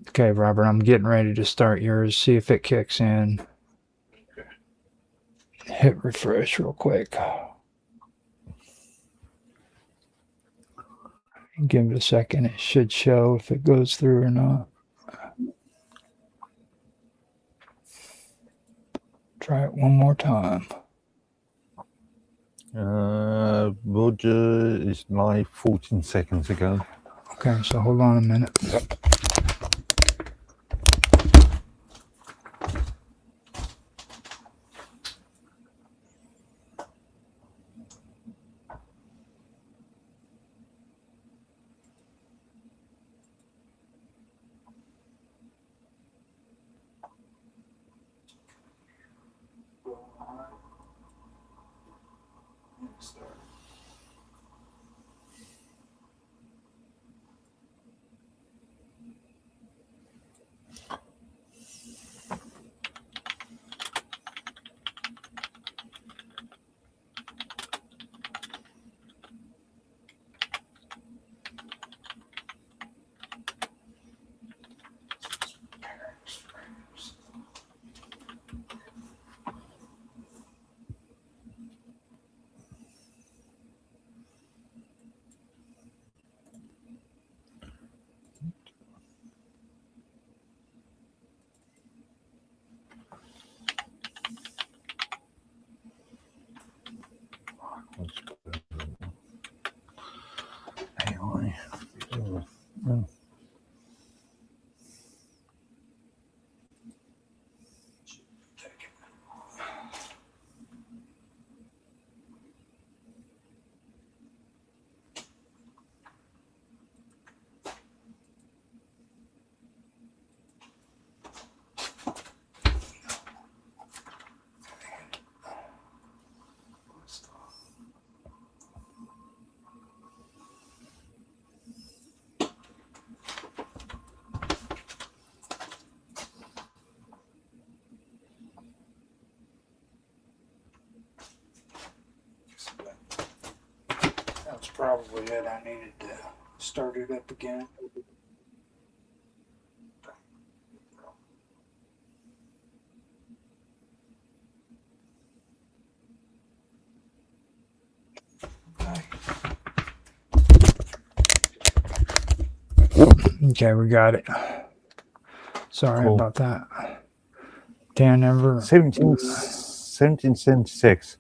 Okay, Robert, I'm getting ready to start yours. See if it kicks in. Okay. Hit refresh real quick. Give it a second. It should show if it goes through or not. Try it one more time. Roger is live 14 seconds ago. Okay, so hold on a minute. That's probably it. I needed to start it up again. Okay, we got it. Sorry Cool. about that. Dan ever 1776.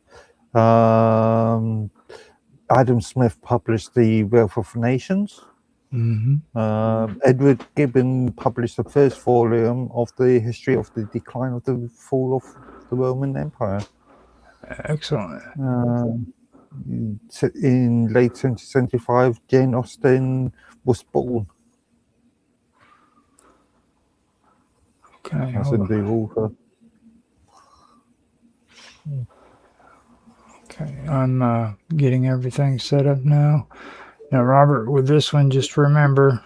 Adam Smith published The Wealth of Nations. Edward Gibbon published the first volume of the history of the decline of the fall of the Roman Empire. Excellent. In late 1775, Jane Austen was born. Okay, As in the author. Okay, I'm getting everything set up now. Now, Robert, with this one, just remember,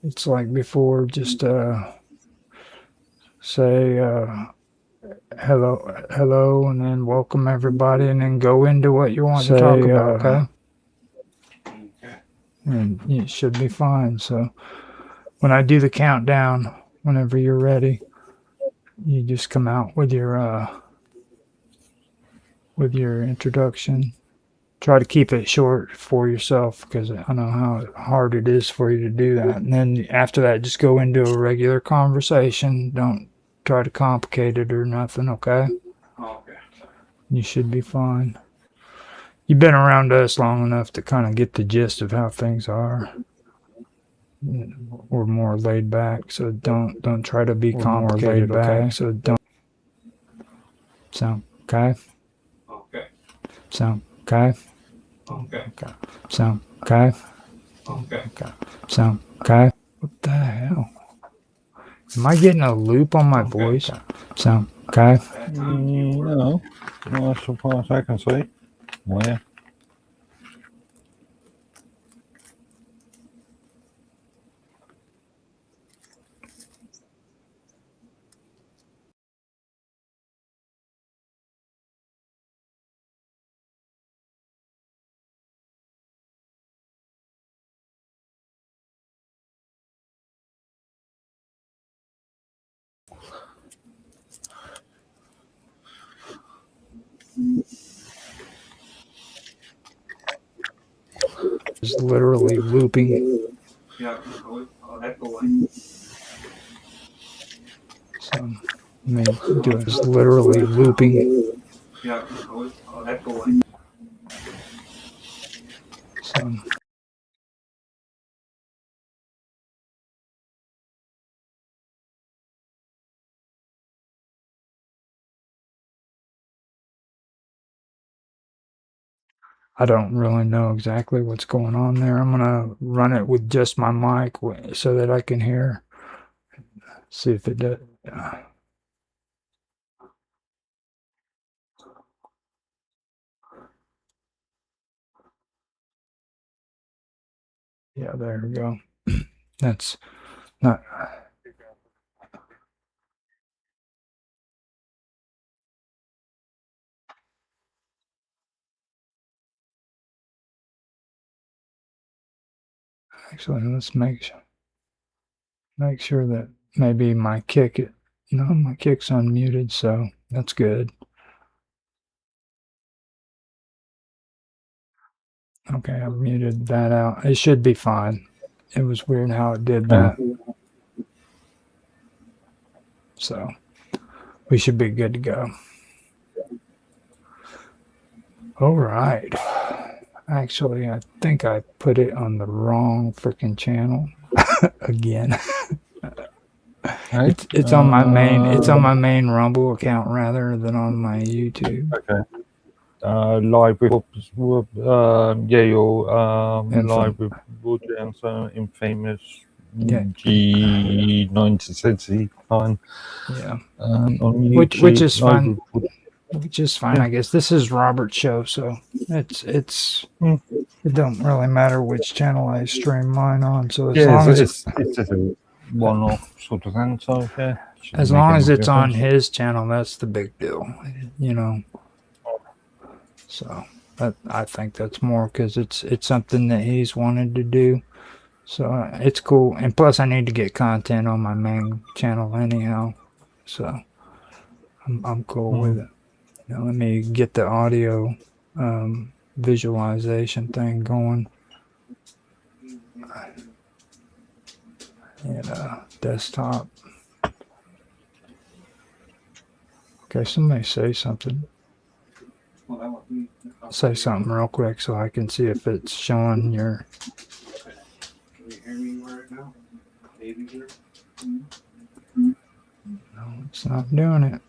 it's like before, just say hello, and then welcome everybody, and then go into what you want to talk about, okay? And it should be fine. So when I do the countdown, whenever you're ready, you just come out with your introduction. Try to keep it short for yourself because I know how hard it is for you to do that. And then after that, just go into a regular conversation. Don't try to complicate it or nothing, okay? Okay. You should be fine. You've been around us long enough to kind of get the gist of how things are. We're more laid back, so don't try to be complicated, okay? So don't sound okay? Okay. Sound okay? Okay. Okay. Sound okay? Okay. Okay. Sound okay? What the hell? Am I getting a loop on my voice? Sound okay? No, not so far as I can see. Where? It's literally looping. So let me do it. It's literally looping. So I don't really know exactly what's going on there. I'm gonna run it with just my mic so that I can hear. See if it does. Yeah, there we go. That's not. Actually, let's make sure that maybe my kick. No, my kick's unmuted, so that's good. Okay, I've muted that out. It should be fine. It was weird how it did that. So we should be good to go. All right. Actually, I think I put it on the wrong freaking channel again. It's on my main Rumble account rather than on my YouTube. Okay. Live with you're live with Woody Hanson, infamous G1969. Yeah. On YouTube, Which is fun. with Which is fine, I guess. This is Robert's show, so it don't really matter which channel I stream mine on. So as long as it's just a one-off sort of thing. So yeah, as long as it's on his channel, that's the big deal, you know. So I think that's more because it's something that he's wanted to do. So it's cool, and plus I need to get content on my main channel anyhow. So I'm cool with it. Now let me get the audio visualization thing going. And desktop. Okay, somebody say something. Say something real quick so I can see if it's showing your. Can you hear me right now? Maybe here. No, it's not doing it.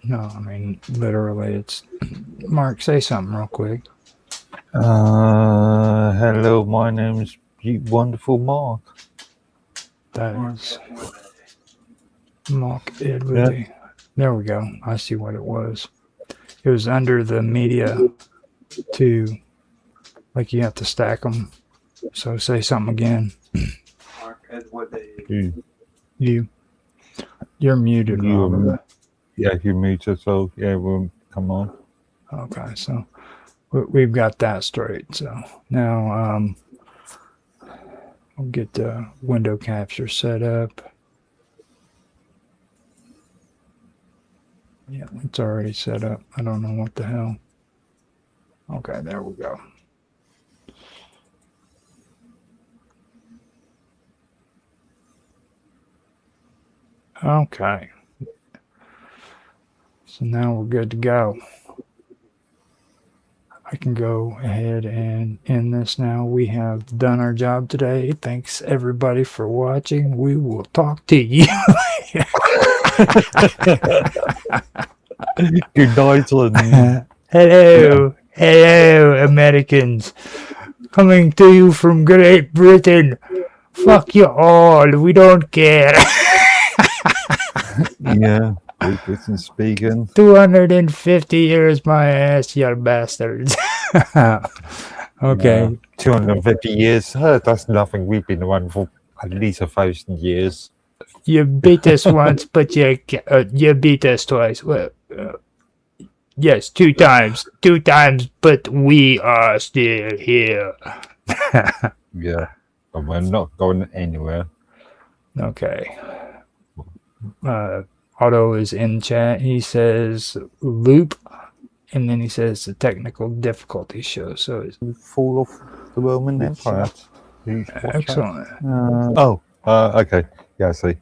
No, I mean literally it's Mark, say something real quick. Hello, my name is Wonderful Mark. That is Mark Edwardy. Yeah. There we go. I see what it was. It was under the media too. Like you have to stack them. So say something again. Mark Edwardy. You're muted, Robert. Yeah, you're muted, so yeah, we'll come on. Okay, so we've got that straight. So now we'll get the window capture set up. Yeah, it's already set up. I don't know what the hell. Okay, there we go. Okay. So now we're good to go. I can go ahead and end this now. We have done our job today. Thanks everybody for watching. We will talk to you later. Good night, hello, Americans. Coming to you from Great Britain. Fuck you all. We don't care. Yeah, Great Britain speaking. 250 years, my ass, you bastards. Okay. 250 years. That's nothing. We've been around for at least 1,000 years. You beat us once, but you beat us twice. Well, yes, 2 times. 2 times, but we are still here. Yeah, but we're not going anywhere. Okay. Otto is in chat. He says loop, and then he says the technical difficulty show. So it's Fall of the Roman Empire. You should watch that. excellent. Okay. Yeah, I see.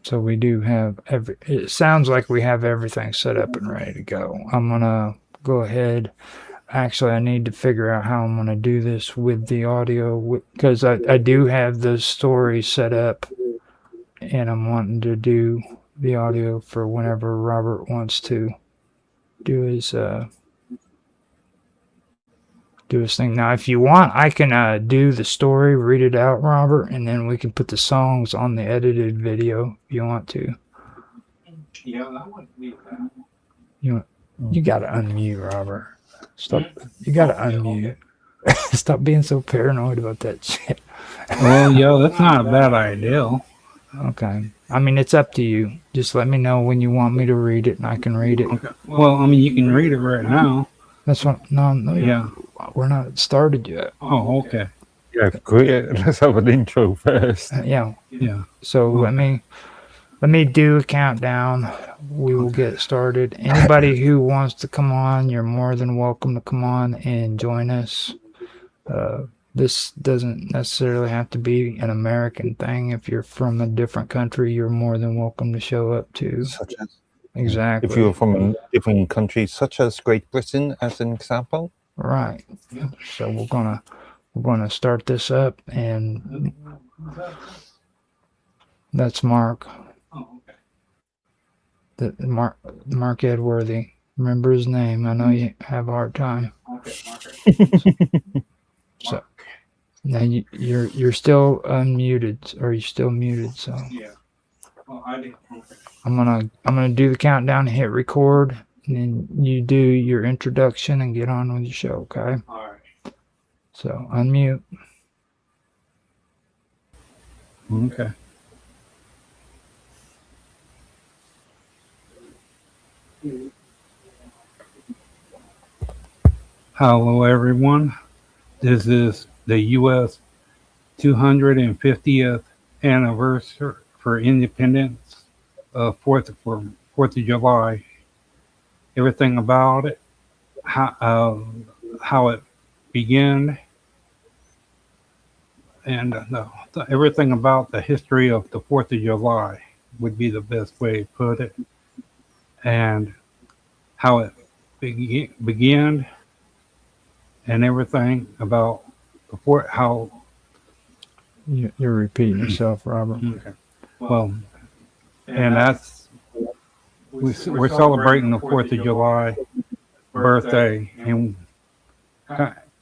So we do have it sounds like we have everything set up and ready to go. I'm gonna go ahead. Actually, I need to figure out how I'm gonna do this with the audio, because I do have the story set up, and I'm wanting to do the audio for whenever Robert wants to do his thing. Now, if you want, I can do the story, read it out, Robert, and then we can put the songs on the edited video if you want to. Yeah, I wouldn't need that. You gotta unmute, Robert. Stop. You gotta unmute. Stop being so paranoid about that shit. Well, yo, that's not a bad idea. Okay. I mean, it's up to you. Just let me know when you want me to read it, and I can read it. Okay. Well, I mean, you can read it right now. That's what. No, Yeah. we're not started yet. Oh, okay. Yeah, great. Let's have an intro first. Yeah. Yeah. So let me do a countdown. We will get started. Anybody who wants to come on, you're more than welcome to come on and join us. This doesn't necessarily have to be an American thing. If you're from a different country, you're more than welcome to show up too. Such as Exactly. If you're from a different country, such as Great Britain, as an example. Right. So we're gonna start this up, and that's Mark. Oh, okay. Mark Edworthy. Remember his name. I know you have a hard time. Okay. So now you're still unmuted, or you're still muted. So Yeah. Well, I did. Okay. I'm gonna do the countdown and hit record, and then you do your introduction and get on with your show. Okay. All right. So unmute. Okay. Hello, everyone. This is the U.S. 250th anniversary for independence, 4th of July. Everything about it, how it began, and everything about the history of the 4th of July would be the best way to put it, and how it began, and everything about how. You're repeating yourself, Robert. Okay. Well, and that's we're celebrating the 4th of July birthday, and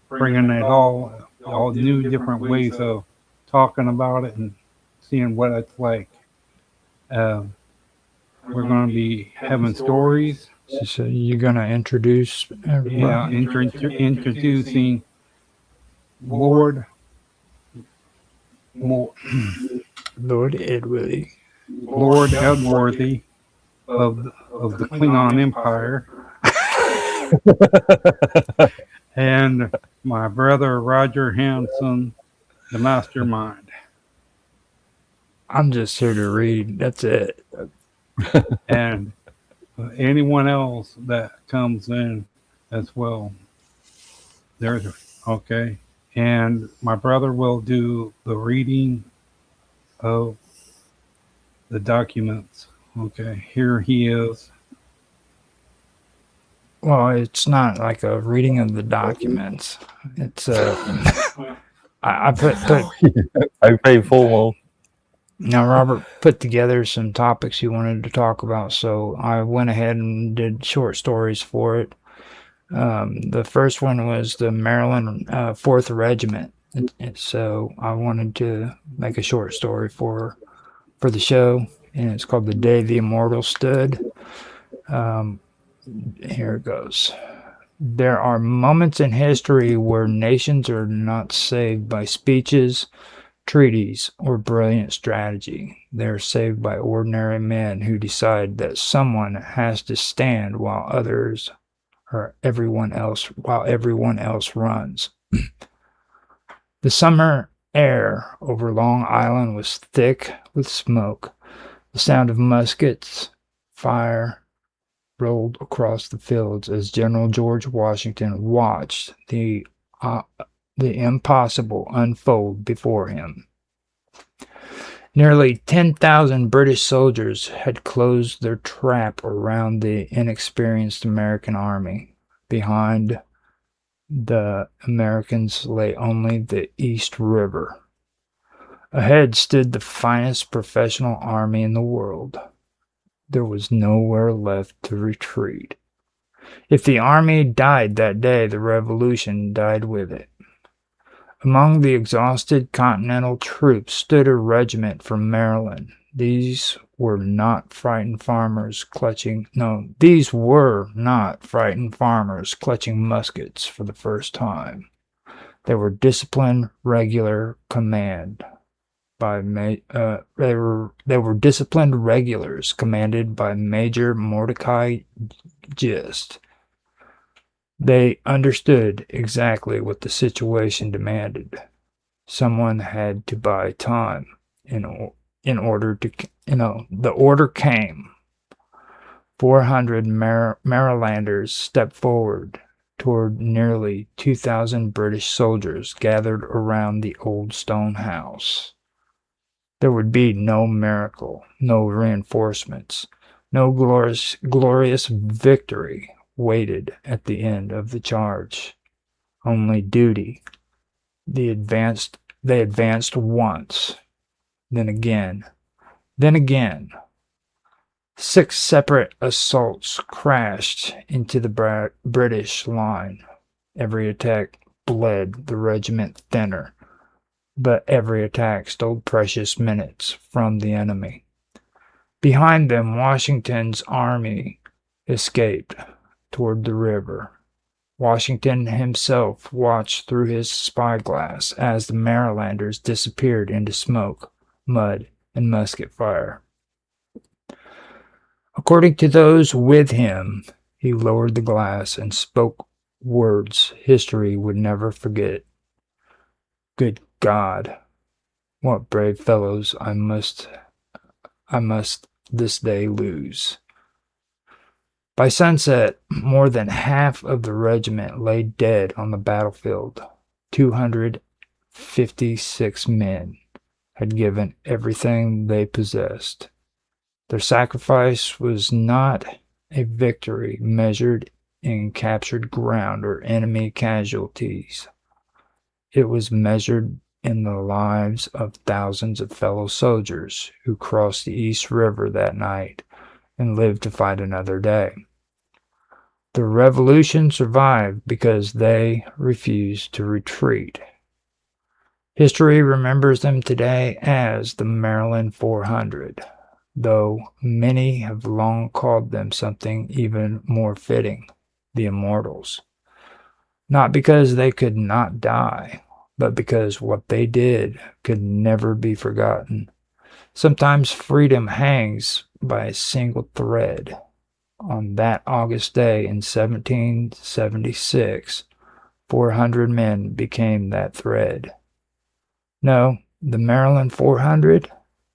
bringing it all new different ways of talking about it and seeing what it's like. We're going to be having stories. So you're gonna introduce everybody. Yeah, introducing Lord Lord Edworthy. Edworthy of the Klingon Empire, and my brother Roger Hanson, the mastermind. I'm just here to read. That's it. And anyone else that comes in as well. There's okay. And my brother will do the reading of the documents. Okay, here he is. Well, it's not like a reading of the documents. It's I put I'm very formal. now Robert put together some topics he wanted to talk about, so I went ahead and did short stories for it. The first one was the Maryland 4th Regiment. So I wanted to make a short story for the show, and it's called The Day the Immortal Stood. Here it goes. There are moments in history where nations are not saved by speeches, treaties, or brilliant strategy. They're saved by ordinary men who decide that someone has to stand while everyone else runs. The summer air over Long Island was thick with smoke. The sound of muskets fire rolled across the fields as General George Washington watched the impossible unfold before him. Nearly 10,000 British soldiers had closed their trap around the inexperienced American army. Behind the Americans lay only the East River. Ahead stood the finest professional army in the world. There was nowhere left to retreat. If the army died that day, the revolution died with it. Among the exhausted Continental troops stood a regiment from Maryland. These were not frightened farmers clutching muskets for the first time. They were disciplined, regular command. They were disciplined regulars commanded by Major Mordecai Gist. They understood exactly what the situation demanded. Someone had to buy time in order to, the order came. 400 Marylanders stepped forward toward nearly 2,000 British soldiers gathered around the old stone house. There would be no miracle, no reinforcements, no glorious victory waited at the end of the charge. Only duty. They advanced once, then again. 6 separate assaults crashed into the British line. Every attack bled the regiment thinner, but every attack stole precious minutes from the enemy. Behind them, Washington's army escaped toward the river. Washington himself watched through his spyglass as the Marylanders disappeared into smoke, mud, and musket fire. According to those with him, he lowered the glass and spoke words history would never forget. Good God, what brave fellows I must this day lose. By sunset, more than half of the regiment lay dead on the battlefield. 256 men had given everything they possessed. Their sacrifice was not a victory measured in captured ground or enemy casualties. It was measured in the lives of thousands of fellow soldiers who crossed the East River that night and lived to fight another day. The revolution survived because they refused to retreat. History remembers them today as the Maryland 400, though many have long called them something even more fitting, the Immortals. Not because they could not die, but because what they did could never be forgotten. Sometimes freedom hangs by a single thread. On that August day in 1776, 400 men became that thread. No, the Maryland 400,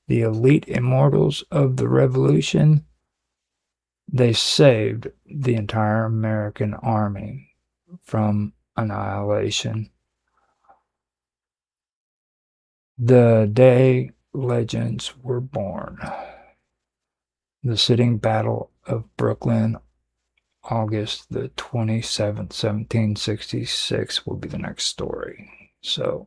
the elite immortals of the Revolution, they saved the entire American army from annihilation. The day legends were born. The sitting battle of Brooklyn, August the 27th, 1766 will be the next story. So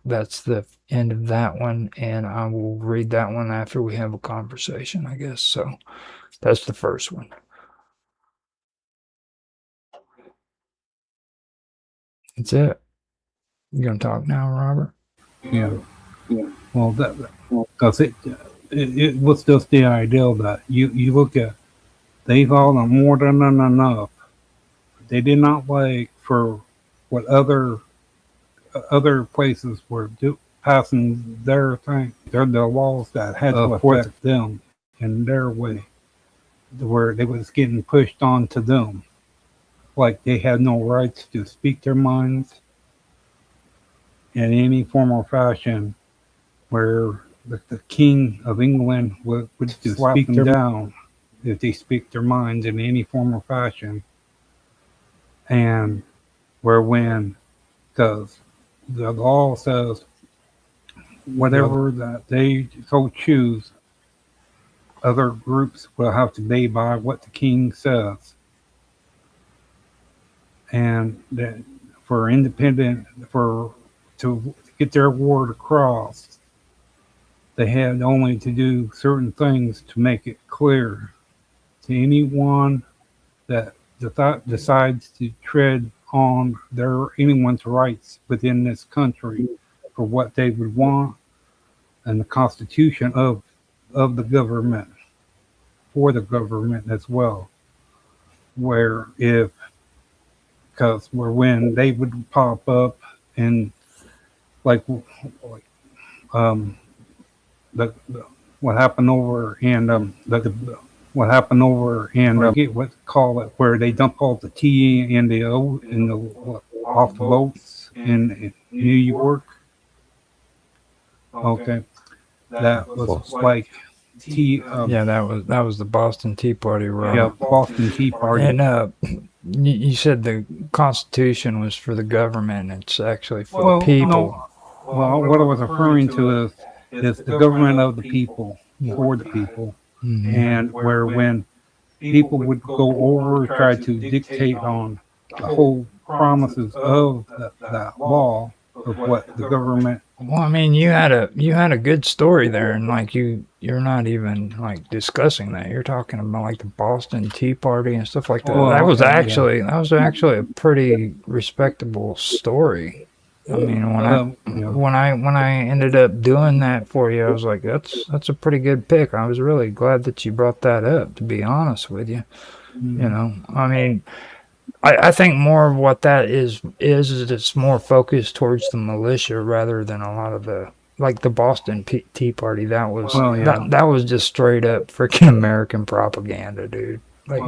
that's the end of that one, and I will read that one after we have a conversation, I guess. So that's the first one. That's it. You gonna talk now, Robert? Yeah. Well, because it was just the idea that you look at, they've all done more than enough. They did not wait for what other places were passing their thing. They're the laws that had to affect them in their way, where they was getting pushed on to them. Like they had no rights to speak their minds in any form or fashion, where the King of England would just speak them down if they speak their minds in any form or fashion. And where when, because the law says whatever that they so choose, other groups will have to obey by what the king says. And that for independent, to get their word across, they had only to do certain things to make it clear to anyone that decides to tread on anyone's rights within this country for what they would want, and the constitution of the government, for the government as well. Where when they would pop up and like the what happened over and what happened over and I forget what to call it, where they dump all the tea in the off the boats in New York. Okay, that was like tea. Yeah, that was the Boston Tea Party, right? Yeah, Boston Tea Party. And you said the Constitution was for the government. It's actually for the people. No, well, what I was referring to is the government of the people, for the people. Mhm. And where when people would go over, try to dictate on the whole promises of that law of what the government. Well, I mean, you had a good story there, and like you're not even like discussing that. You're talking about like the Boston Tea Party and stuff like that. Oh, that was okay, actually a pretty respectable story. I mean, when I ended up doing that for you, I was like, that's a pretty good pick. I was really glad that you brought that up, to be honest with you. You know, I mean, I think more of what that is it's more focused towards the militia rather than a lot of the like the Boston Tea Party. That was that was just straight up freaking American propaganda, dude. Like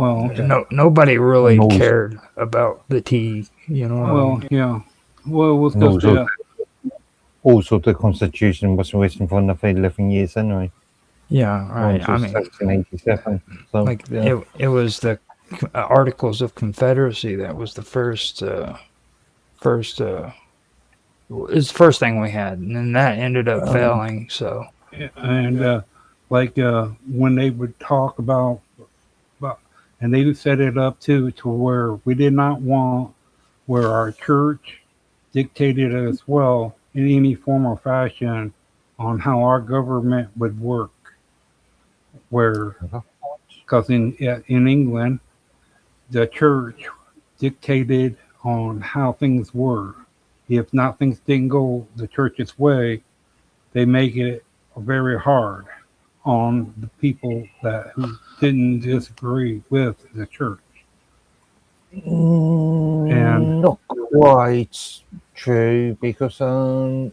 nobody really cared about the tea, you know. Well, yeah. Well, it was No, just also, the Constitution was written for another 11 years anyway. Yeah, right. I mean, 1787. So, like it was the Articles of Confederacy that was the first it's the first thing we had, and then that ended up failing. So, and when they would talk about, and they would set it up to where we did not want where our church dictated as well in any form or fashion on how our government would work. Where, because in England, the church dictated on how things were. If not, things didn't go the church's way, they make it very hard on the people who didn't disagree with the church. and not quite true, because from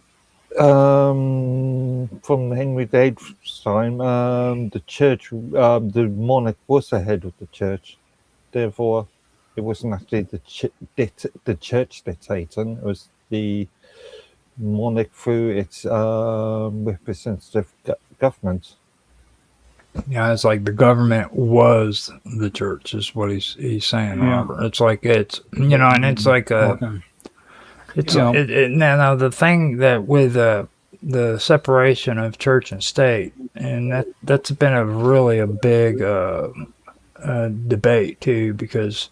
Henry VIII's time, the church, the monarch was the head of the church. Therefore, it wasn't actually the church dictating; it was the monarch through its representative government. yeah, it's like the government was the church, is what he's saying, Robert. It's like and it's like now the thing that with the separation of church and state, and that's been a big debate too, because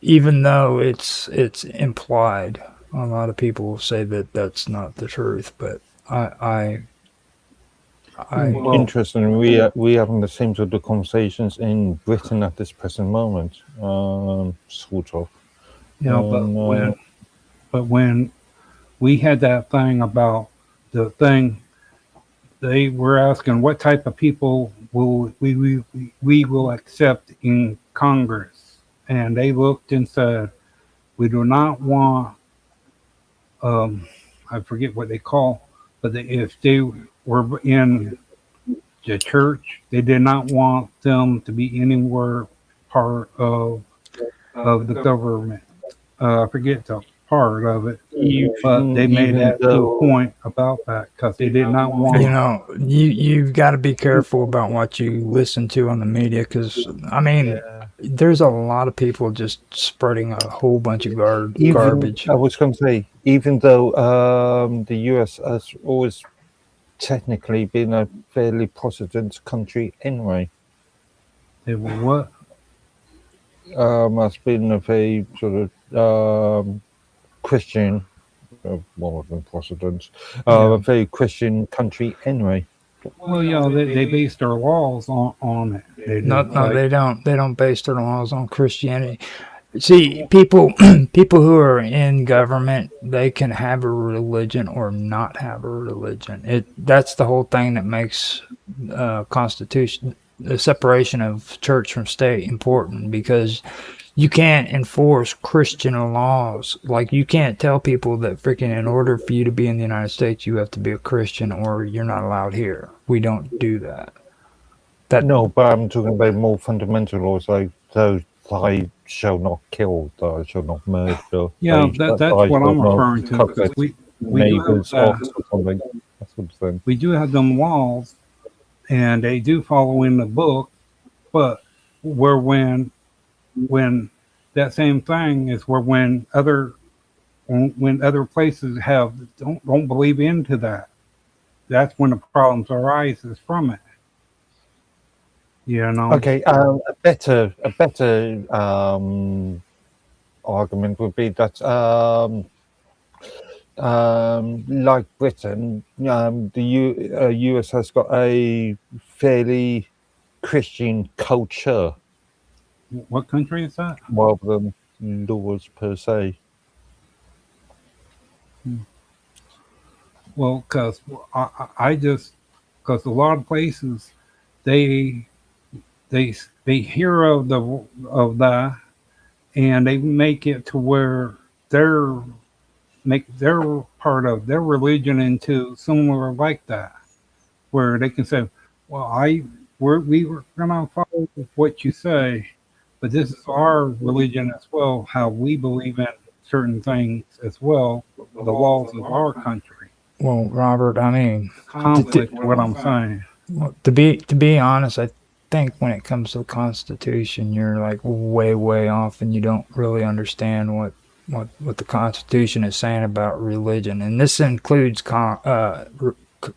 even though it's implied, a lot of people will say that that's not the truth, but Interesting. We having the same sort of conversations in Britain at this present moment, sort of. But when we had that thing about the thing, they were asking what type of people will we will accept in Congress, and they looked and said, we do not want I forget what they call, but if they were in the church, they did not want them to be anywhere part of the government. I forget the part of it, But they made even that to a though- point about that because they did not want. You know, you've got to be careful about what you listen to on the media because I mean, Yeah. there's a lot of people just spreading a whole bunch of Even, garbage. I was going to say, even though the US has always technically been a fairly Protestant country anyway, They were what? has been a very sort of Christian, more than Protestant, Yeah. a very Christian country anyway. Well, yeah, they based their laws on it. They No, do. no, Like, they don't. They don't base their laws on Christianity. See, people who are in government, they can have a religion or not have a religion. That's the whole thing that makes Constitution, the separation of church from state, important because you can't enforce Christian laws. Like you can't tell people that freaking in order for you to be in the United States, you have to be a Christian or you're not allowed here. We don't do that. No, but I'm talking about more fundamental laws like those I shall not kill, thou shall not murder. yeah, thou that's shall what I'm not referring to. covet 'Cause we do have neighbour's that. ox or something. That sort of thing. We do have them laws, and they do follow in the book, but where when that same thing is where when other places don't believe into that, that's when the problems arises from it. You know. Okay, a better argument would be that like Britain, the US has got a fairly Christian culture What country is that? rather than laws per se. Well, because because a lot of places they hear of that, and they make it to where make their part of their religion into somewhere like that, where they can say, "Well, we were gonna follow what you say, but this is our religion as well. How we believe in certain things as well, the laws of our country." Well, Robert, I mean, Conflict. What I'm saying. well, to be honest, I think when it comes to the Constitution, you're like way off, and you don't really understand what the Constitution is saying about religion, and this includes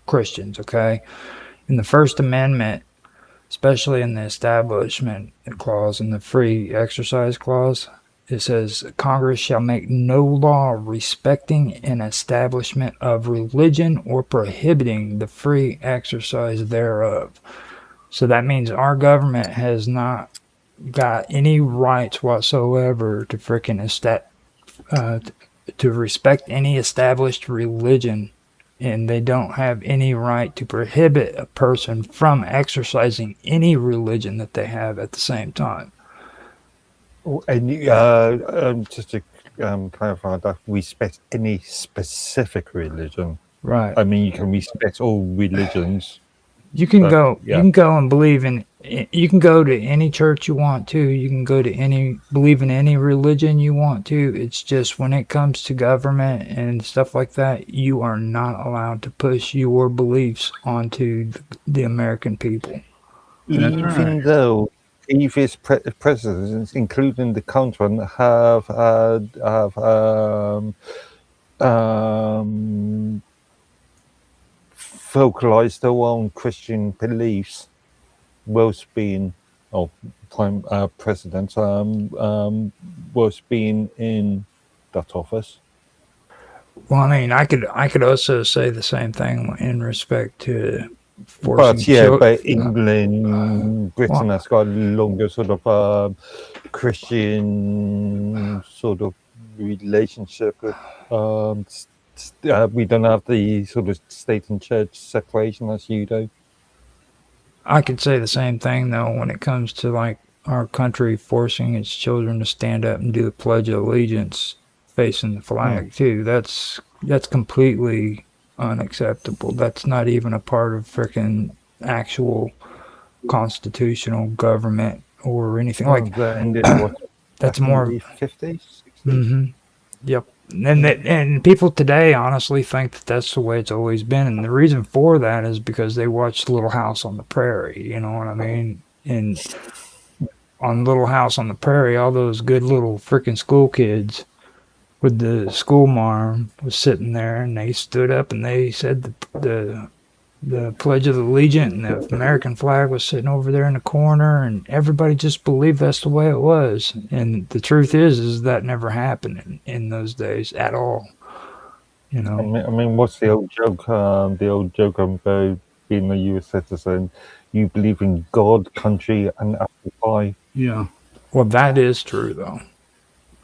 Christians. Okay, in the First Amendment, especially in the Establishment Clause and the Free Exercise Clause, it says Congress shall make no law respecting an establishment of religion or prohibiting the free exercise thereof. So that means our government has not got any rights whatsoever to freaking to respect any established religion, and they don't have any right to prohibit a person from exercising any religion that they have at the same time. And just to clarify that, respect any specific religion. Right. I mean, you can respect all religions. You can yeah. you can go and believe in, you can go to any church you want to, you can go to believe in any religion you want to. It's just when it comes to government and stuff like that, you are not allowed to push your beliefs onto the American people. That's Even right. though previous presidents, including the current one, have vocalized their own Christian beliefs, was being president was being in that office. Well, I mean, I could also say the same thing in respect to forcing But yeah, children. but England, Britain has got a longer sort of Christian sort of relationship with. We don't have the sort of state and church separation as you do. I could say the same thing though when it comes to like our country forcing its children to stand up and do the Pledge of Allegiance facing the flag too. That's completely unacceptable. That's not even a part of freaking actual constitutional government or anything like that. Ended what? that's back in more the 50s. 60s? Mm-hmm. Yep. and people today honestly think that that's the way it's always been, and the reason for that is because they watched Little House on the Prairie. You know what I mean? And on Little House on the Prairie, all those good little freaking school kids with the school marm was sitting there, and they stood up and they said the Pledge of Allegiance, and the American flag was sitting over there in the corner, and everybody just believed that's the way it was. And the truth is that never happened in those days at all. You know, I mean, what's the old joke? The old joke about being a U.S. citizen. You believe in God, country, and apple pie. Yeah. well, that is true though.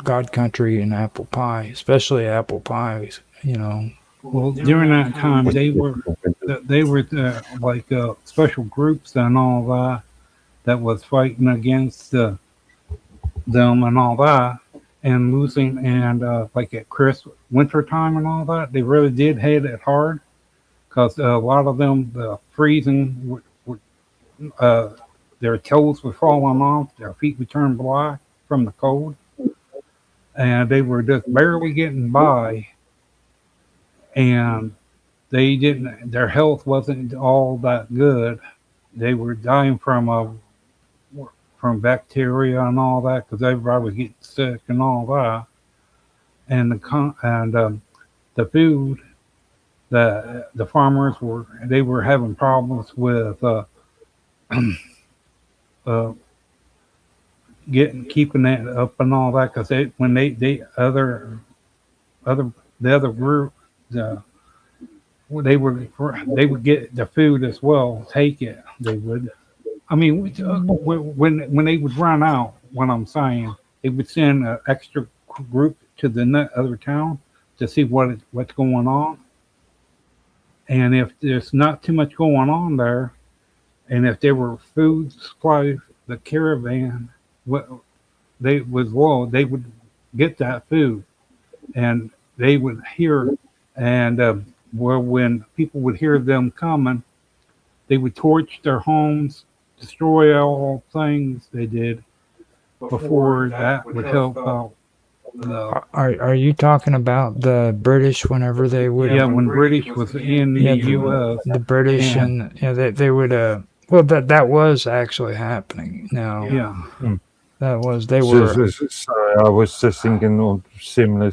God, country, and apple pie, especially apple pies. You know, Well, during that time, they were like special groups and all that was fighting against them and all that, and losing, and like at winter time and all that, they really did hit it hard because a lot of them, the freezing, their toes were falling off, their feet would turn black from the cold, and they were just barely getting by, and they didn't. Their health wasn't all that good. They were dying from bacteria and all that because everybody was getting sick and all that. And the food that the farmers were having problems with keeping that up and all that because when the other group they would get the food as well, take it. They would. I mean, when they would run out, what I'm saying, they would send an extra group to the other town to see what's going on. And if there's not too much going on there, and if there were food supplies, the caravan, they would get that food, and they would hear, and when people would hear them coming, they would torch their homes, destroy all things they did before that would help out. are you talking about the British whenever they would? Yeah, when British was in the U.S., the British and they would well that was actually happening. Now, yeah, that was they were. Sorry, I was just thinking of similar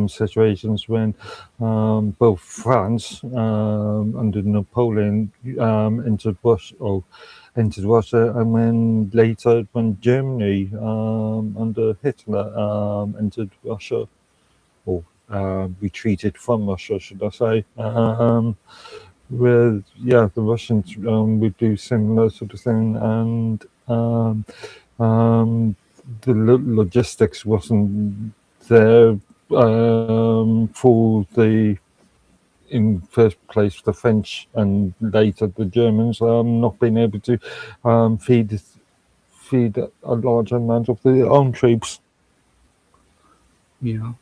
situations when both France under Napoleon entered Russia, and then later when Germany under Hitler entered Russia, or retreated from Russia, should I say? Where the Russians would do similar sort of thing, and the logistics wasn't there for in first place the French and later the Germans not being able to feed a large amount of their own troops. yeah,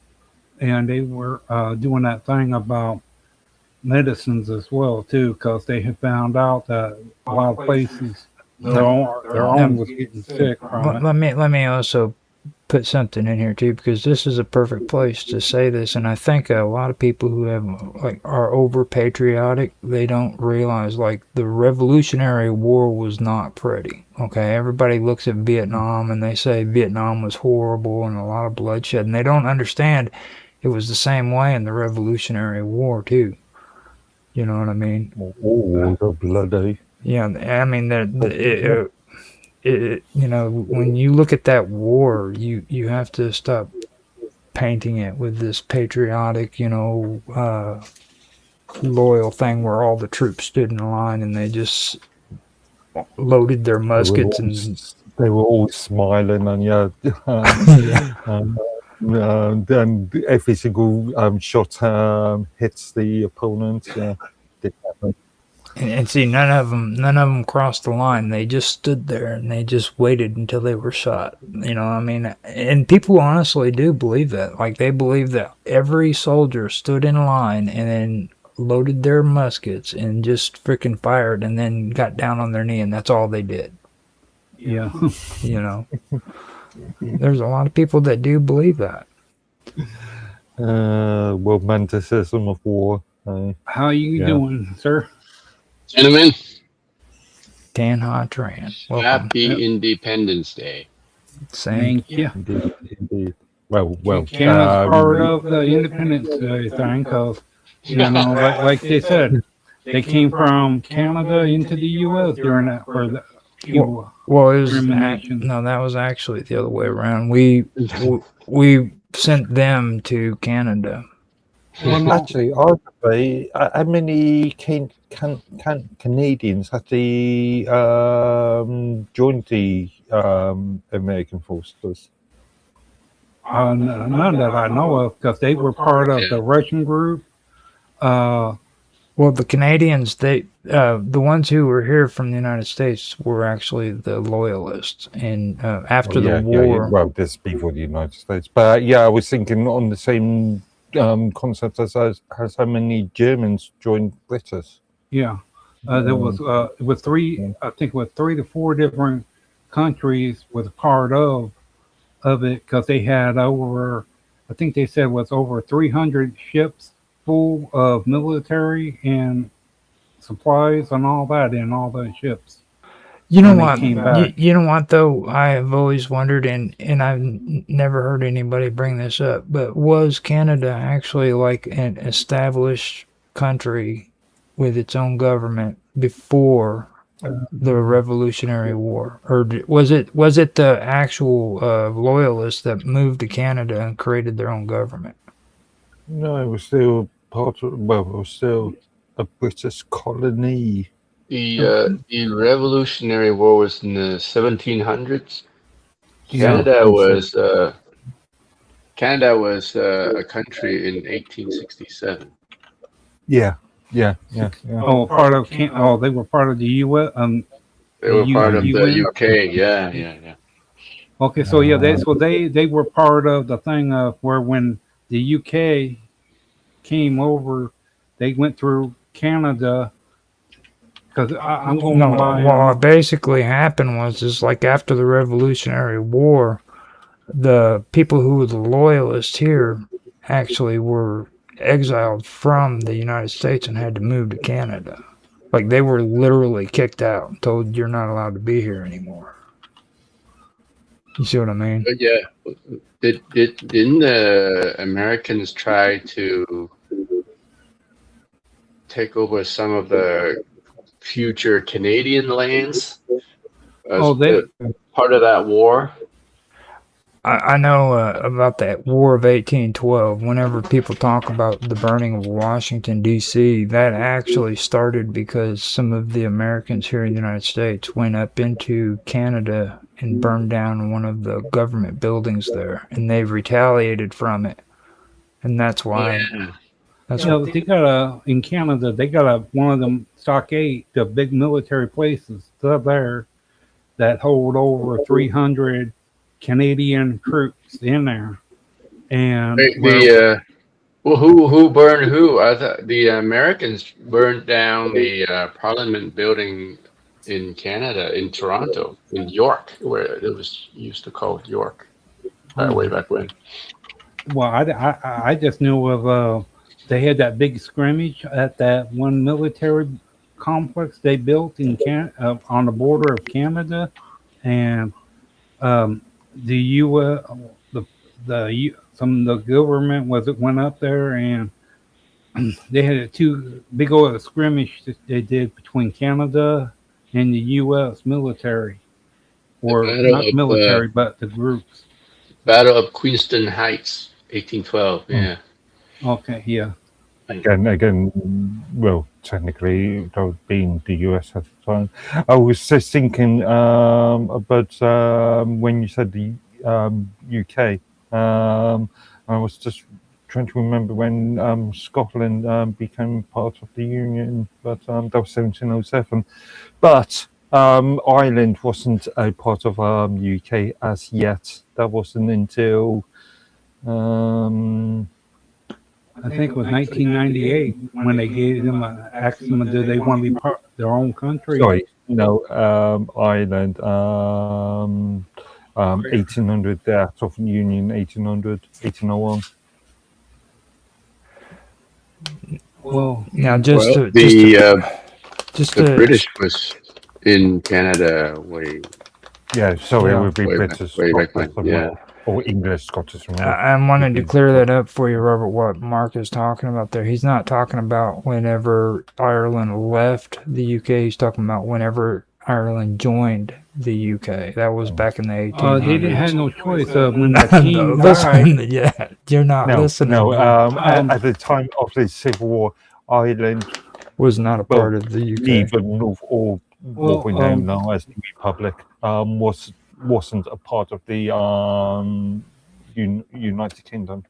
and they were doing that thing about medicines as well too, because they had found out that a lot of places their own was getting sick from it. Let me also put something in here too, because this is a perfect place to say this, and I think a lot of people who are over patriotic, they don't realize the Revolutionary War was not pretty. Okay, everybody looks at Vietnam and they say Vietnam was horrible and a lot of bloodshed, and they don't understand it was the same way in the Revolutionary War too. You know what I mean? Oh, the bloody. Yeah, I mean when you look at that war, you have to stop painting it with this patriotic, loyal thing where all the troops stood in a line and they just loaded their muskets they were all smiling and then every single shot hits the opponent. Yeah, did happen. And see, none of them crossed the line. They just stood there and they just waited until they were shot. And people honestly do believe that. They believe that every soldier stood in line and then loaded their muskets and just freaking fired and then got down on their knee, and that's all they did. Yeah. There's a lot of people that do believe that. romanticism of war. How you Yeah. doing, sir? Gentlemen, Tan Ha Tran. Welcome. happy Independence Day. Same. Thank you. Indeed, indeed. Well, Canada's part of the Independence thing, because like they said, they came from Canada into the U.S. during that for the Cuba. Well, it was Discrimination. no, that was actually the other way around. We sent them to Canada. Well, no, actually, arguably, how many Canadians actually joined the American forces? none that I know of, because they were part of the Russian group. Well, the Canadians, the ones who were here from the United States were actually the loyalists, and after the war. well, this before the United States, but I was thinking on the same concept as how many Germans joined British. Yeah, there was it was three. I think it was 3 to 4 different countries was part of it, because they had over. I think they said was over 300 ships full of military and supplies and all that in all those ships. You know when they what? came back. You know what though? I have always wondered, and I've never heard anybody bring this up. But was Canada actually like an established country with its own government before the Revolutionary War, or was it the actual loyalists that moved to Canada and created their own government? No, it was still part of. Well, it was still a British colony. The Revolutionary War was in the 1700s. Yeah. Canada was a country in 1867. Yeah. Oh, part of they were part of the U.S. They were part of the UN? UK. Yeah. Okay, so yeah, they were part of the thing of where when the UK came over, they went through Canada. Because I'm going No, by. what basically happened was like after the Revolutionary War, the people who were the loyalists here actually were exiled from the United States and had to move to Canada. Like they were literally kicked out and told you're not allowed to be here anymore. You see what I mean? But yeah, didn't the Americans try to take over some of the future Canadian lands as part of that war? I know about that War of 1812. Whenever people talk about the burning of Washington, D.C., that actually started because some of the Americans here in the United States went up into Canada and burned down one of the government buildings there, and they've retaliated from it. And that's why. Yeah. That's they got in Canada, they got one of them stockade, the big military places up there that hold over 300 Canadian troops in there. And who burned who? I thought the Americans burned down the Parliament building in Canada, in Toronto, in York, where it was used to call York way back when. Well, I just knew of they had that big scrimmage at that one military complex they built in on the border of Canada, and the U.S. Some of the government went up there, and they had two big oil skirmish that they did between Canada and the U.S. military, or not military, but the groups. Battle of Queenston Heights, 1812. Yeah. Okay. Yeah. Again, well, technically, that would be in the US at the time. I was just thinking about when you said the UK. I was just trying to remember when Scotland became part of the Union, but that was 1707. But Ireland wasn't a part of UK as yet. That wasn't until. I think it was 1998 when they gave them an asked them, do they want to be part of their own country? Sorry, no, Ireland, 1800, the Act of Union, 1801. Well, Now, The British was in Canada way Yeah, so it Yeah. would be Way back- British, way back Scottish, when, yeah. or English, Scottish. and Welsh. I wanted to Mhm. clear that up for you, Robert, what Mark is talking about there. He's not talking about whenever Ireland left the UK. He's talking about whenever Ireland joined the UK. That was back in the 1800s. they didn't have no choice when the king died. Listen, yeah, you're not No, listening. no. Um, At the time of the Civil War, Ireland, Was not a part of the UK. neither North or what we know now as the Republic, wasn't a part of the United Kingdom.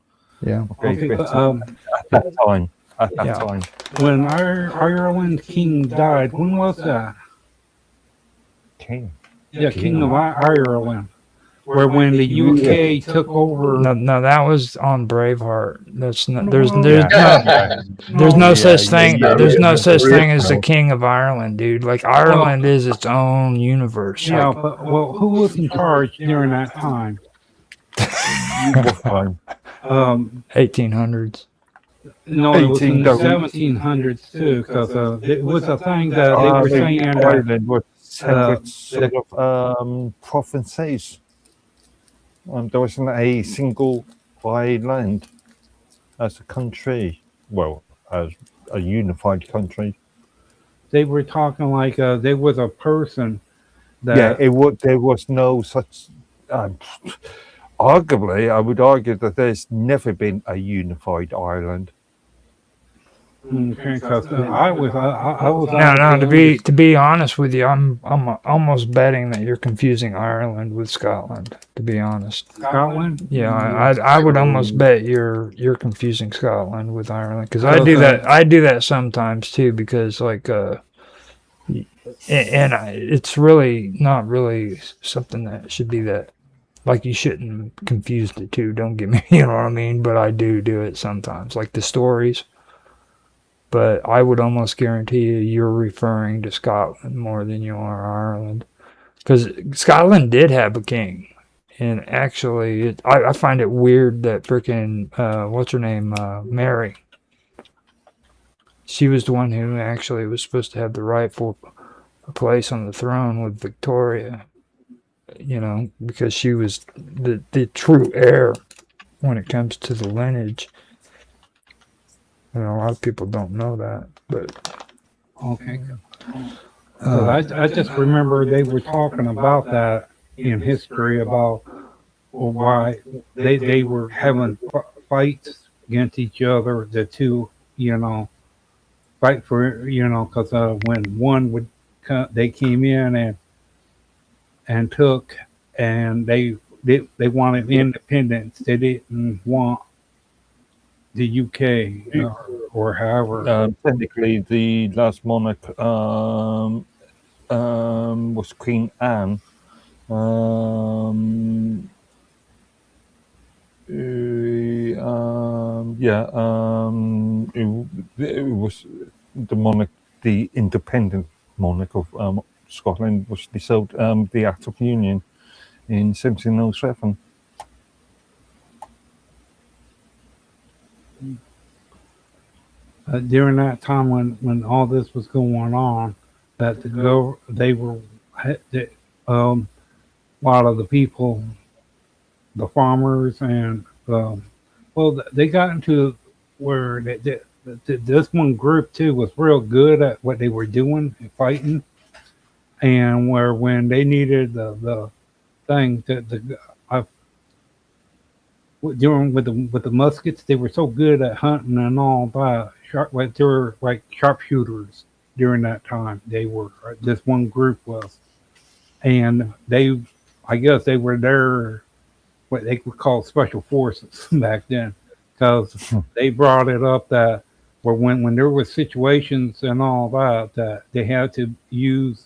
Yeah. Okay, Okay, Britain but, at that time. At that Yeah. time, when Ireland's king died, when was that? King. Yeah, King of Ireland. Where when the UK took over. No, that was on Braveheart. That's not. There's no Yeah, such yeah, thing. yeah, There's no yeah. such thing as the No. King of Ireland, dude. Like Ireland is its own universe. Yeah, Like, but who was in charge during that time? What time? 1800s. No, it was in the 1800s. 1700s too, because it was a thing that they were saying that Ireland was separate sort of provinces. There wasn't a single island as a country. Well, as a unified country. they were talking like there was a person that There was no such. Arguably, I would argue that there's never been a unified Ireland. because I was No. To be honest with you, I'm almost betting that you're confusing Ireland with Scotland. To be honest. Scotland. Yeah, I would almost bet you're confusing Scotland with Ireland because I do that. I do that sometimes too because like it's really not really something that should be that. Like you shouldn't confuse the two. Don't get me, you know what I mean. But I do it sometimes, like the stories. But I would almost guarantee you're referring to Scotland more than you are Ireland, because Scotland did have a king, and actually, I find it weird that freaking what's her name, Mary. She was the one who actually was supposed to have the rightful place on the throne with Victoria. You know, because she was the true heir when it comes to the lineage. And a lot of people don't know that, but Okay. I just remember they were talking about that in history about why they were having fights against each other. The two, fight for because when one would come, they came in and took and they wanted independence. They didn't want the UK or however. Technically, the last monarch was Queen Anne. It was the monarch, the independent monarch of Scotland, was dissolved the Act of Union in 1707. During that time when all this was going on, that they were a lot of the people, the farmers, and they got into where this one group too was real good at what they were doing, fighting, and where when they needed the thing doing with the muskets, they were so good at hunting and all that. They were like sharpshooters during that time. They were this one group was, and I guess they were there, what they would call special forces back then, because they brought it up that where when there were situations and all that they had to use,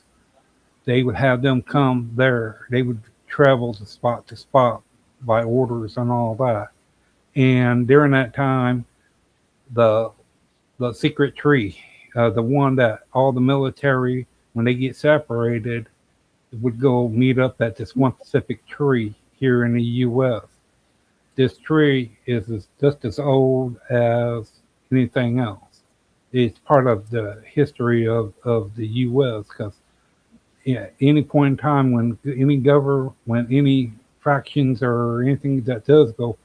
they would have them come there. They would travel to spot by orders and all that. And during that time, the secret tree, the one that all the military, when they get separated, would go meet up at this one specific tree here in the U.S. This tree is just as old as anything else. It's part of the history of the U.S. because yeah, any point in time when any fractions or anything that does go,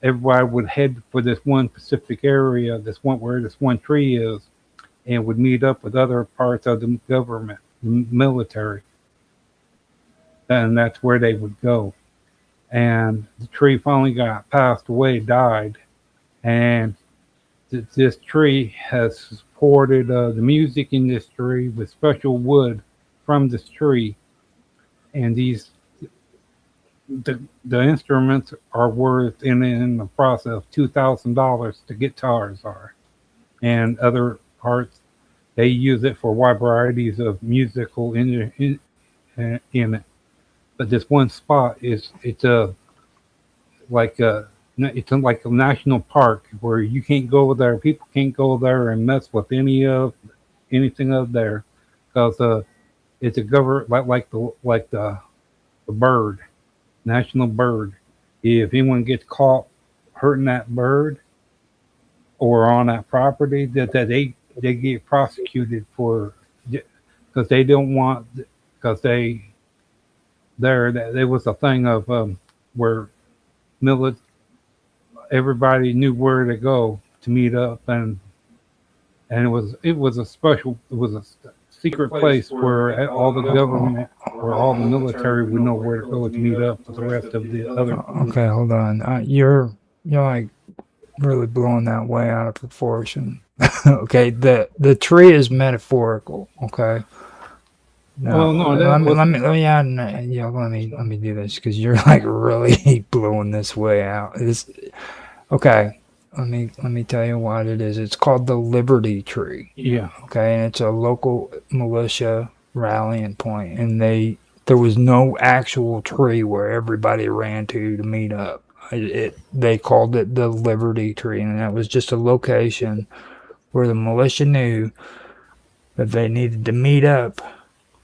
everybody would head for this one specific area, this one where this one tree is, and would meet up with other parts of the government, the military, and that's where they would go. And the tree finally got passed away, died, and this tree has supported the music industry with special wood from this tree, and the instruments are worth in the process $2,000. The guitars are, and other parts they use it for wide varieties of musical in it. But this one spot it's a like a it's like a national park where you can't go there. People can't go there and mess with anything up there because it's a the bird, national bird. If anyone gets caught hurting that bird or on that property, that they get prosecuted for because they don't want because there was a thing of where military everybody knew where to go to meet up and it was a secret place where all the government or all the military would know where to go to meet up with the rest of the other. Okay, hold on. You're like really blowing that way out of proportion. Okay, the tree is metaphorical. Okay. Well, no, that was- let me do this because you're like really blowing this way out. Okay. Let me tell you what it is. It's called the Liberty Tree. Yeah. Okay, and it's a local militia rallying point, and there was no actual tree where everybody ran to meet up. They called it the Liberty Tree, and that was just a location where the militia knew that they needed to meet up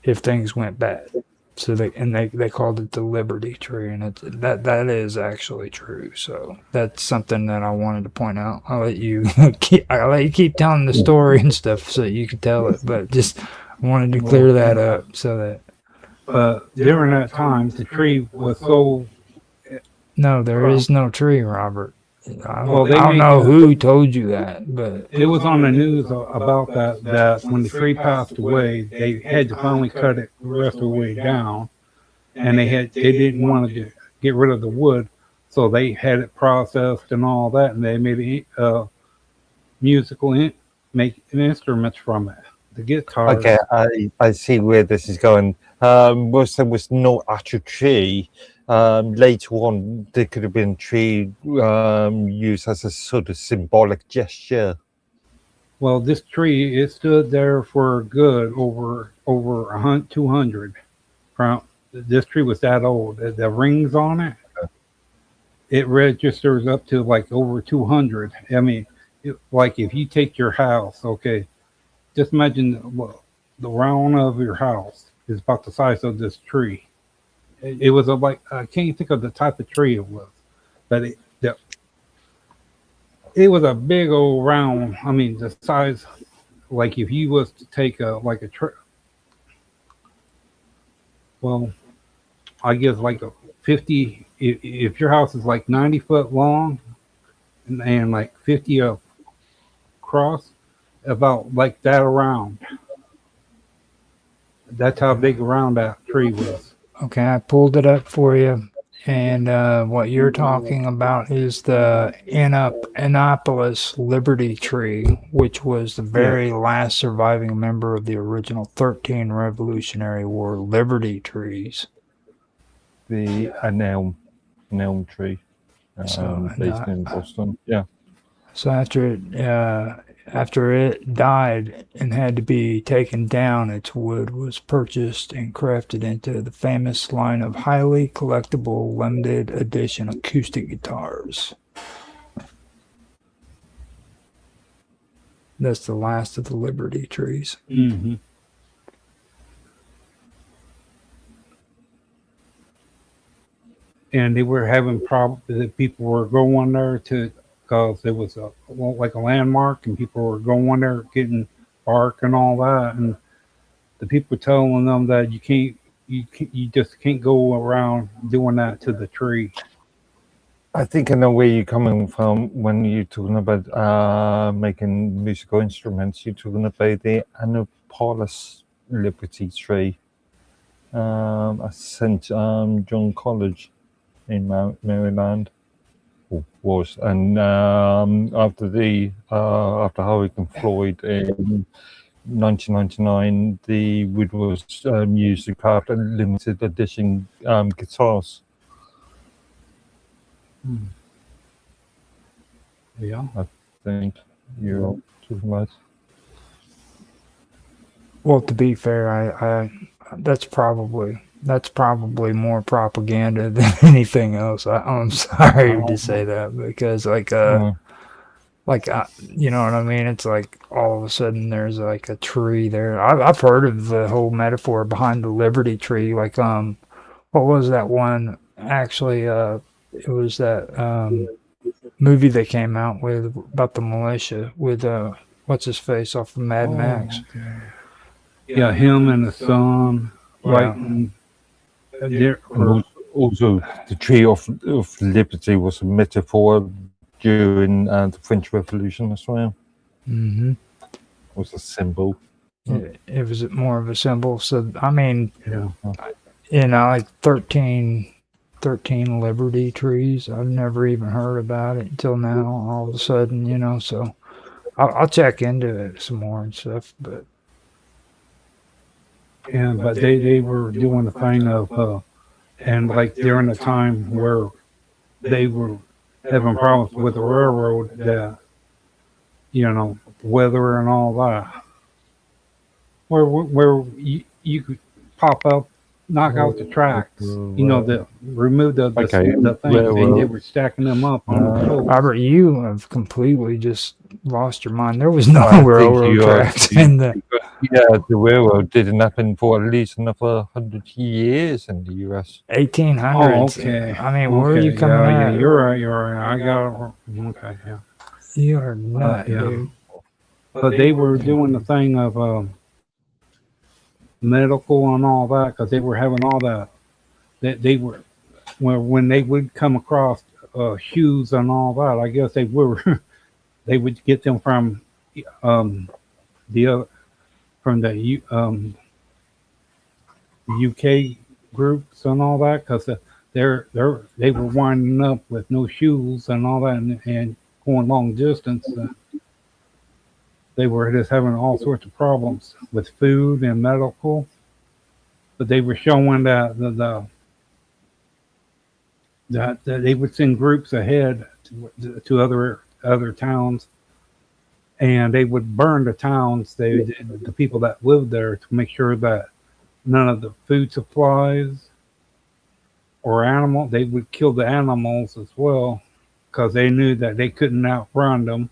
if things went bad. So they called it the Liberty Tree, and that is actually true. So that's something that I wanted to point out. I'll let you keep telling the story and stuff so you can tell it, but just wanted to clear that up so that. During that time, the tree was so. No, there is no tree, Robert. I Well, don't know who told you that, but It was on the news about that when the tree passed away, they had to finally cut it the rest of the way down, and they didn't want to get rid of the wood, so they had it processed and all that, and they made make instruments from it, the guitars. Okay, I see where this is going. Was there was no actual tree. Later on, there could have been tree used as a sort of symbolic gesture. Well, this tree it stood there for good over 200. This tree was that old. The rings on it, it registers up to like over 200. I mean, like if you take your house, okay, just imagine the round of your house is about the size of this tree. It was I can't think of the type of tree it was, but it was a big old round. I mean, the size, like if you was to take well, I guess like a 50. If your house is like 90 foot long and like 50 across, about like that around. That's how big around that tree was. okay, I pulled it up for you. And what you're talking about is the Annapolis Liberty Tree, which was the very last surviving member of the original 13 Revolutionary War Liberty trees. The elm tree, based in Boston. Yeah. So after it died and had to be taken down, its wood was purchased and crafted into the famous line of highly collectible limited edition acoustic guitars. That's the last of the Liberty trees. Mm-hmm. And they were having problems that people were going there to because it was like a landmark, and people were going there getting bark and all that, and the people telling them that you just can't go around doing that to the tree. I think I know where you're coming from when you're talking about making musical instruments. You're talking about the Annapolis Liberty Tree at St. John College in Maryland. Or was, and after Hurricane Floyd in 1999, the wood was used to craft limited edition guitars. Yeah. I think you're talking about. Well, to be fair, I that's probably more propaganda than anything else. I'm sorry to say that, because you know what I mean? It's like all of a sudden there's like a tree there. I've heard of the whole metaphor behind the Liberty Tree. Like, what was that one? Actually, it was that movie they came out with about the militia with what's his face off of Mad Max. Okay. Yeah, him and the son, right? Yeah. Also, the Tree of Liberty was a metaphor during the French Revolution as well. Mm-hmm. It was a symbol. It was more of a symbol. So, I mean, Yeah. you know, like 13 Liberty trees. I've never even heard about it until now, all of a sudden, you know, so I'll check into it some more and stuff, but. Yeah, but they were doing the thing of, and like during the time where they were having problems with the railroad, that, you know, weather and all that, where you could pop up, knock out the tracks, you know, remove the things, and they were stacking them up on the poles. Robert, you have completely just lost your mind. There was no railroad tracks in the. Yeah, the railroad didn't happen for at least another 100 years in the U.S. 1800s. Oh, okay. I mean, where are you coming yeah, at? Yeah, you're right. I got it. Okay, yeah. You are not, yeah. dude. But they were doing the thing of medical and all that, because they were having all that. They were when they would come across shoes and all that. I guess they were they would get them from the UK groups and all that, because they were winding up with no shoes and all that, and going long distance. They were just having all sorts of problems with food and medical. But they were showing that that they would send groups ahead to other towns, and they would burn the towns, the people that lived there, to make sure that none of the food supplies or animal, they would kill the animals as well, because they knew that they couldn't outrun them.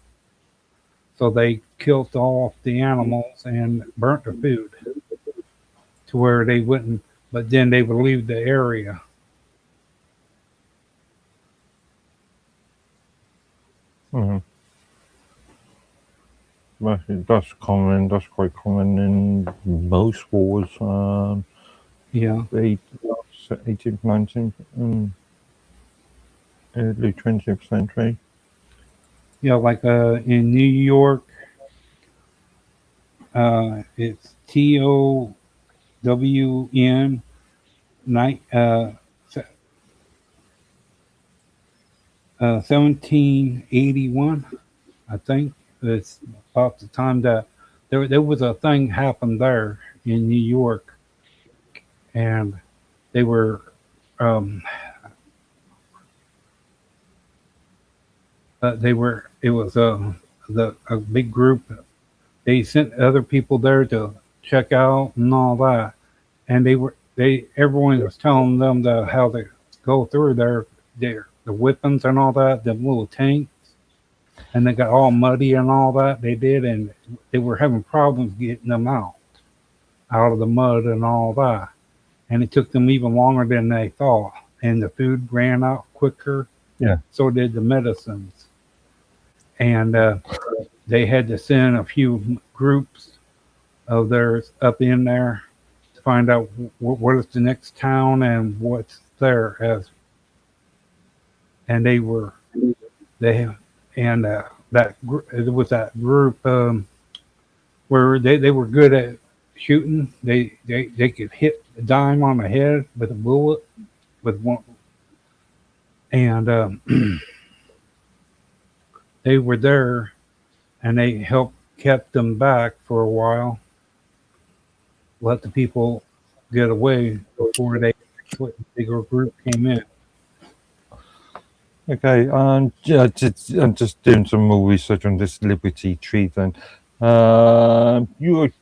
So they killed off the animals and burnt the food to where they wouldn't, but then they would leave the area. Mm-hmm. That's common. That's quite common in most wars. Yeah. 18th, 19th, early 20th century. Yeah, like in New York, it's TOWN 1781, I think. It's about the time that there was a thing happened there in New York, and they were it was a big group. They sent other people there to check out and all that, and everyone was telling them how to go through the weapons and all that, the little tanks, and they got all muddy and all that. They did, and they were having problems getting them out of the mud and all that, and it took them even longer than they thought. And the food ran out quicker. Yeah. So did the medicines. and they had to send a few groups of theirs up in there to find out what is the next town and what's there as. And they and it was that group where they were good at shooting. They could hit a dime on the head with a bullet with one, and they were there, and they kept them back for a while, let the people get away before the bigger group came in. Okay, I'm just doing some more research on this Liberty Tree then. You were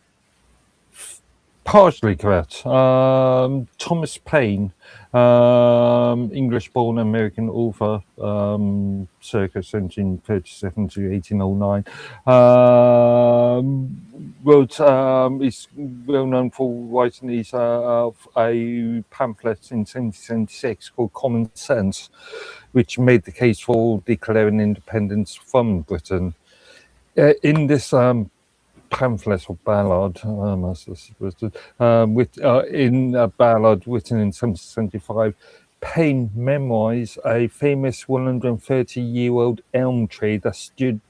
partially correct. Thomas Paine, English-born American author, circa 1737 to 1809, wrote. Is well known for writing these a pamphlet in 1776 called Common Sense, which made the case for declaring independence from Britain. In this pamphlet or ballad, in a ballad written in 1775, Paine memorized a famous 130-year-old elm tree that stood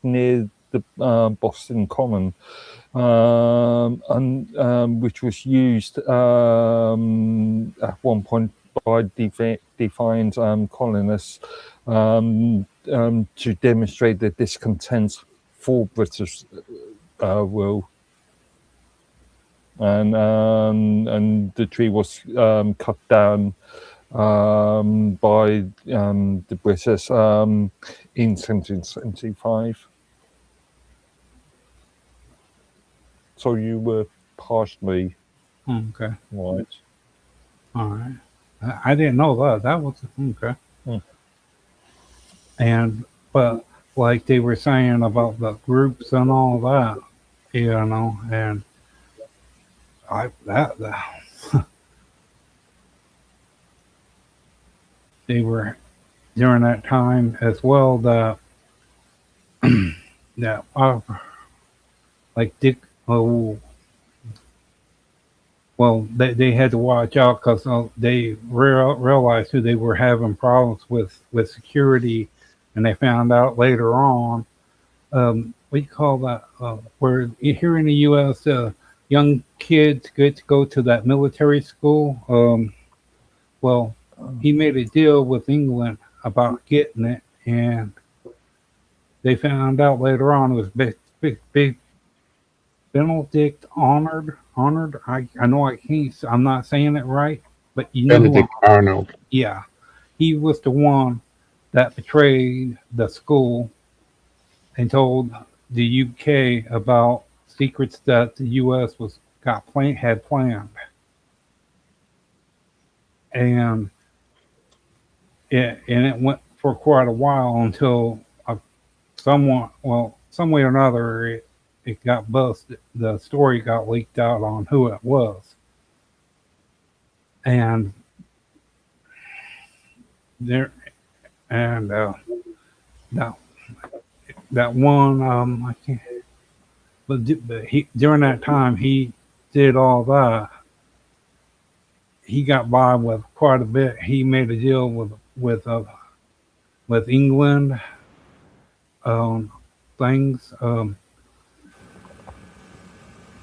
near the Boston Common, which was used at one point by defiant colonists to demonstrate their discontent for British rule, and the tree was cut down by the British in 1775. So you were partially Okay, right. all right. I didn't know that. That was okay. And but like they were saying about the groups and all that, and that they were during that time as well that that like Dick. Oh, well, they had to watch out because they realized who they were having problems with security, and they found out later on. What do you call that? Where here in the U.S., young kids get to go to that military school. Well, he made a deal with England about getting it, and they found out later on it was big Benedict honored. I know I can't. I'm not saying it right, but you know Benedict Arnold. Yeah, he was the one that betrayed the school and told the UK about secrets that the US had planned, and it went for quite a while until some way or another it got busted. The story got leaked out on who it was, and there and that one I can't. But he during that time he did all that. He got by with quite a bit. He made a deal with England things.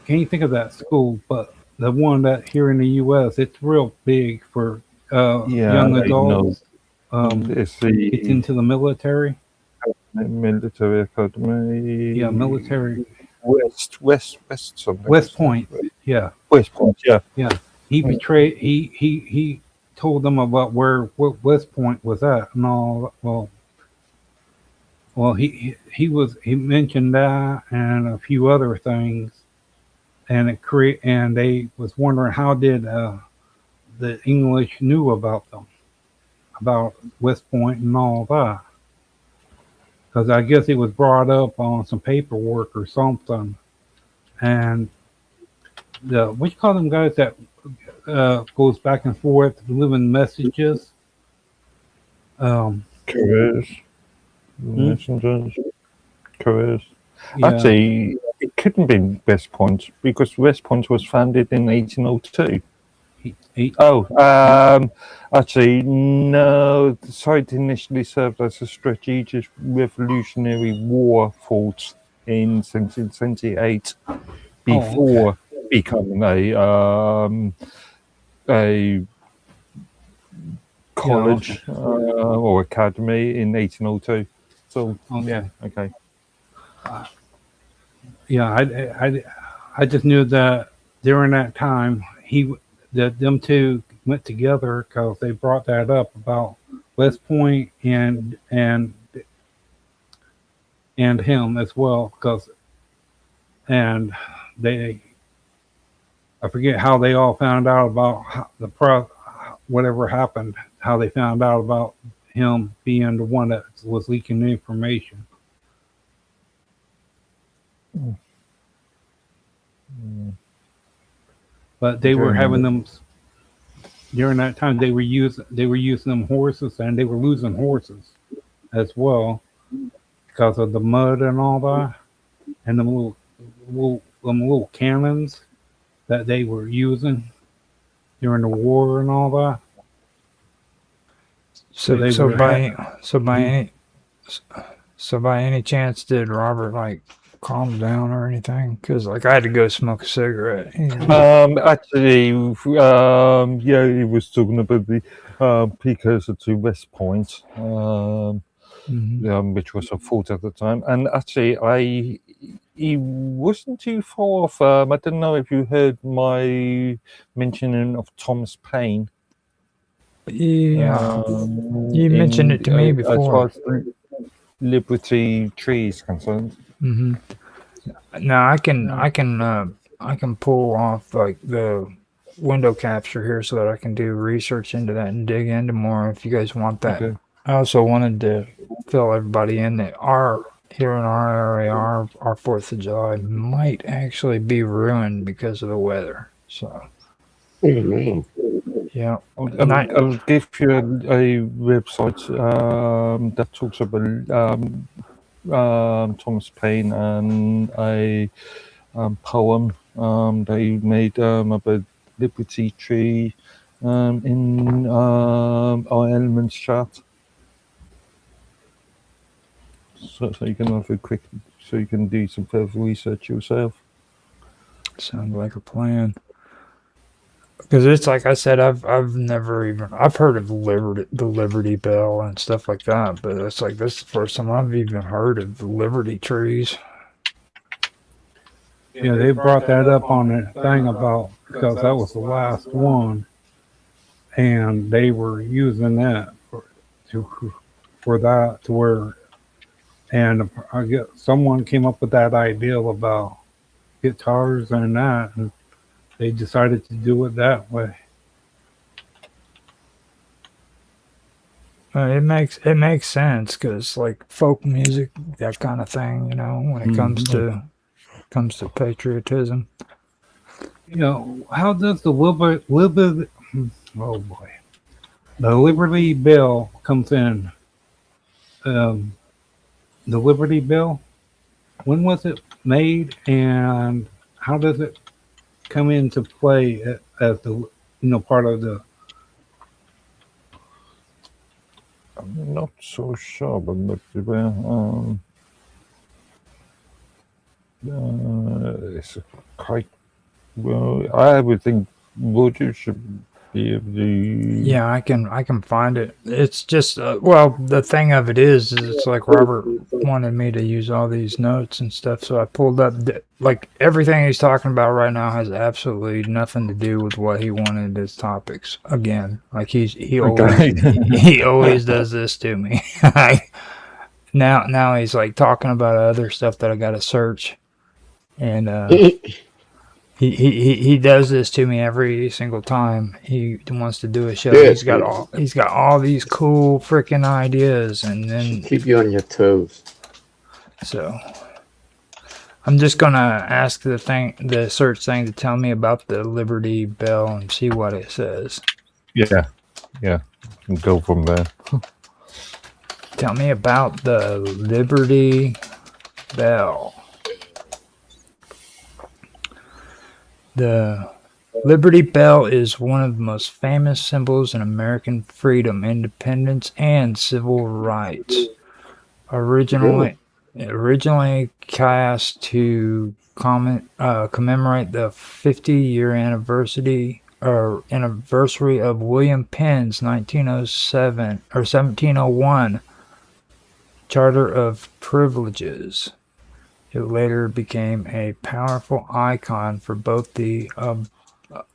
Can't think of that school, but the one that here in the U.S. it's real big for young adults. It's It's the into the military. military academy. Yeah, military. West something. West Point. Yeah, West Point. Yeah. yeah. He betrayed. He told them about what West Point was at and all. Well, he mentioned that and a few other things, and they was wondering how did the English knew about them, about West Point and all that, because I guess it was brought up on some paperwork or something, and what you call them guys that goes back and forth delivering messages. Couriers. Messengers, couriers. Yeah. Actually, it couldn't be West Point because West Point was founded in 1802. Actually, no. The site initially served as a strategic Revolutionary War fort in 1778 before becoming a college or academy in 1802. So yeah, okay. Yeah, I just knew that during that time that them two went together because they brought that up about West Point and him as well and they I forget how they all found out about whatever happened, how they found out about him being the one that was leaking the information. But they were having them during that time. They were using them horses, and they were losing horses as well because of the mud and all that, and them little cannons that they were using during the war and all that. So by any chance, did Robert like calm down or anything? Because like I had to go smoke a cigarette. Actually, yeah, he was talking about the precursor to West Point, which was a fort at the time. And actually, he wasn't too far off. I don't know if you heard my mentioning of Thomas Paine. Yeah, you mentioned it to me before. As far as Liberty Tree is concerned. Mm-hmm. Now I can pull off like the window capture here so that I can do research into that and dig into more if you guys want that. Okay. I also wanted to fill everybody in that here in our area, our 4th of July might actually be ruined because of the weather. So. Yeah, I'll give you a website that talks about Thomas Paine and a poem they made about Liberty Tree in our elements chat. So you can have so you can do some further research yourself. Sounds like a plan. Because it's like I said, I've heard of the Liberty Bell and stuff like that, but it's like this is the first time I've even heard of the Liberty trees. Yeah, they brought that up on the thing about because that was the last one, and they were using that for that to where, and I guess someone came up with that idea about guitars and that. And they decided to do it that way. It makes sense because like folk music, that kind of thing, you know, when it comes to patriotism. You know, how does the the Liberty Bell comes in? The Liberty Bell, when was it made, and how does it come into play as the part of the? I'm not so sure, but it's quite well. I would think Roger should be able to. Yeah, I can find it. It's just the thing of it is it's like Robert wanted me to use all these notes and stuff, so I pulled up like everything he's talking about right now has absolutely nothing to do with what he wanted as topics. Again, like he always does this to me. Now he's like talking about other stuff that I got to search, and He does this to me every single time he wants to do a show. Yeah, he's got all these cool freaking ideas, and then keep you on your toes. So I'm just gonna ask the search thing to tell me about the Liberty Bell and see what it says. Yeah, and go from there. Tell me about the Liberty Bell. The Liberty Bell is one of the most famous symbols in American freedom, independence, and civil rights. Originally cast to commemorate the 50-year anniversary of William Penn's 1907 or 1701 Charter of Privileges. It later became a powerful icon for both the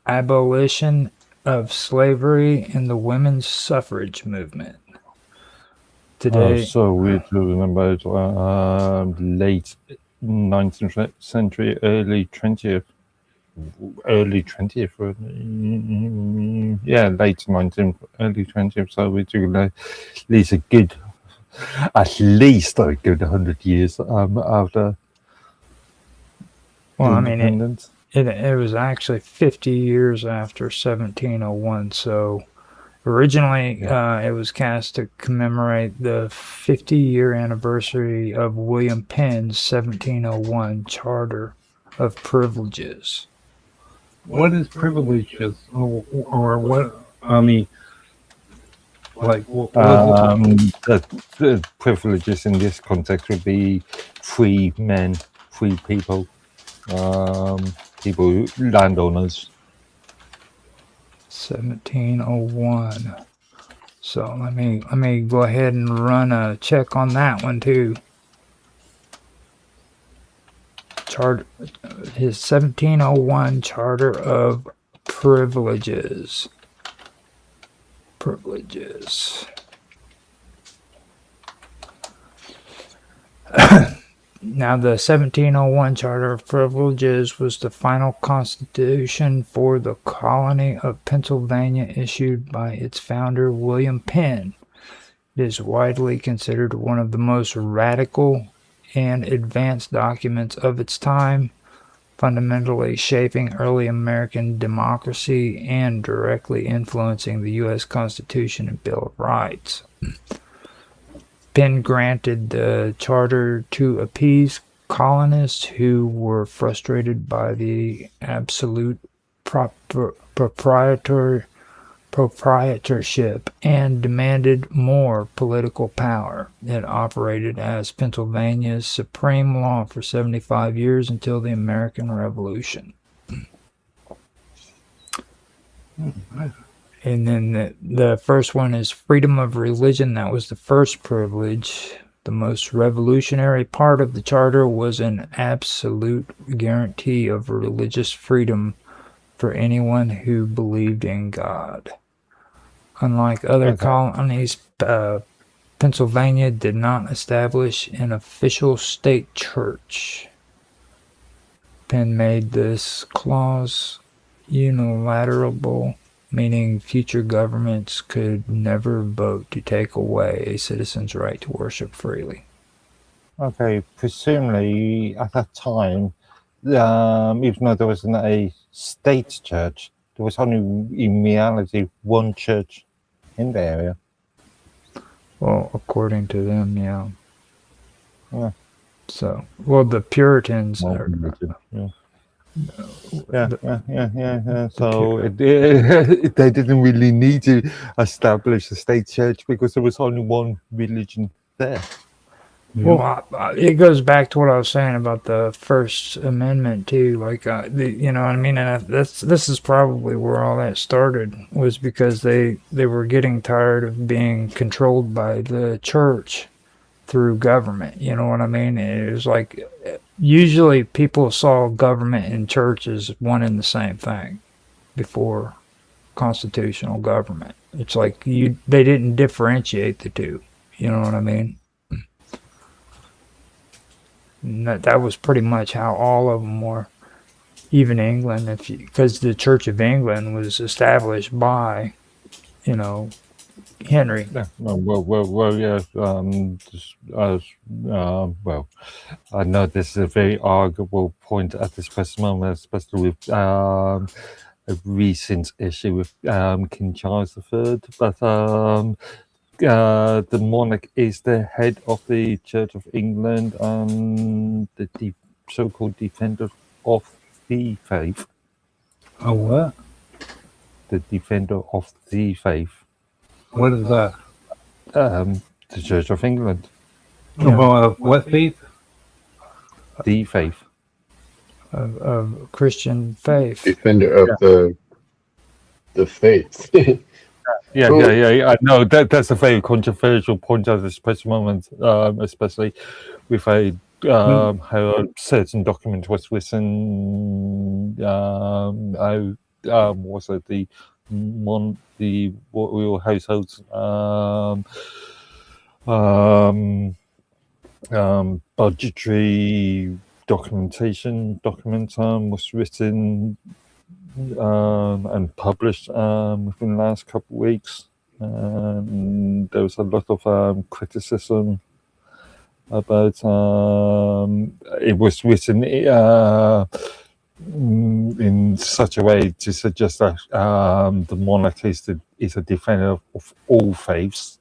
abolition of slavery and the women's suffrage movement. Today, So we're talking about late 19th century, early 20th. Late 19th, early 20th. So we're talking at least a good 100 years after well, I mean, independence. it was actually 50 years after 1701. So originally, it was cast to commemorate the 50-year anniversary of William Penn's 1701 Charter of Privileges. What is privileges, or what? I mean, like what The privileges in this context would be free men, free people, landowners. 1701. So let me go ahead and run a check on that one too. His 1701 Charter of Privileges. Now, the 1701 Charter of Privileges was the final constitution for the colony of Pennsylvania issued by its founder, William Penn. It is widely considered one of the most radical and advanced documents of its time, fundamentally shaping early American democracy and directly influencing the U.S. Constitution and Bill of Rights. Penn granted the charter to appease colonists who were frustrated by the absolute proprietorship and demanded more political power. It operated as Pennsylvania's supreme law for 75 years until the American Revolution. And then the first one is freedom of religion. That was the first privilege. The most revolutionary part of the charter was an absolute guarantee of religious freedom for anyone who believed in God. Unlike other colonies, Pennsylvania did not establish an official state church. Penn made this clause unilateral, meaning future governments could never vote to take away a citizen's right to worship freely. Okay, presumably at that time, even though there wasn't a state church, there was only in reality one church in the area. Well, according to them, yeah. Yeah. So, well, the Puritans Well, are... Yeah. So they didn't really need to establish a state church because there was only one religion there. Well, it goes back to what I was saying about the First Amendment too. Like, you know what I mean? And this is probably where all that started, was because they were getting tired of being controlled by the church through government. You know what I mean? It was like, usually people saw government and church as one and the same thing before constitutional government. It's like they didn't differentiate the two. You know what I mean? And that was pretty much how all of them were. Even England, because the Church of England was established by, Henry. Yeah. Yeah. I know this is a very arguable point at this present moment, especially with a recent issue with King Charles III. But the monarch is the head of the Church of England and the so-called defender of the faith. Oh, what? The defender of the faith. What is that? The Church of England. What faith? The faith. Of Christian faith. Defender of the faith. Yeah, Cool. I know that's a very controversial point at this present moment, especially with how a certain document was written. How was it the royal household budgetary document was written and published within the last couple of weeks. There was a lot of criticism about it was written in such a way to suggest that the monarch is a defender of all faiths.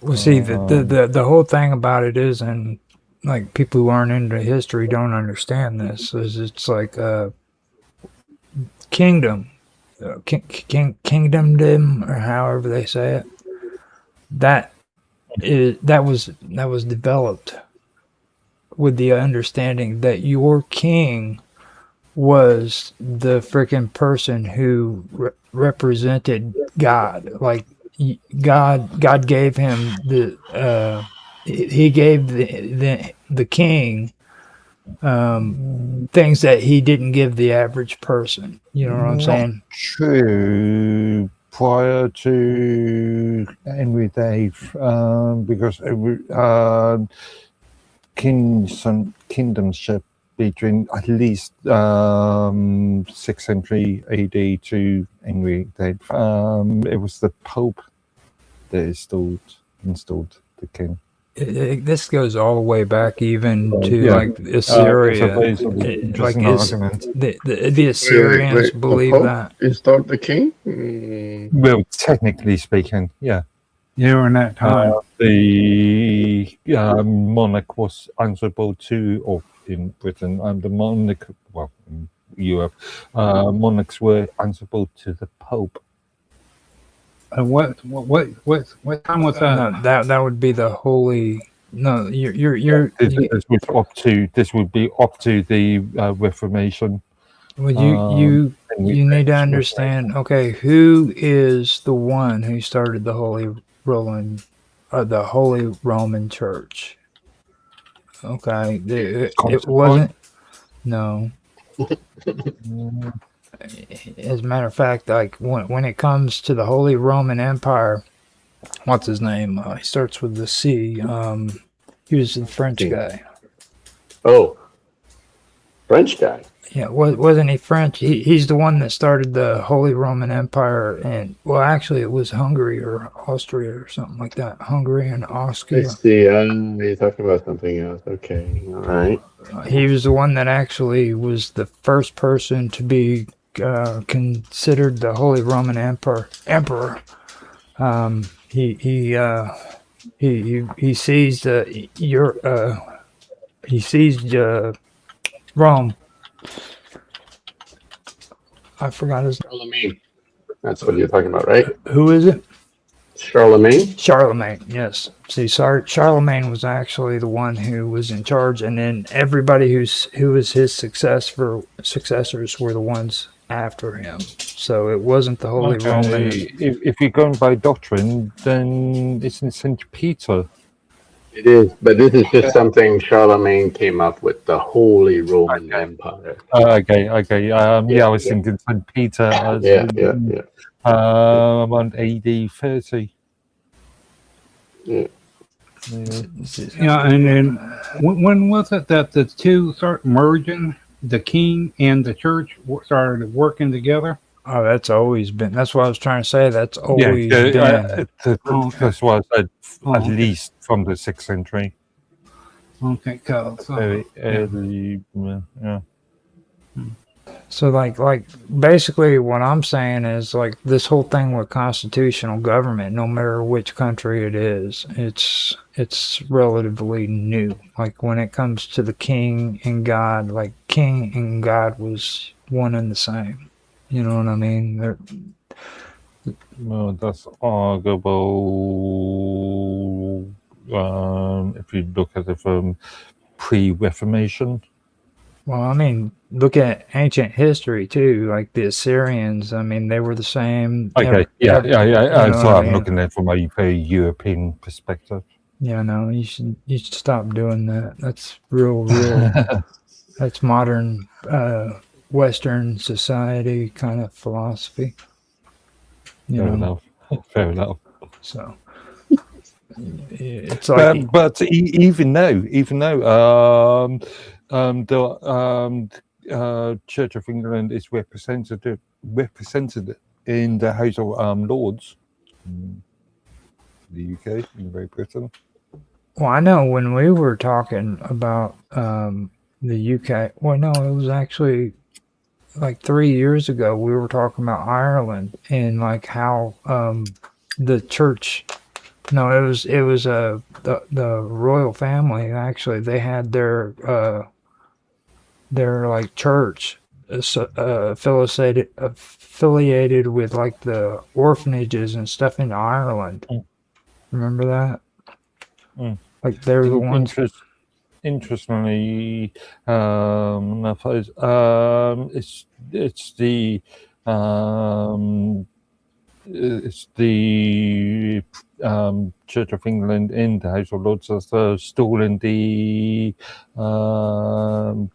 Well, see, the whole thing about it is, and like people who aren't into history don't understand this, is it's like kingdom, kingdomdom, or however they say it. That was developed with the understanding that your king was the freaking person who represented God. Like God gave him he gave the king things that he didn't give the average person. You know what I'm saying? True. Prior to Henry VIII, because kingdomship between at least 6th century AD to Henry VIII, it was the Pope that installed the king. This goes all the way back even to Yeah. like Assyria. It's a very interesting argument. The Assyrians Wait, believe the Pope that. installed the king? Mm. Well, technically speaking, yeah. During that time. The monarch was answerable to, or in Britain, the monarch, well, in Europe, monarchs were answerable to the Pope. What time was that? No, that would be the holy. No, you're. This would be up to the Reformation. Well, you need to understand. Okay, who is the one who started the Holy Roman Church? Okay, it wasn't. No. As a matter of fact, like when it comes to the Holy Roman Empire, what's his name? He starts with the C. He was the French guy. Oh, French guy. Yeah, wasn't he French? He's the one that started the Holy Roman Empire, and well, actually, it was Hungary or Austria or something like that. Hungary and Austria. I see. You're talking about something else. Okay, all right. He was the one that actually was the first person to be considered the Holy Roman Emperor. He seized Rome. I forgot his name. Charlemagne. That's what you're talking about, right? Who is it? Charlemagne? Charlemagne, yes. See, Charlemagne was actually the one who was in charge, and then everybody who was his successors were the ones after him. So it wasn't the Holy Roman. If you're going by doctrine, then it's in St. Peter. It is, but this is just something Charlemagne came up with, the Holy Roman Empire. Okay. I was thinking St. Peter as around AD 30. Yeah. Yeah, and then when was it that the two started merging? The king and the church started working together? Oh, that's always been. That's what I was trying to say. That's always been. That's what I said, at least from the 6th century. Okay, cool. So, Very early, yeah. So like basically what I'm saying is like this whole thing with constitutional government, no matter which country it is, it's relatively new. Like when it comes to the king and God, like king and God was one and the same. You know what I mean? Well, that's arguable. If you look at it from pre-Reformation. Well, I mean, look at ancient history too. Like the Assyrians, I mean, they were the same. Okay, you know so what I I'm mean? looking at it from a very European perspective. Yeah, no, you should stop doing that. That's real. That's modern Western society kind of philosophy. Fair enough. Fair enough. So it's like, But even though the Church of England is represented in the House of Lords, in the UK, in Great Britain. well, I know when we were talking about the UK. Well, no, it was actually like 3 years ago. We were talking about Ireland and like how the church. No, it was the royal family. Actually, they had their like church affiliated with like the orphanages and stuff in Ireland. Remember that? Like they're the ones. Interestingly, it's the Church of England in the House of Lords that's stalling the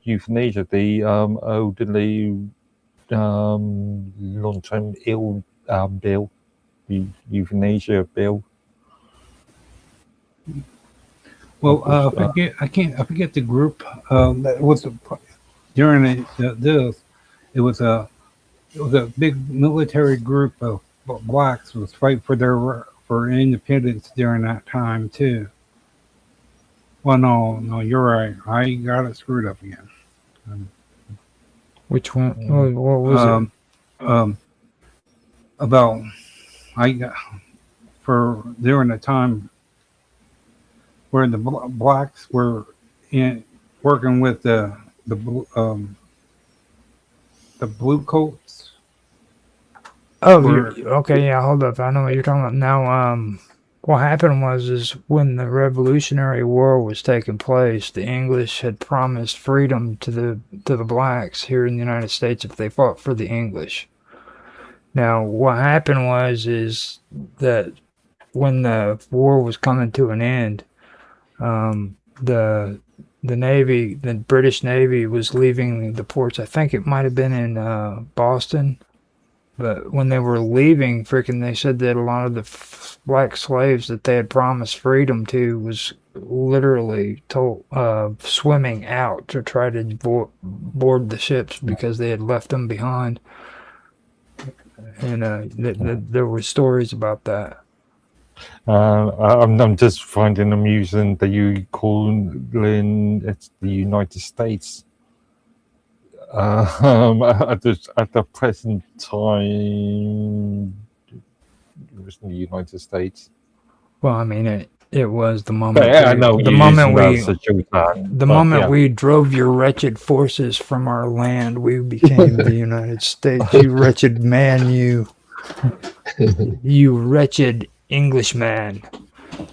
euthanasia, the elderly long-term ill bill, the euthanasia bill. Well, I forget the group that was during this. It was a big military group of blacks was fighting for independence during that time too. Well, no, you're right. I got it screwed up again. Which one? What was it? About I got for during the time where the blacks were working with the blue coats. Oh, okay, yeah. Hold up, I know what you're talking about now. What happened is when the Revolutionary War was taking place, the English had promised freedom to the blacks here in the United States if they fought for the English. Now, what happened is that when the war was coming to an end, the Navy, the British Navy, was leaving the ports. I think it might have been in Boston. But when they were leaving, they said that a lot of the black slaves that they had promised freedom to was literally swimming out to try to board the ships because they had left them behind. And there were stories about that. I'm just finding amusing that you calling it the United States. At the present time, it was in the United States. Well, I mean, it was the moment. Yeah, I know. The moment we drove your wretched forces from our land, we became the United States. You wretched man, you wretched Englishman,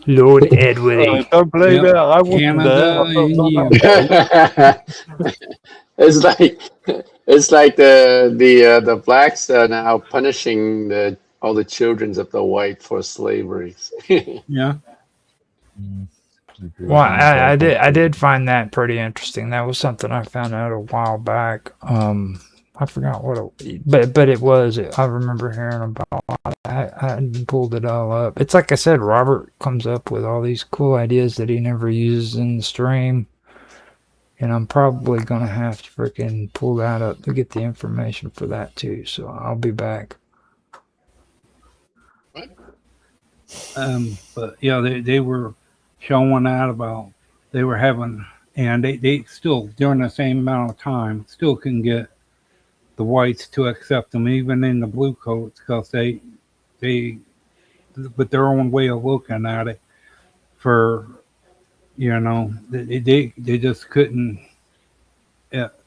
Lord Edward. Don't believe it. I wasn't Canada there. It's like the blacks are now punishing all the children of the white for slavery. Yeah. Well, I did find that pretty interesting. That was something I found out a while back. I forgot what but it was. I remember hearing about it. I pulled it all up. It's like I said, Robert comes up with all these cool ideas that he never uses in the stream. And I'm probably going to have to freaking pull that up to get the information for that too. So I'll be back. But yeah, they were showing that about they were having, and they still during the same amount of time still can get the whites to accept them, even in the blue coats, because they, with their own way of looking at it, for they just couldn't.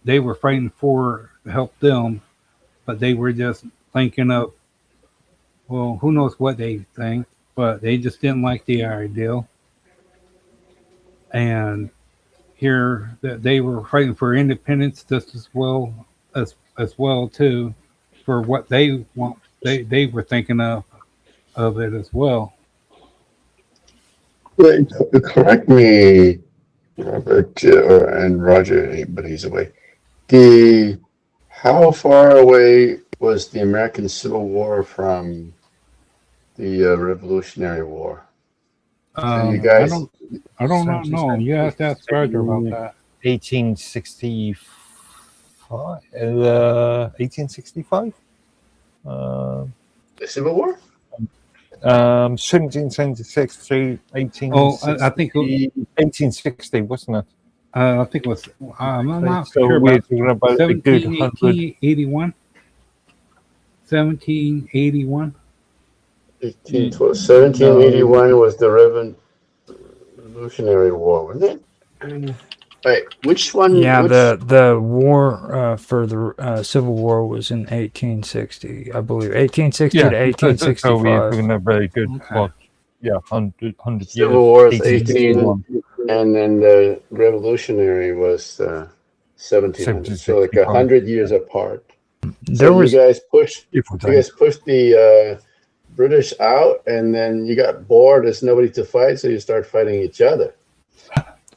They were fighting for to help them, but they were just thinking of, well, who knows what they think, but they just didn't like the idea. And here that they were fighting for independence just as well too, for what they want. They were thinking of it as well. Wait, correct me, Robert, and Roger, but he's away. How far away was the American Civil War from the Revolutionary War? So you guys, I don't not know. You have to ask Roger about that. 1865. 1865. the Civil War? 1776 to 1860. Oh, I think 1860, wasn't it? I think it was. I'm not So sure we're about talking about a good 100. 1781. 1781. 1781 was the Revolutionary War, wasn't it? Wait, which one? Yeah, which, the war for the Civil War was in 1860, I believe. 1860 to So we're 1865. doing a very good, Okay. 100 years. Civil War is 1861. 18, and then the Revolutionary was 1700. So like 100 years apart. There So was you guys pushed If we you guys pushed the British out, and then you got bored. There's nobody to fight, so you start fighting each other.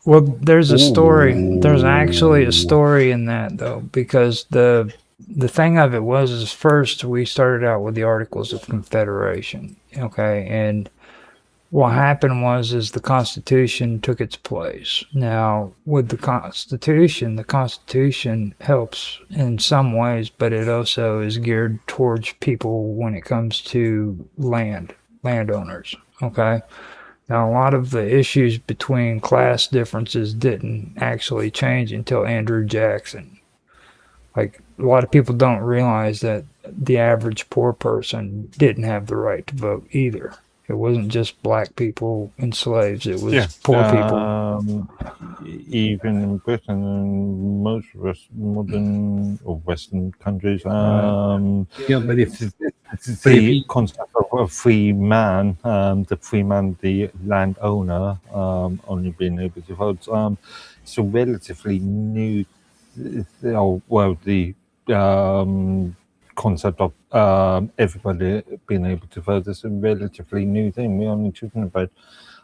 Well, there's a story. There's actually a story in that though, because the thing of it was is first we started out with the Articles of Confederation, okay, and what happened was is the Constitution took its place. Now with the Constitution helps in some ways, but it also is geared towards people when it comes to landowners, okay. Now, a lot of the issues between class differences didn't actually change until Andrew Jackson. Like, a lot of people don't realize that the average poor person didn't have the right to vote either. It wasn't just black people and slaves, it was poor people. Even in Britain and most modern or Western countries, Yeah, but if the concept of a free man, the landowner, only being able to vote, it's a relatively new, the concept of everybody being able to vote is a relatively new thing. We're only talking about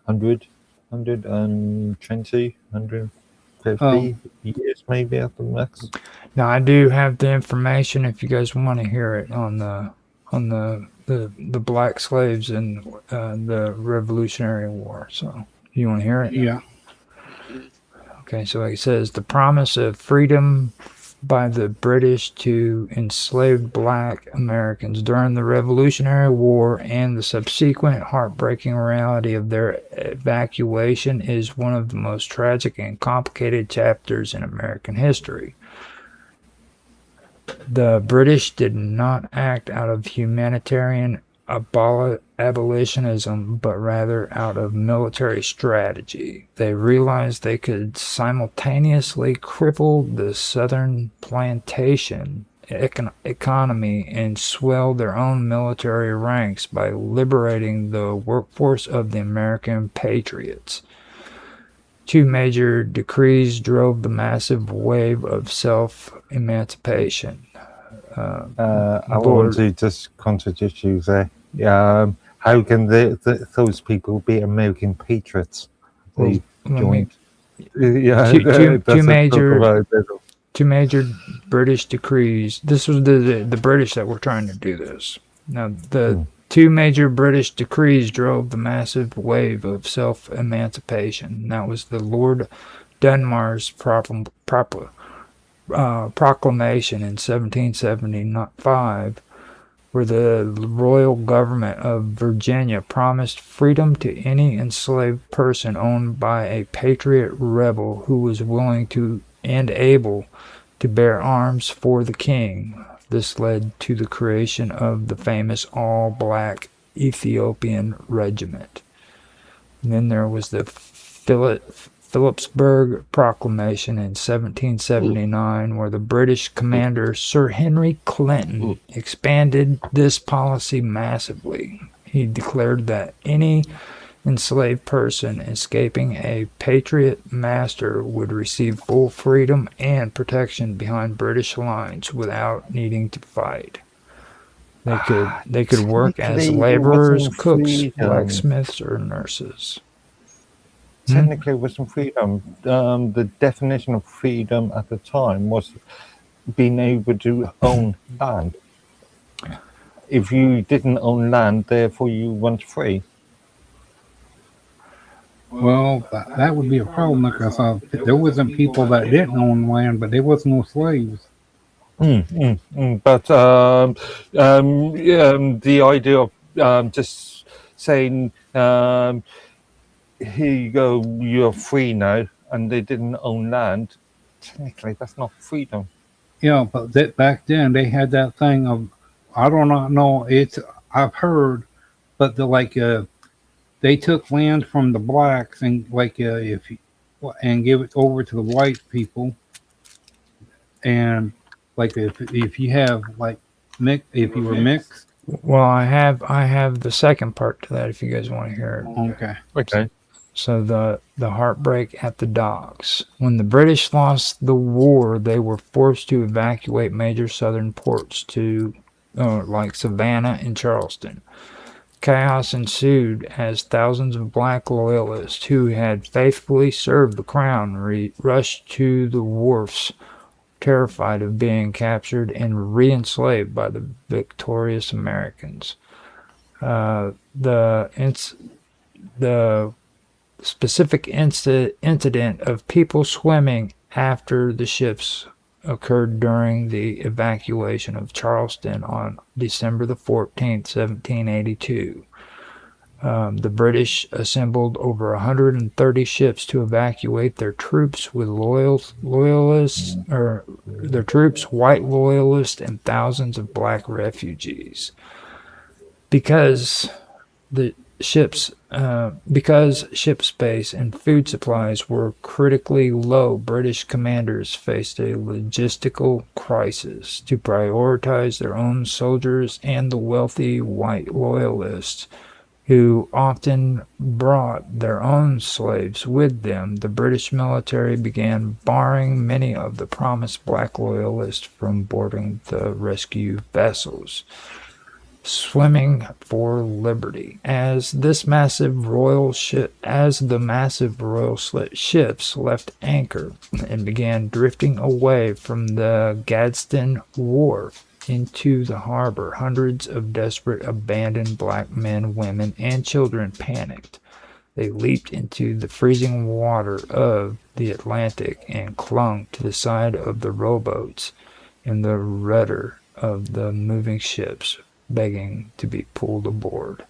120, 150 years maybe at the max. Now, I do have the information if you guys want to hear it on the black slaves and the Revolutionary War. So, you want to hear it? yeah, Okay, so it says the promise of freedom by the British to enslaved black Americans during the Revolutionary War and the subsequent heartbreaking reality of their evacuation is one of the most tragic and complicated chapters in American history. The British did not act out of humanitarian abolitionism, but rather out of military strategy. They realized they could simultaneously cripple the southern plantation economy and swell their own military ranks by liberating the workforce of the American patriots. Two major decrees drove the massive wave of self-emancipation. I want to just contradict you there. How can those people be American patriots? They joined. Two major British decrees. This was the British that were trying to do this. Now, the two major British decrees drove the massive wave of self-emancipation. That was the Lord Dunmar's proclamation in 1775, where the royal government of Virginia promised freedom to any enslaved person owned by a patriot rebel who was willing to and able to bear arms for the king. This led to the creation of the famous all-black Ethiopian Regiment. And then there was the Phillipsburg Proclamation in 1779, where the British commander Sir Henry Clinton expanded this policy massively. He declared that any enslaved person escaping a patriot master would receive full freedom and protection behind British lines without needing to fight. They could work as Technically, it laborers, wasn't cooks, freedom. blacksmiths, or nurses. Technically, it wasn't freedom. The definition of freedom at the time was being able to own land. If you didn't own land, therefore you weren't free. Well, that would be a problem because there wasn't people that didn't own land, but there was no slaves. But the idea of just saying, here you go, you're free now, and they didn't own land, technically that's not freedom. Yeah, but back then they had that thing of, I do not know, I've heard, but they took land from the blacks and and give it over to the white people, and if you have if you were mixed. Well, I have the second part to that if you guys want to hear it. Okay. Okay. So the heartbreak at the docks. When the British lost the war, they were forced to evacuate major southern ports to like Savannah and Charleston. Chaos ensued as thousands of black loyalists who had faithfully served the crown rushed to the wharfs, terrified of being captured and re-enslaved by the victorious Americans. The specific incident of people swimming after the ships occurred during the evacuation of Charleston on December the 14th, 1782. The British assembled over 130 ships to evacuate their troops with loyalists, or their troops, white loyalists, and thousands of black refugees. Because ship space and food supplies were critically low, British commanders faced a logistical crisis to prioritize their own soldiers and the wealthy white loyalists who often brought their own slaves with them. The British military began barring many of the promised black loyalists from boarding the rescue vessels. Swimming for liberty. As the massive royal ships left anchor and began drifting away from the Gadsden Wharf into the harbor, hundreds of desperate, abandoned black men, women, and children panicked. They leaped into the freezing water of the Atlantic and clung to the side of the rowboats and the rudder of the moving ships, begging to be pulled aboard.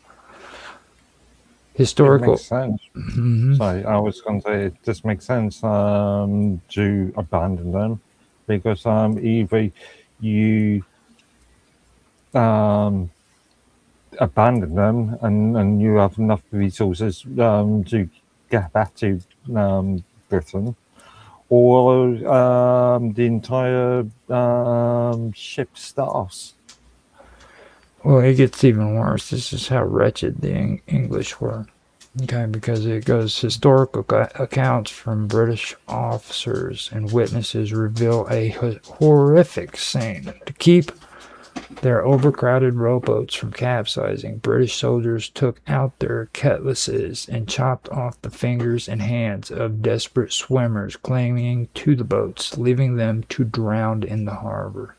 Historical. It makes sense. Mhm. Sorry, I was going to say it just makes sense to abandon them, because either you abandon them and you have enough resources to get back to Britain, or the entire ship starves. Well, it gets even worse. This is how wretched the English were. Okay, because it goes, historical accounts from British officers and witnesses reveal a horrific scene. To keep their overcrowded rowboats from capsizing, British soldiers took out their cutlasses and chopped off the fingers and hands of desperate swimmers clinging to the boats, leaving them to drown in the harbor.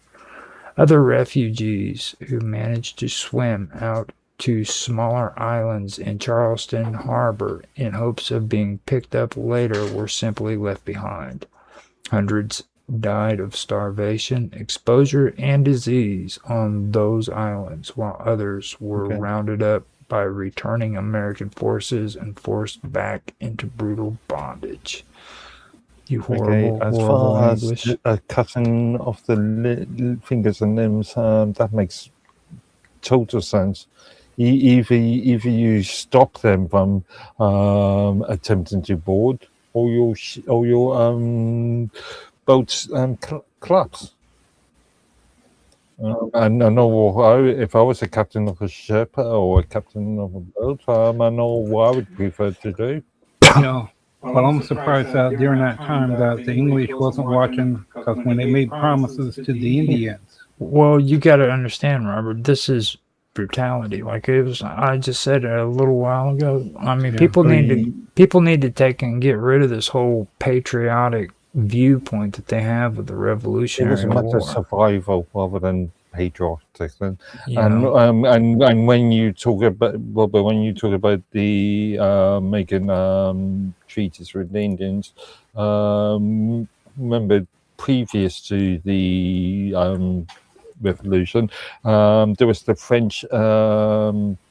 Other refugees who managed to swim out to smaller islands in Charleston Harbor in hopes of being picked up later were simply left behind. Hundreds died of starvation, exposure, and disease on those islands, while others were rounded up by returning American forces and forced back into brutal bondage. You Okay, horrible, as horrible far as English. cutting off the fingers and limbs, that makes total sense. Either you stop them from attempting to board, or your boats collapse. And I know if I was a captain of a ship or a captain of a boat, I know what I would prefer to do. You know, but I'm surprised that during that time that the English wasn't watching, because when they made promises to the Indians, Well, you got to understand, Robert. This is brutality. Like it was, I just said it a little while ago. I mean, Yeah, people need pretty- to people need to take and get rid of this whole patriotic viewpoint that they have with the It was Revolutionary a matter of War. survival rather than patriotic. You And know, and when you talk about the making treaties with the Indians, remember previous to the revolution, there was the French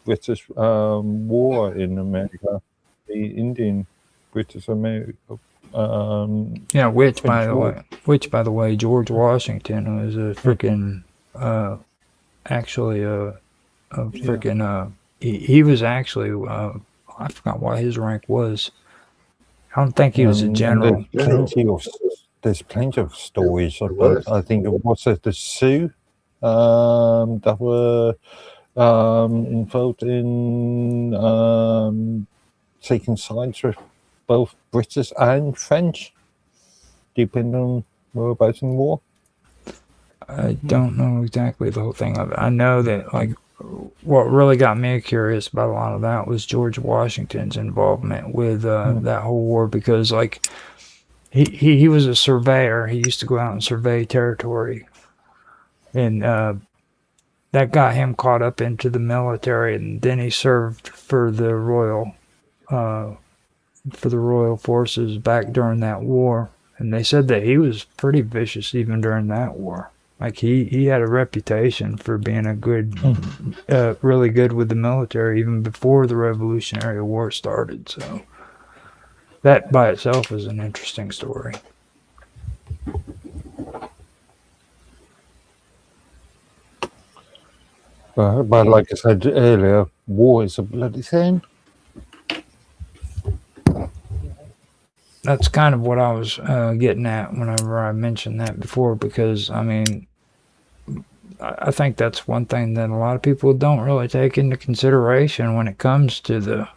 British war in America, the Indian British America. yeah. Which, by French the war. way, George Washington was a freaking, actually a freaking, he was actually, I forgot what his rank was. I don't think he was a And general. there's plenty of stories about. I think it was the Sioux that were involved in taking sides with both British and French, depending on whereabouts in war. I don't know exactly the whole thing of it. I know that, like, what really got me curious about a lot of that was George Washington's involvement with that whole war, because, like, he was a surveyor. He used to go out and survey territory, and that got him caught up into the military, and then he served for the royal forces back during that war. And they said that he was pretty vicious even during that war. Like he had a reputation for being a good, really good with the military even before the Revolutionary War started. So that by itself is an interesting story. But like I said earlier, war is a bloody thing. That's kind of what I was getting at whenever I mentioned that before, because I mean, I think that's one thing that a lot of people don't really take into consideration when it comes to the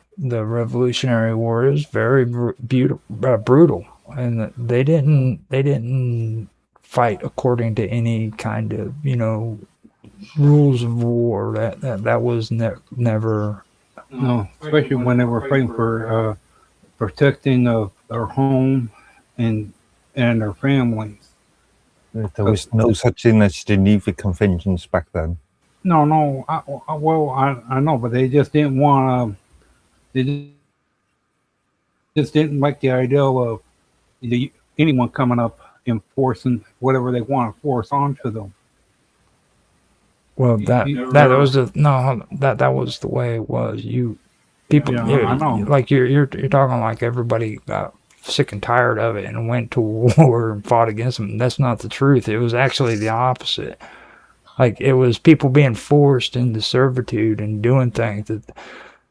Revolutionary War. Is very brutal, and they didn't fight according to any kind of rules of war. That was never. no, especially when they were fighting for protecting their home and their families. There was no such thing as Geneva Conventions back then. No, I know, but they just didn't want to. They just didn't like the idea of anyone coming up and forcing whatever they want to force onto them. Well, that was that was the way it was. People, Yeah, I know. like you're talking like everybody got sick and tired of it and went to war and fought against them. That's not the truth. It was actually the opposite. Like it was people being forced into servitude and doing things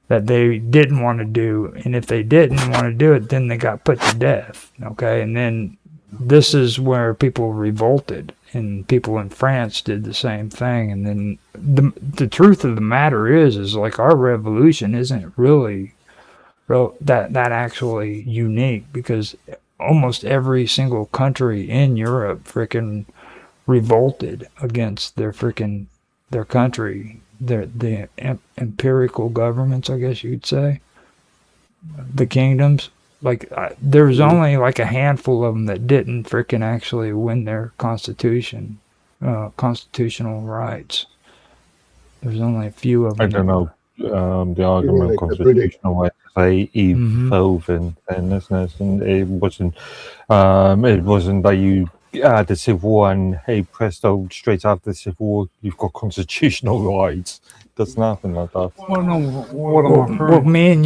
that they didn't want to do, and if they didn't want to do it, then they got put to death. Okay, and then this is where people revolted, and people in France did the same thing. And then the truth of the matter is like our revolution isn't really that actually unique, because almost every single country in Europe freaking revolted against their country, the empirical governments, I guess you'd say, the kingdoms. Like there was only like a handful of them that didn't freaking actually win their constitutional rights. There's only a few of them. I don't know. The argument constitutional rights say evolving, then isn't it? And it wasn't that you had the Civil War and hey presto, straight after the Civil War you've got constitutional rights. Doesn't happen like that. Well, no, what I'm Well, me and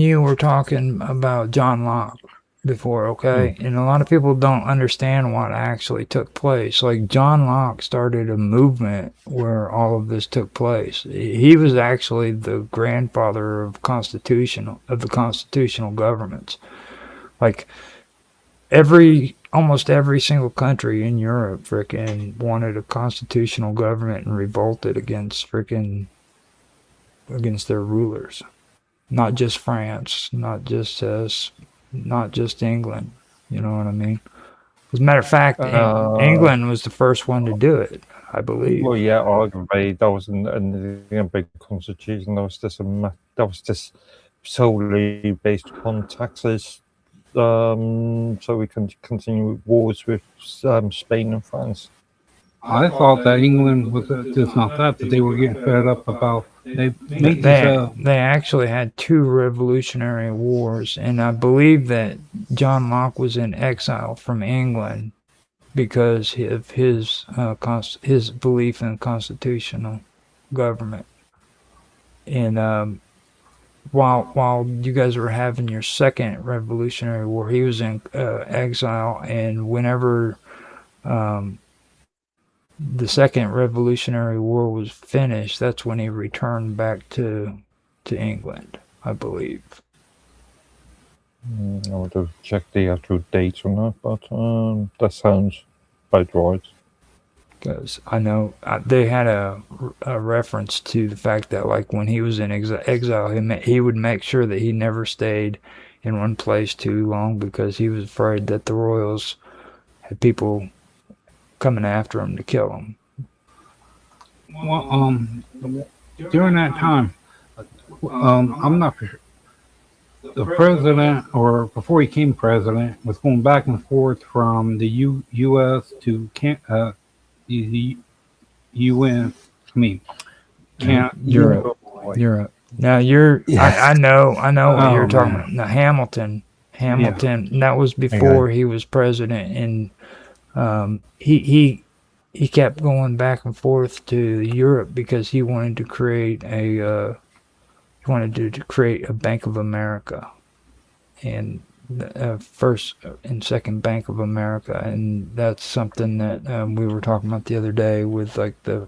you were talking about John Locke. before, okay? And a lot of people don't understand what actually took place. Like John Locke started a movement where all of this took place. He was actually the grandfather of the constitutional governments. Like almost every single country in Europe freaking wanted a constitutional government and revolted against their rulers. Not just France, not just us, not just England. You know what I mean? As a matter of fact, England was the first one to do it, I believe. Well, yeah, I agree. That wasn't a big constitution. That was just solely based upon taxes. So we can continue with wars with Spain and France. I thought that England was just not that they were getting fed up about. They actually had 2 revolutionary wars, and I believe that John Locke was in exile from England because of his belief in constitutional government. And while you guys were having your second revolutionary war, he was in exile, and whenever the second revolutionary war was finished, that's when he returned back to England, I believe. I would have checked the actual dates on that, but that sounds about right. Because I know they had a reference to the fact that, like, when he was in exile, he would make sure that he never stayed in one place too long because he was afraid that the royals had people coming after him to kill him. Well, during that time, I'm not sure. The president, or before he became president, was going back and forth from the U.S. to the UN. Europe. Now I know what you're talking about. Now Hamilton, and that was before he was president, and he kept going back and forth to Europe because he wanted to create a Bank of America, and first and second Bank of America, and that's something that we were talking about the other day with like the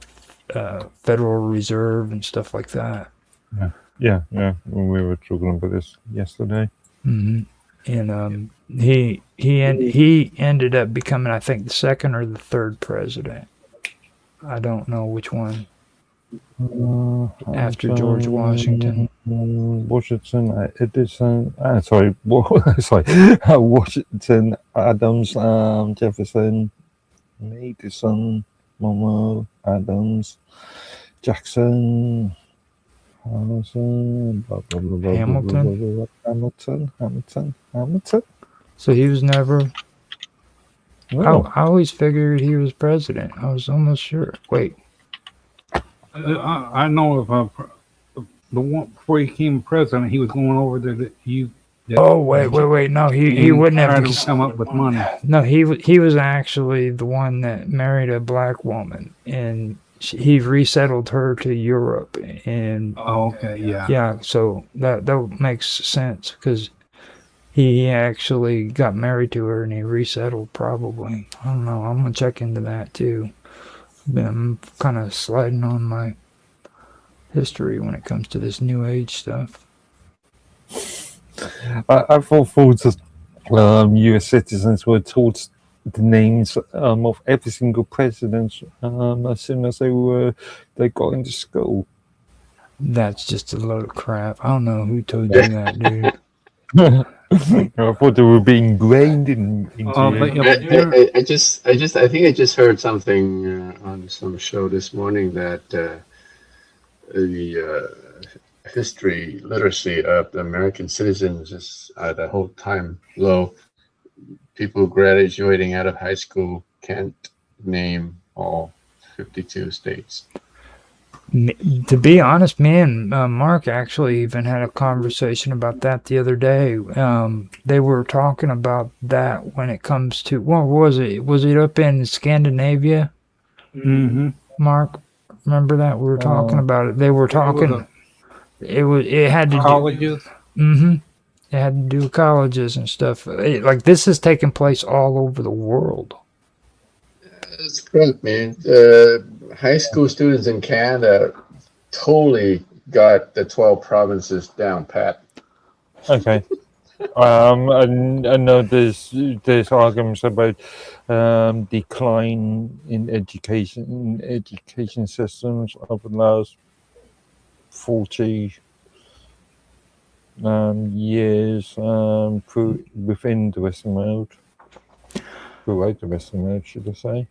Federal Reserve and stuff like that. Yeah. We were talking about this yesterday. Mm-hmm. And he ended up becoming, I think, the second or the third president. I don't know which one. After George Washington. Washington, Edison. Washington, Adams, Jefferson, Madison, Monroe, Adams, Jackson, Hanson, Hamilton. So he was never. No. I always figured he was president. I was almost sure. Wait. I know of the one before he became president, he was going over to Oh wait! No, he wouldn't have to come up with money. No, he was actually the one that married a black woman, and he resettled her to Europe. And yeah. So that makes sense because he actually got married to her and he resettled. Probably, I don't know. I'm gonna check into that too. I'm kind of sliding on my history when it comes to this New Age stuff. I thought U.S. citizens were taught the names of every single president as soon as they got into school. That's just a load of crap. I don't know who told you that, dude. I thought they were being ingrained into I think I just heard something on some show this morning that the history literacy of the American citizens is at a whole time low. People graduating out of high school can't name all 52 states. To be honest, me and Mark actually even had a conversation about that the other day. They were talking about that when it comes to, what was it? Was it up in Scandinavia? Mm-hmm. Mark, remember that? We were talking about it. They were talking. It had to colleges. Mm-hmm. It had to do with colleges and stuff. Like this is taking place all over the world. It's great, man. High school students in Canada totally got the 12 provinces down pat. Okay. I know there's arguments about decline in education systems over the last 40 years within the Western world, throughout the Western world, should I say?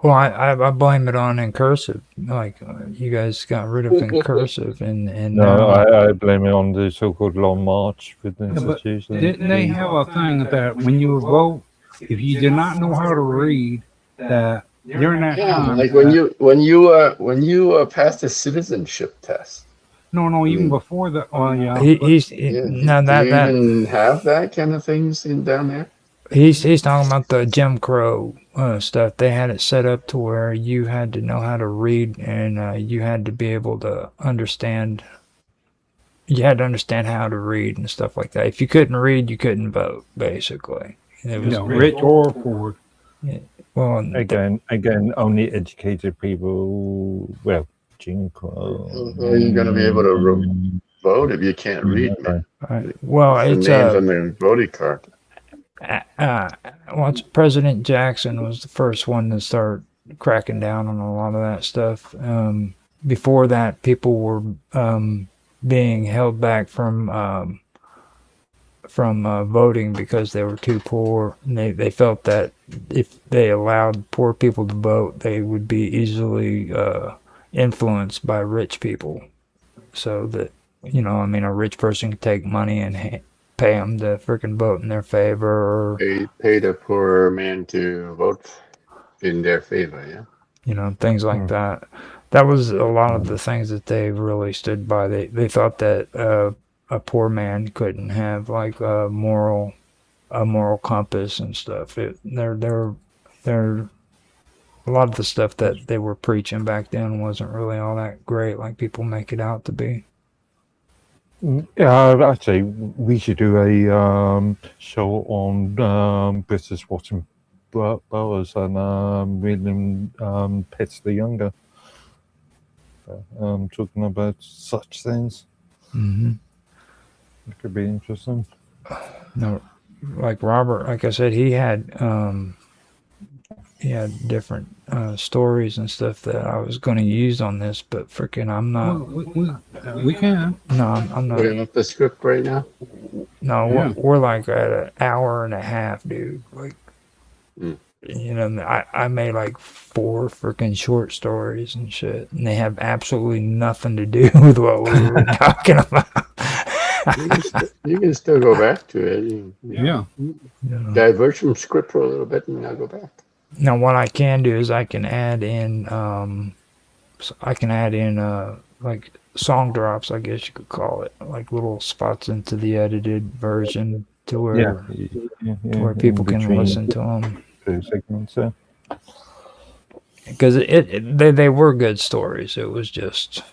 Well, I blame it on incursive. Like you guys got rid of incursive, and No, now I blame it on the so-called long march with the Yeah, but institution. didn't they have a thing that when you vote, if you did not know how to read, that during that Yeah, time, like when you pass the citizenship test. no, even before that. Oh yeah, Yeah. now Do that you even have that kind of things in down there? he's talking about the Jim Crow stuff. They had it set up to where you had to know how to read, and you had to be able to understand. You had to understand how to read and stuff like that. If you couldn't read, you couldn't vote. Basically, it was rich or poor. well. Again, only educated people. Well, Jim Crow. How are you going to be able to vote if you can't read, man? Well, The it's names on the voting card. President Jackson was the first one to start cracking down on a lot of that stuff. Before that, people were being held back from voting because they were too poor. And they felt that if they allowed poor people to vote, they would be easily influenced by rich people. So that, a rich person could take money and pay them to freaking vote in their favor, or Pay the poor man to vote in their favor, yeah. Things like that. That was a lot of the things that they really stood by. They thought that a poor man couldn't have like a moral compass and stuff. They're a lot of the stuff that they were preaching back then wasn't really all that great, like people make it out to be. Actually, we should do a show on British watching Burroughs and William Pitts the Younger. Talking about such things. Mm-hmm. It could be interesting. No, like Robert, like I said, he had different stories and stuff that I was going to use on this, but freaking I'm not. We can. No, I'm not. Putting up the script right now. No, Yeah. we're like at an hour and a half, dude. Like, I made like 4 freaking short stories and shit, and they have absolutely nothing to do with what we were talking about. You can still go back to it. Yeah. Diverge from script for a little bit and now go back. Now, what I can do is I can add in, like song drops, I guess you could call it, like little spots into the edited version to where people can listen to them. Segments, Because they were good stories. It was just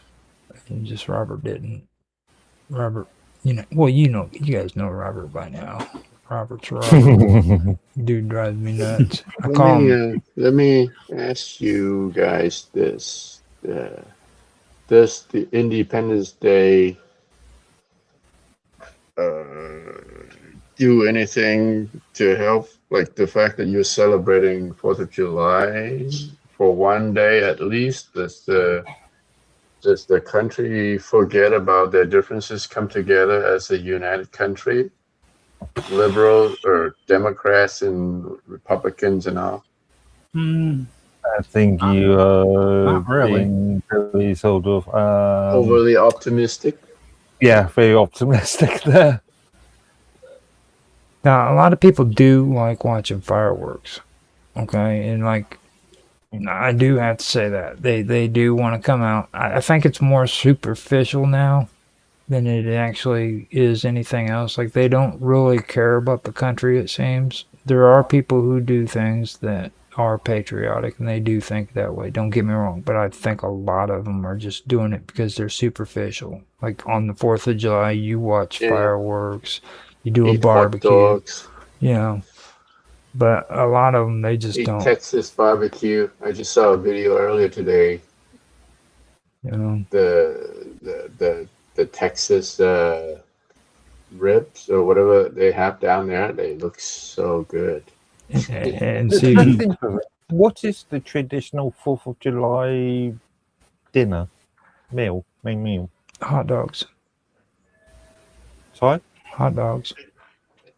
Robert, you guys know Robert by now. Robert's Robert. Dude drives me nuts. Let me ask you guys this. Does the Independence Day do anything to help? Like the fact that you're celebrating 4th of July for one day at least? Does the country forget about their differences, come together as a united country? Liberals or Democrats and Republicans and all? I think you are Not really. being very sort of Overly optimistic. Yeah, very optimistic there. Now, a lot of people do like watching fireworks, okay? And, like, I do have to say that. They do want to come out. I think it's more superficial now than it actually is anything else. Like, they don't really care about the country, it seems. There are people who do things that are patriotic and they do think that way. Don't get me wrong, but I think a lot of them are just doing it because they're superficial. Like on the 4th of July, you watch fireworks, you do a Eat hot barbecue, dogs. you know. But a lot of them, they just Eat don't. Texas barbecue. I just saw a video earlier today. You know, the Texas ribs or whatever they have down there, they look so good. and see, What is the traditional 4th of July dinner meal? Main meal? hot dogs, Sorry? hot dogs.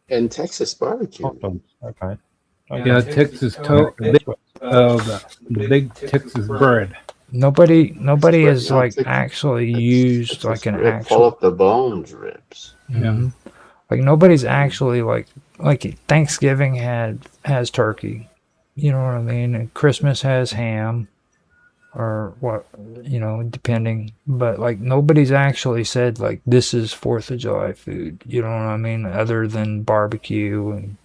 And Texas barbecue. Hot dogs. Okay. Yeah, Texas toast. The big Texas bread. Nobody has No, like Texas- actually used like an Pull actual. up the bones ribs. Yeah. Like nobody's actually like Thanksgiving has turkey, you know what I mean, and Christmas has ham, or what, you know, depending. But like nobody's actually said like this is 4th of July food, you know what I mean, other than barbecue. And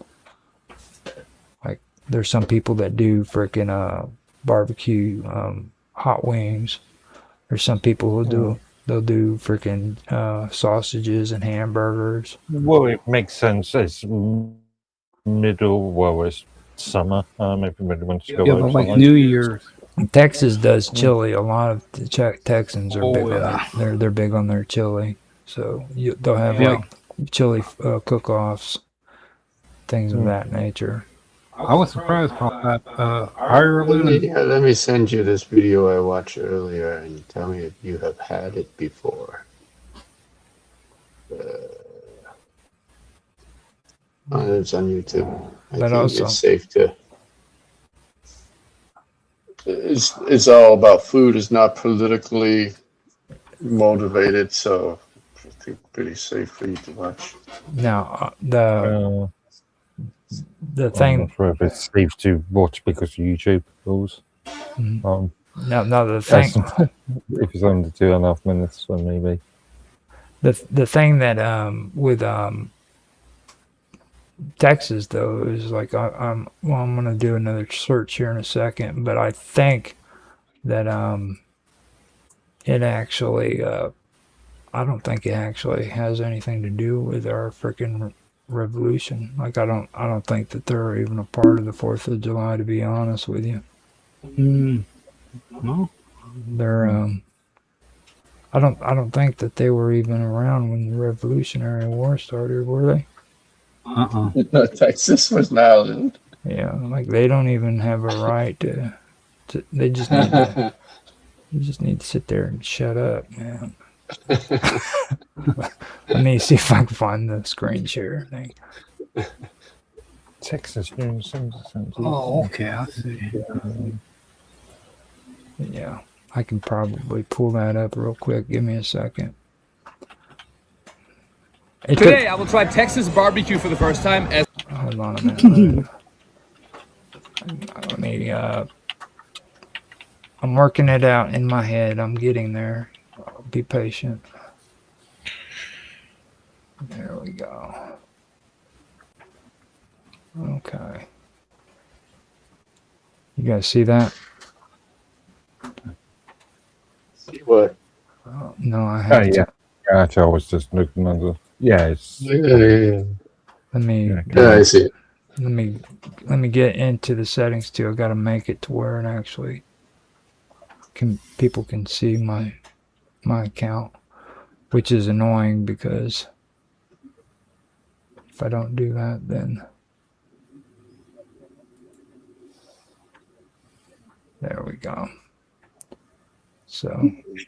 like there's some people that do freaking barbecue hot wings. There's some people who do. They'll do freaking sausages and hamburgers. Well, it makes sense. It's it's summer. Everybody wants to go Yeah, out but like for New Year's. Texas does chili. A lot of the Texans are big on yeah. it. They're big on their chili. So they'll have like chili cook-offs, things of that nature. I was surprised about that. Ireland. Yeah, let me send you this video I watched earlier and tell me if you have had it before. It's on YouTube. I But think also- it's safe to. It's all about food. It's not politically motivated, so I think pretty safe for you to watch. Now I'm the thing. not sure if it's safe to watch because of YouTube rules. No, the That's- thing. If it's under 2.5 minutes, then maybe. The thing that with Texas though is like I'm gonna do another search here in a second, but I think that it actually I don't think it actually has anything to do with our freaking revolution. Like I don't think that they're even a part of the 4th of July, to be honest with you. No. They're I don't think that they were even around when the Revolutionary War started, were they? Texas was not. Yeah, like they don't even have a right to they just need to, you just need to sit there and shut up, man. Let me see if I can find the screen share thing. Texas during the Oh, okay. I see. Yeah, I can probably pull that up real quick. Give me a second. Today, I will try Texas barbecue for the first time. Hold on a minute. Let me, I'm working it out in my head. I'm getting there. Be patient. There we go. Okay. You guys see that? See what? Oh, no, I Oh, have yeah. to. Actually, I was just looking at the. Yeah, it's. Yeah, Let me I see it. let me get into the settings too. I got to make it to where it actually people can see my account, which is annoying because if I don't do that, then there we go. So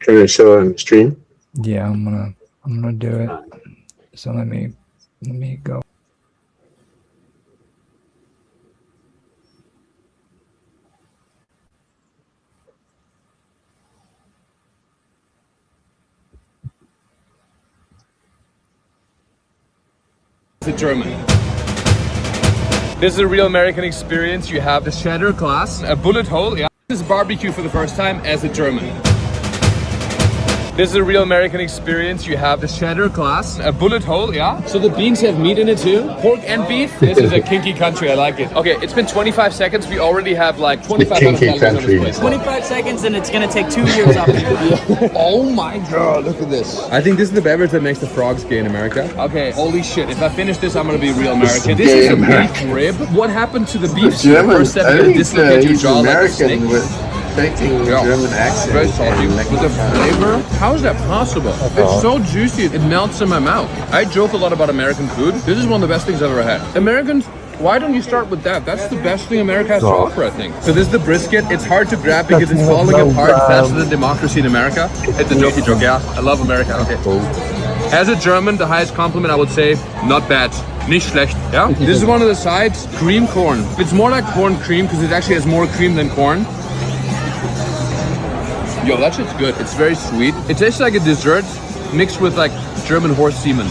Trying to show on the stream. yeah, I'm gonna do it. So let me go. The German. This is a real American experience. You have the shatter glass, a bullet hole. Yeah. This is barbecue for the first time as a German. This is a real American experience. You have the cheddar glass, a bullet hole, yeah? So the beans have meat in it too? Pork and beef? This is a kinky country, I like it. Okay, it's been 25 seconds. We already have like 25 kinky calories on country. this place. 25 seconds and it's gonna take 2 years off you. Oh my god, look at this. I think this is the beverage that makes the frogs gay in America. Okay, holy shit. If I finish this, I'm gonna be a real American. This is a beef rib. What happened to the beef? German. First step, I you're gonna think dislocate your he's jaw like a American snake. with taking Yeah. German accent. Very salty. and With the flavor, how is that possible? It's so juicy, it melts in my mouth. I joke a lot about American food. This is one of the best things I've ever had. Americans, why don't you start with that? That's the best thing America has to offer, I think. So this is the brisket. It's hard to grab because it's falling apart faster than democracy in America. It's a jokey joke, yeah. I love America, okay. As a German, the highest compliment I would say, not bad. Nicht schlecht, yeah? This is one of the sides, cream corn. It's more like corn cream because it actually has more cream than corn. Yo, that shit's good. It's very sweet. It tastes like a dessert mixed with like German horse semen.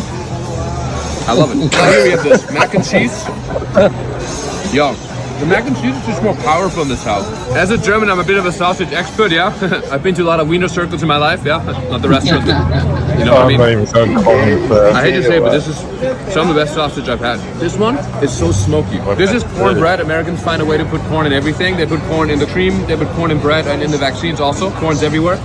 I love it. Now here we have this mac and cheese. Yo, the mac and cheese is just more powerful in this house. As a German, I'm a bit of a sausage expert, yeah? I've been to a lot of Wiener circles in my life, yeah? Not the restaurant. You know what I mean? I hate to say it, but this is some of the best sausage I've had. This one is so smoky. This is cornbread. Americans find a way to put corn in everything. They put corn in the cream, they put corn in bread, and in the vaccines also. Corn's everywhere.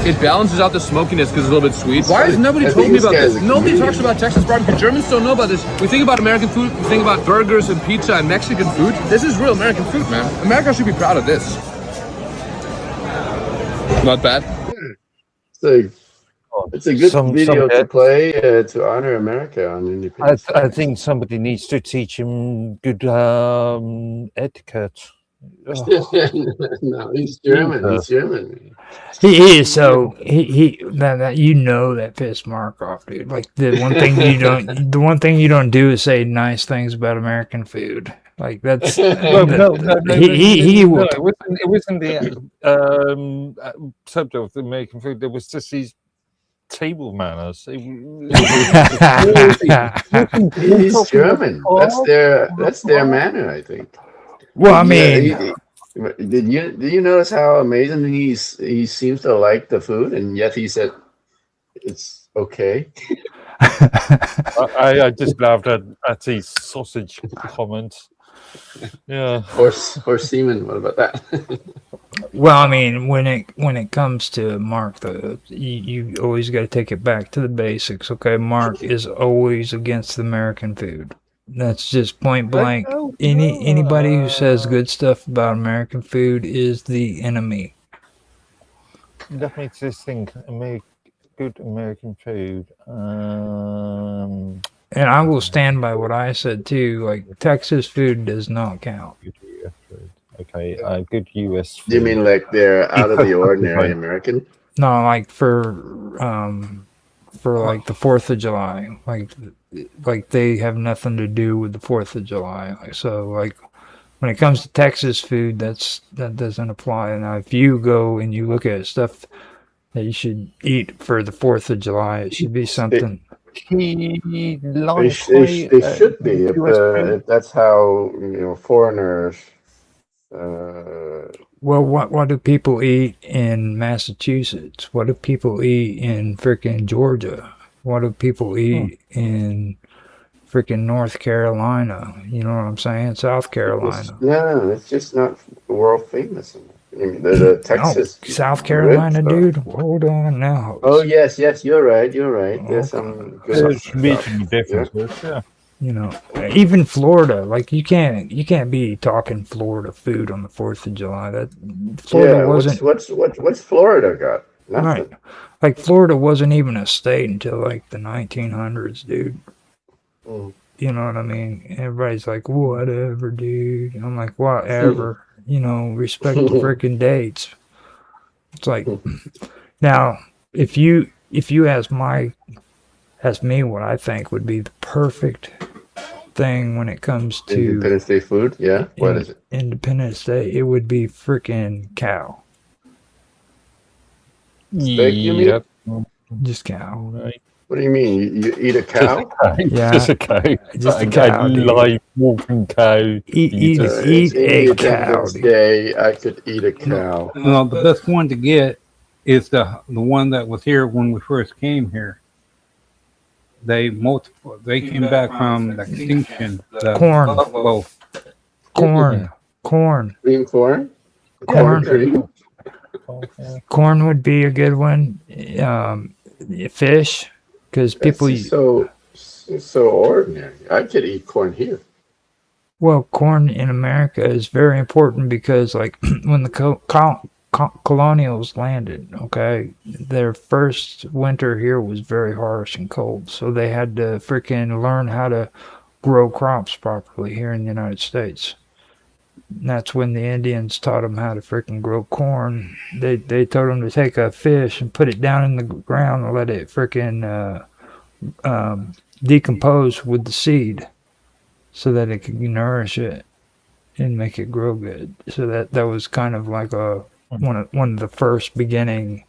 It balances out the smokiness because it's a little bit sweet. Why has nobody I told think me this about guy's this? a Nobody comedian. talks about Texas barbecue. Germans don't know about this. We think about American food, we think about burgers and pizza and Mexican food. This is real American food, man. America should be proud of this. Not bad. It's a good Some- video some- to play to honor America on Independence Day. I think somebody needs to teach him good etiquette. No, he's German. He's German. He is so that you know that pissed Mark off, dude. Like the one thing you don't do is say nice things about American food. Like that's No, he will. it wasn't the subject of the American food. There was just these table manners. He's German. That's their manner, I think. Well, I mean, Did you notice how amazing he seems to like the food, and yet he said it's okay. I just laughed at these sausage comments. Yeah. Horse semen. What about that? well, I mean, when it comes to Mark, though, you always got to take it back to the basics. Okay, Mark is always against the American food. That's just point blank. Anybody who says good stuff about American food is the enemy. That makes this thing good American food. And I will stand by what I said too. Like Texas food does not count. Good US food. Okay, good US food. Do you mean like they're out of the ordinary American? No, like for like the 4th of July, like they have nothing to do with the 4th of July. So like when it comes to Texas food, that doesn't apply. Now if you go and you look at stuff that you should eat for the 4th of July, it should be something. They should be if that's how foreigners. Well, what do people eat in Massachusetts? What do people eat in freaking Georgia? What do people eat in freaking North Carolina? You know what I'm saying? South Carolina. No, it's just not world famous. I mean, the Texas. No, South Carolina, dude. Hold on now. Oh yes, you're right. There's some good There's stuff. regional differences. Yeah. You know, even Florida, like you can't be talking Florida food on the 4th of July. That Florida wasn't. What's Florida got? Nothing. Right. Like Florida wasn't even a state until like the 1900s, dude. Mm. You know what I mean? Everybody's like, whatever, dude. I'm like, whatever. You know, respect the freaking dates. It's like, now, if you ask me what I think would be the perfect thing when it comes to Independence Day food, yeah. What is it? Independence Day, it would be freaking cow. Steak, you mean? Yep. Just cow. Right. What do you mean? You eat a cow? Yeah. Just a cow. Just a cow, dude. Live walking cow. Eat It's a cow, Independence dude. Day. I could eat a cow. Well, the best one to get is the one that was here when we first came here. They came back from the extinction. The Corn. buffalo. Corn. Green corn? Corn. Green? Corn would be a good one. Fish, because people. That's just so ordinary. I could eat corn here. Well, corn in America is very important because, like, when the colonials landed, okay, their first winter here was very harsh and cold, so they had to freaking learn how to grow crops properly here in the United States. And that's when the Indians taught them how to freaking grow corn. They told them to take a fish and put it down in the ground and let it freaking decompose with the seed, so that it could nourish it and make it grow good. So that was kind of like one of the first beginning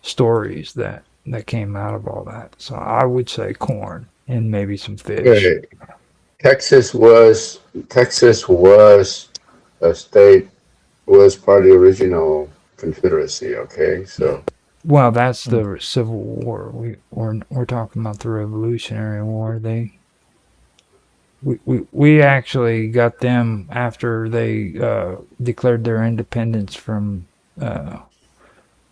stories that came out of all that. So I would say corn and maybe some fish. Okay. Texas was a state, was part of the original Confederacy. Okay, so. Well, that's the Civil War. We're talking about the Revolutionary War. We actually got them after they declared their independence from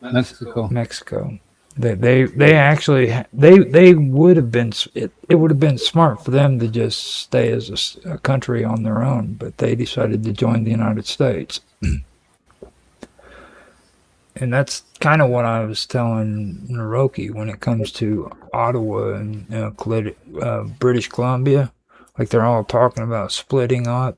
Mexico. They actually they would have been, it would have been smart for them to just stay as a country on their own, but they decided to join the United States. And that's kind of what I was telling Naroki when it comes to Ottawa and British Columbia. Like, they're all talking about splitting up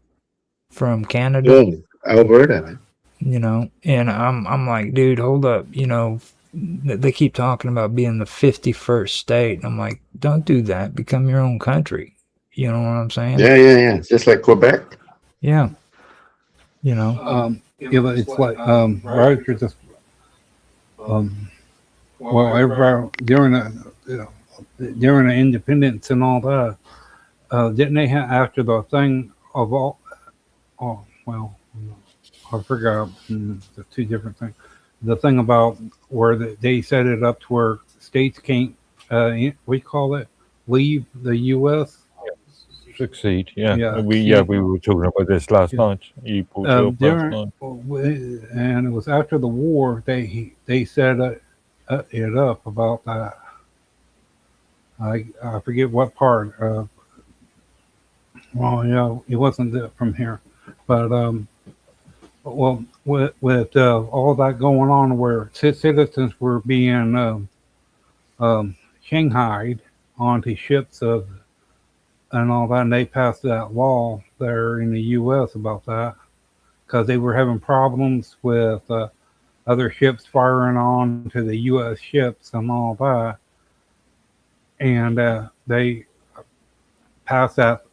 from Canada. Alberta. You know, and I'm like, dude, hold up. You know, they keep talking about being the 51st state. And I'm like, don't do that. Become your own country. You know what I'm saying? Yeah. Just like Quebec. Yeah. You know. It's like right after the well, everybody during the independence and all that. Didn't they have after the thing of all? Oh well, I forgot the two different things. The thing about where they set it up to where states can't, we call it, leave the U.S. Succeed, yeah. We were talking about this last night. You brought it up last night. And it was after the war they set it up about that. I forget what part. Well, yeah, it wasn't from here, but well, with all that going on, where citizens were being shanghaied onto ships and all that, and they passed that law there in the U.S. about that because they were having problems with other ships firing on to the U.S. ships and all that, and they passed that.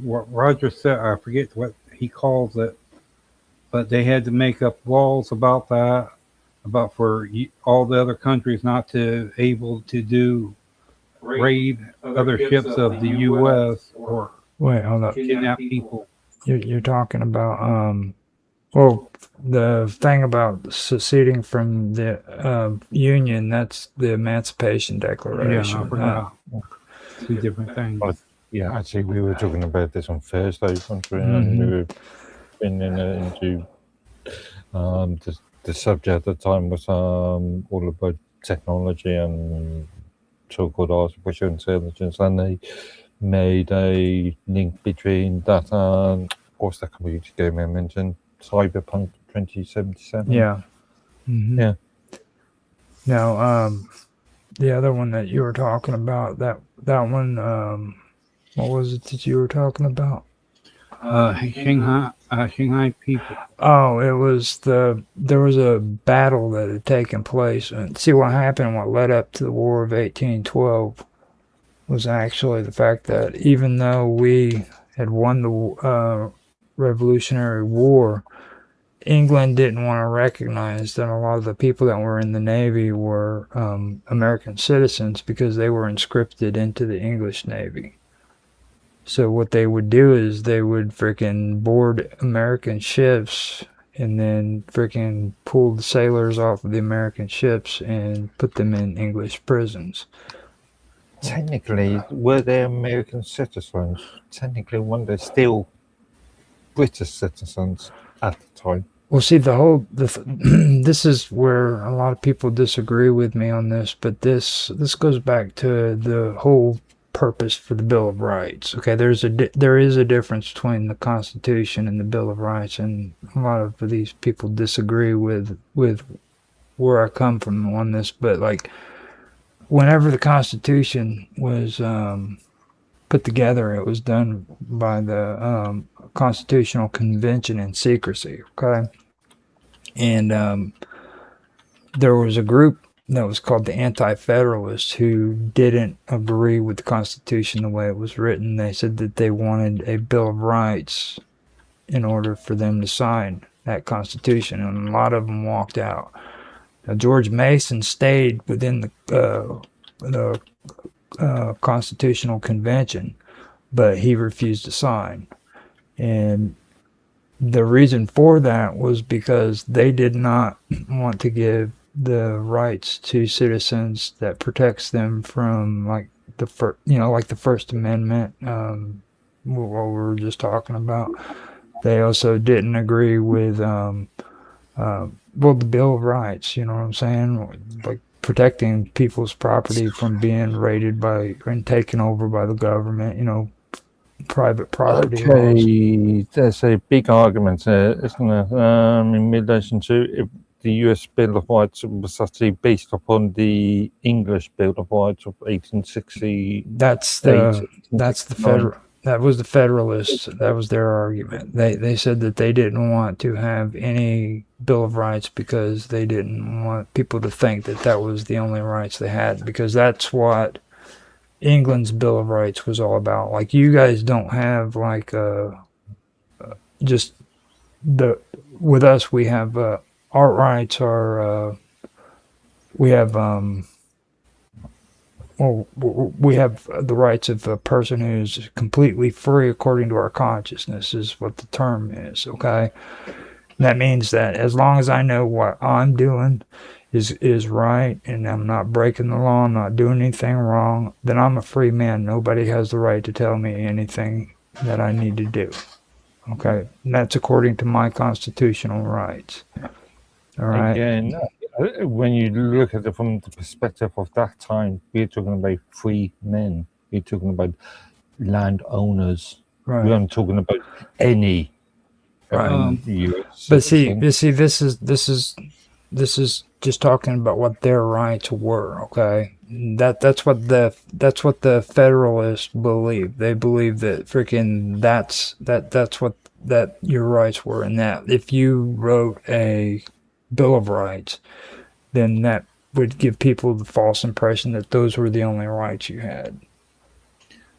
What Roger said, I forget what he calls it, but they had to make up laws about that, about for all the other countries not to able to raid other ships of the U.S. or Wait, hold up. kidnap people. You're talking about well, the thing about seceding from the Union, that's the Emancipation Declaration. Yeah, I forgot. Two different things. Yeah, actually, we were talking about this on Thursday, and we were into the subject at the time was all about technology and so-called artificial intelligence, and they made a link between that and what's that computer game I mentioned, Cyberpunk 2077. Yeah. Mm-hmm. Yeah. Now, the other one that you were talking about, that one, what was it that you were talking about? Shanghai people. Oh, there was a battle that had taken place. And see what happened, what led up to the War of 1812 was actually the fact that even though we had won the Revolutionary War, England didn't want to recognize that a lot of the people that were in the Navy were American citizens because they were conscripted into the English Navy. So what they would do is they would freaking board American ships and then freaking pulled the sailors off of the American ships and put them in English prisons. Technically, were they American citizens? Technically, weren't they still British citizens at the time? Well, see, this is where a lot of people disagree with me on this, but this goes back to the whole purpose for the Bill of Rights. Okay, there is a difference between the Constitution and the Bill of Rights, and a lot of these people disagree with where I come from on this. But like, whenever the Constitution was put together, it was done by the Constitutional Convention in secrecy. Okay, and there was a group that was called the Anti-Federalists who didn't agree with the Constitution the way it was written. They said that they wanted a Bill of Rights in order for them to sign that Constitution, and a lot of them walked out. Now, George Mason stayed within the Constitutional Convention, but he refused to sign. And the reason for that was because they did not want to give the rights to citizens that protects them from like the First Amendment, what we were just talking about. They also didn't agree with the Bill of Rights, you know what I'm saying? Like protecting people's property from being raided by and taken over by the government, private property laws. Okay, there's a big argument there, isn't there, in relation to if the US Bill of Rights was actually based upon the English Bill of Rights of 1860. That's the federal. That was the Federalists. That was their argument. They said that they didn't want to have any Bill of Rights because they didn't want people to think that that was the only rights they had, because that's what England's Bill of Rights was all about. Like, you guys don't have like just the with us we have our rights are we have we have the rights of a person who's completely free according to our consciousness is what the term is, okay? That means that as long as I know what I'm doing is right and I'm not breaking the law, I'm not doing anything wrong, then I'm a free man. Nobody has the right to tell me anything that I need to do, okay? And that's according to my constitutional rights, all right? Again, when you look at it from the perspective of that time, we're talking about free men. We're talking about landowners. Right. We aren't talking about any US But citizen. see, this is just talking about what their rights were. Okay, that's what the Federalists believe. They believe that freaking that's what your rights were, and that if you wrote a Bill of Rights, then that would give people the false impression that those were the only rights you had.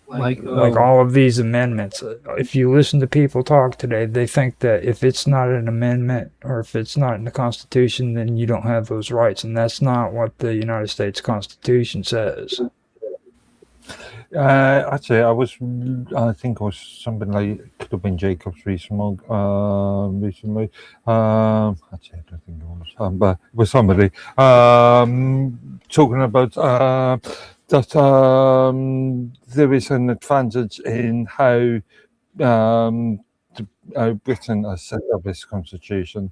Like all of these amendments, if you listen to people talk today, they think that if it's not an amendment or if it's not in the Constitution, then you don't have those rights, and that's not what the United States Constitution says. Actually, I think it was something like, could have been Jacob's recently. Actually, I don't think it was, but it was somebody talking about that there is an advantage in how Britain has set up its constitution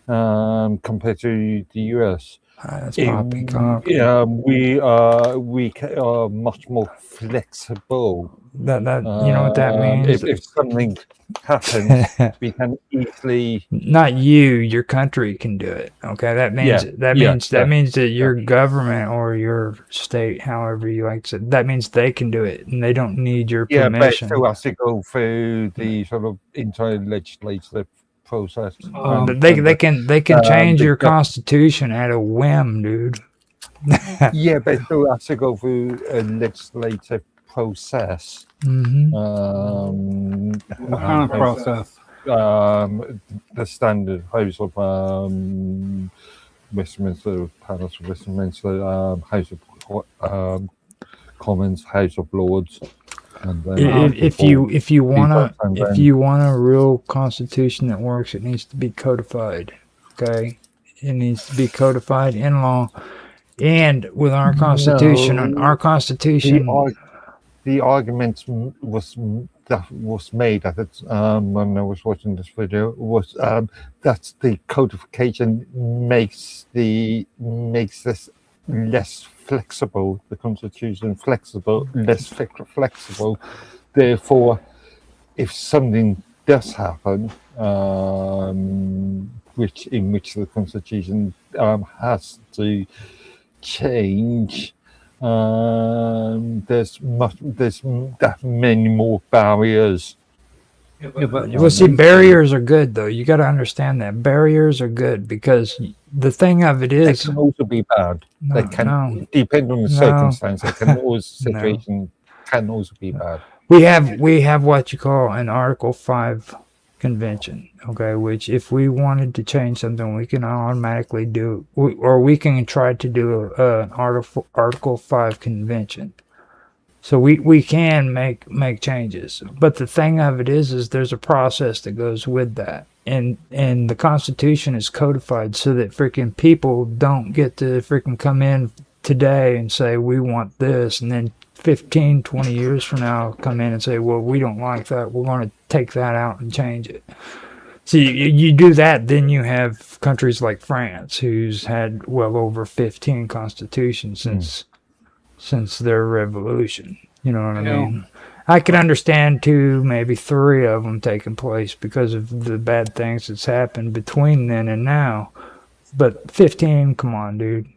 compared to the US. That's poppycock. Yeah, we are much more flexible. That you know what that means? If something happens, we can easily. Not you, your country can do it. Okay, that means that your government or your state, however you like to say, that means they can do it, and they don't need your permission. But it has to go through the sort of entire legislative process. But they can change your constitution at a whim, dude. Yeah, but it still has to go through a legislative process. Mm-hmm. What kind of process? The standard House of Westminster, Palace of Westminster, House of Commons, House of Lords. And then If you wanna and if then- you want a real constitution that works, it needs to be codified. Okay, it needs to be codified in law, and with our constitution, No. constitution. The argument that was made at it when I was watching this video was that the codification makes this less flexible. The Constitution less flexible. Therefore, if something does happen, which the Constitution has to change. There's that many more barriers. Yeah, but Well, see, barriers are good though. You got to understand that barriers are good because the thing of it They is, can also be bad. no, They can no, depend on the No. circumstance. They can always No. situation can also be bad. we have what you call an Article 5 convention, okay, which if we wanted to change something, we can automatically do, or we can try to do an Article 5 convention. So we can make changes, but the thing of it is there's a process that goes with that, and the Constitution is codified so that freaking people don't get to freaking come in today and say we want this, and then 15, 20 years from now come in and say, well, we don't like that, we're going to take that out and change it. So you do that, then you have countries like France, who's had well over 15 constitutions since their revolution. You know what I mean? I could understand 2, maybe 3 of them taking place because of the bad things that's happened between then and now. But 15, come on, dude.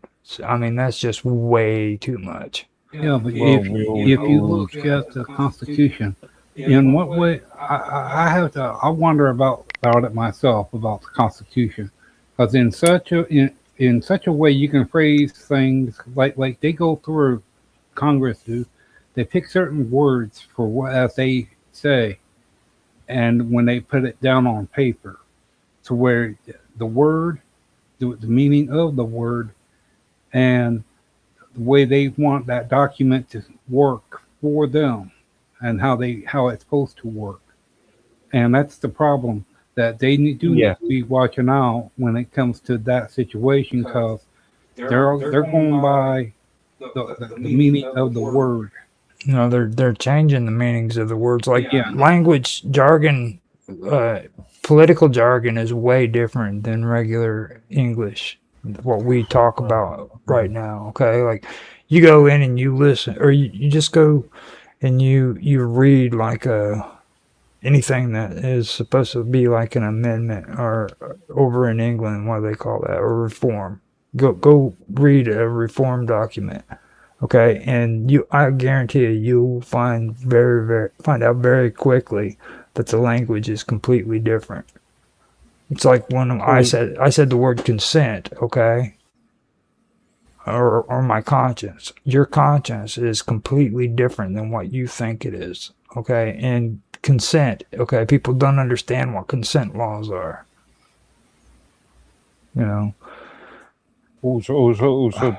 I mean, that's just way too much. Yeah, but Well, if we all you know- look at the Constitution, in what way I wonder about it myself about the Constitution, because in such a way you can phrase things like they go through Congress do, they pick certain words for what as they say, and when they put it down on paper, to where the word, the meaning of the word, and the way they want that document to work for them, and how it's supposed to work, and that's the problem that they need to be watching out when it comes to that situation, because they're going by the meaning of the word. You know, they're changing the meanings of the words. Like Yeah. language jargon, political jargon is way different than regular English. What we talk about right now, okay? Like you go in and you listen, or you just go and you read like anything that is supposed to be like an amendment, or over in England, what do they call that? Or reform. Go read a reform document. Okay, and I guarantee you'll find find out very quickly that the language is completely different. It's like when I said the word consent, okay, or my conscience. Your conscience is completely different than what you think it is, okay? And consent, okay, people don't understand what consent laws are. You know. Also,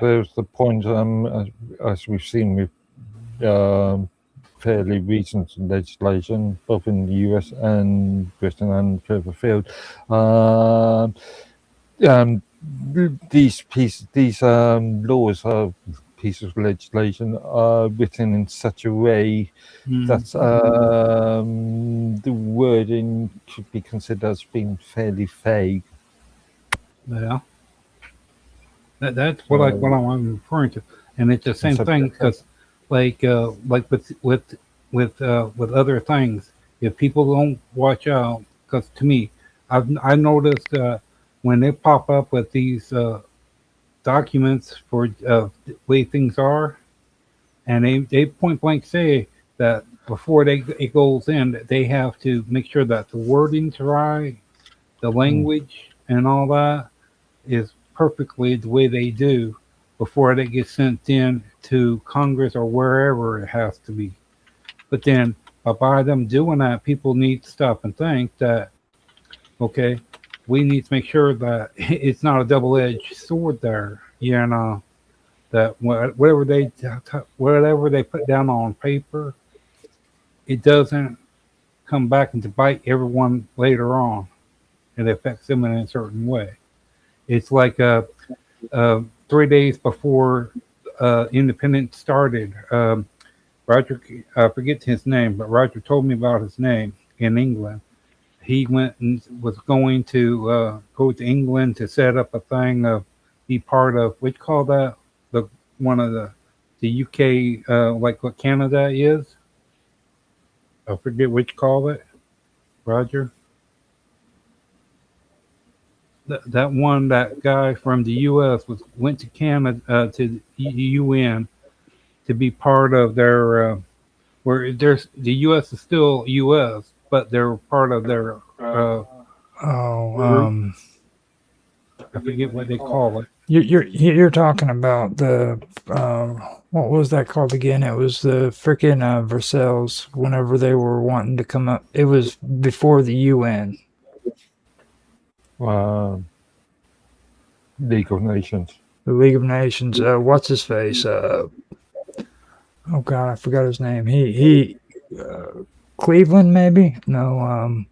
there's the point, as we've seen with fairly recent legislation, both in the US and Britain and further afield. These laws are pieces of legislation are written in such a way that the wording should be considered as being fairly vague. Yeah. That's what I'm referring to, and it's the same thing, because like with other things, if people don't watch out, because to me, I noticed when they pop up with these documents for the way things are, and they point blank say that before it goes in, they have to make sure that the wording's right, the language and all that is perfectly the way they do before they get sent in to Congress or wherever it has to be. But then by them doing that, people need to stop and think that, okay, we need to make sure that it's not a double-edged sword there, you know, that whatever they put down on paper it doesn't come back and to bite everyone later on. It affects them in a certain way. It's like 3 days before independence started. Roger, I forget his name, but Roger told me about his name in England. He went and was going to go to England to set up a thing of be part of what you call that, the one of the UK like what Canada is. I forget what you call it, Roger. That guy from the U.S. went to Canada to the UN to be part of their where there's the U.S. is still U.S. but they're part of their Oh, I forget what they call it. you're talking about the what was that called again? It was the freaking Versailles. Whenever they were wanting to come up, it was before the UN. League of Nations. The League of Nations. What's his face? Oh God, I forgot his name. He Cleveland maybe? No.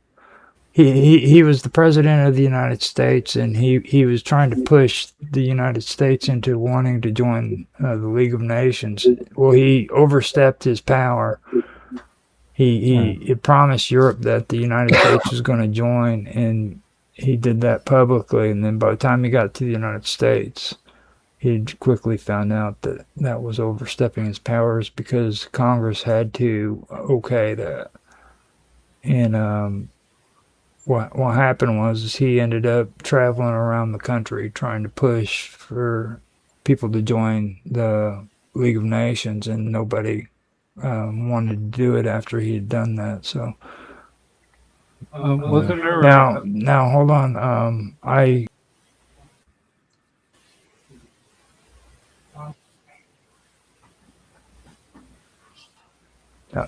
He was the president of the United States, and he was trying to push the United States into wanting to join the League of Nations. Well, he overstepped his power. He promised Europe that the United States was going to join, and he did that publicly. And then by the time he got to the United States, he quickly found out that that was overstepping his powers because Congress had to okay that. And what happened was he ended up traveling around the country trying to push for people to join the League of Nations, and nobody wanted to do it after he had done that. So Wasn't there now hold on.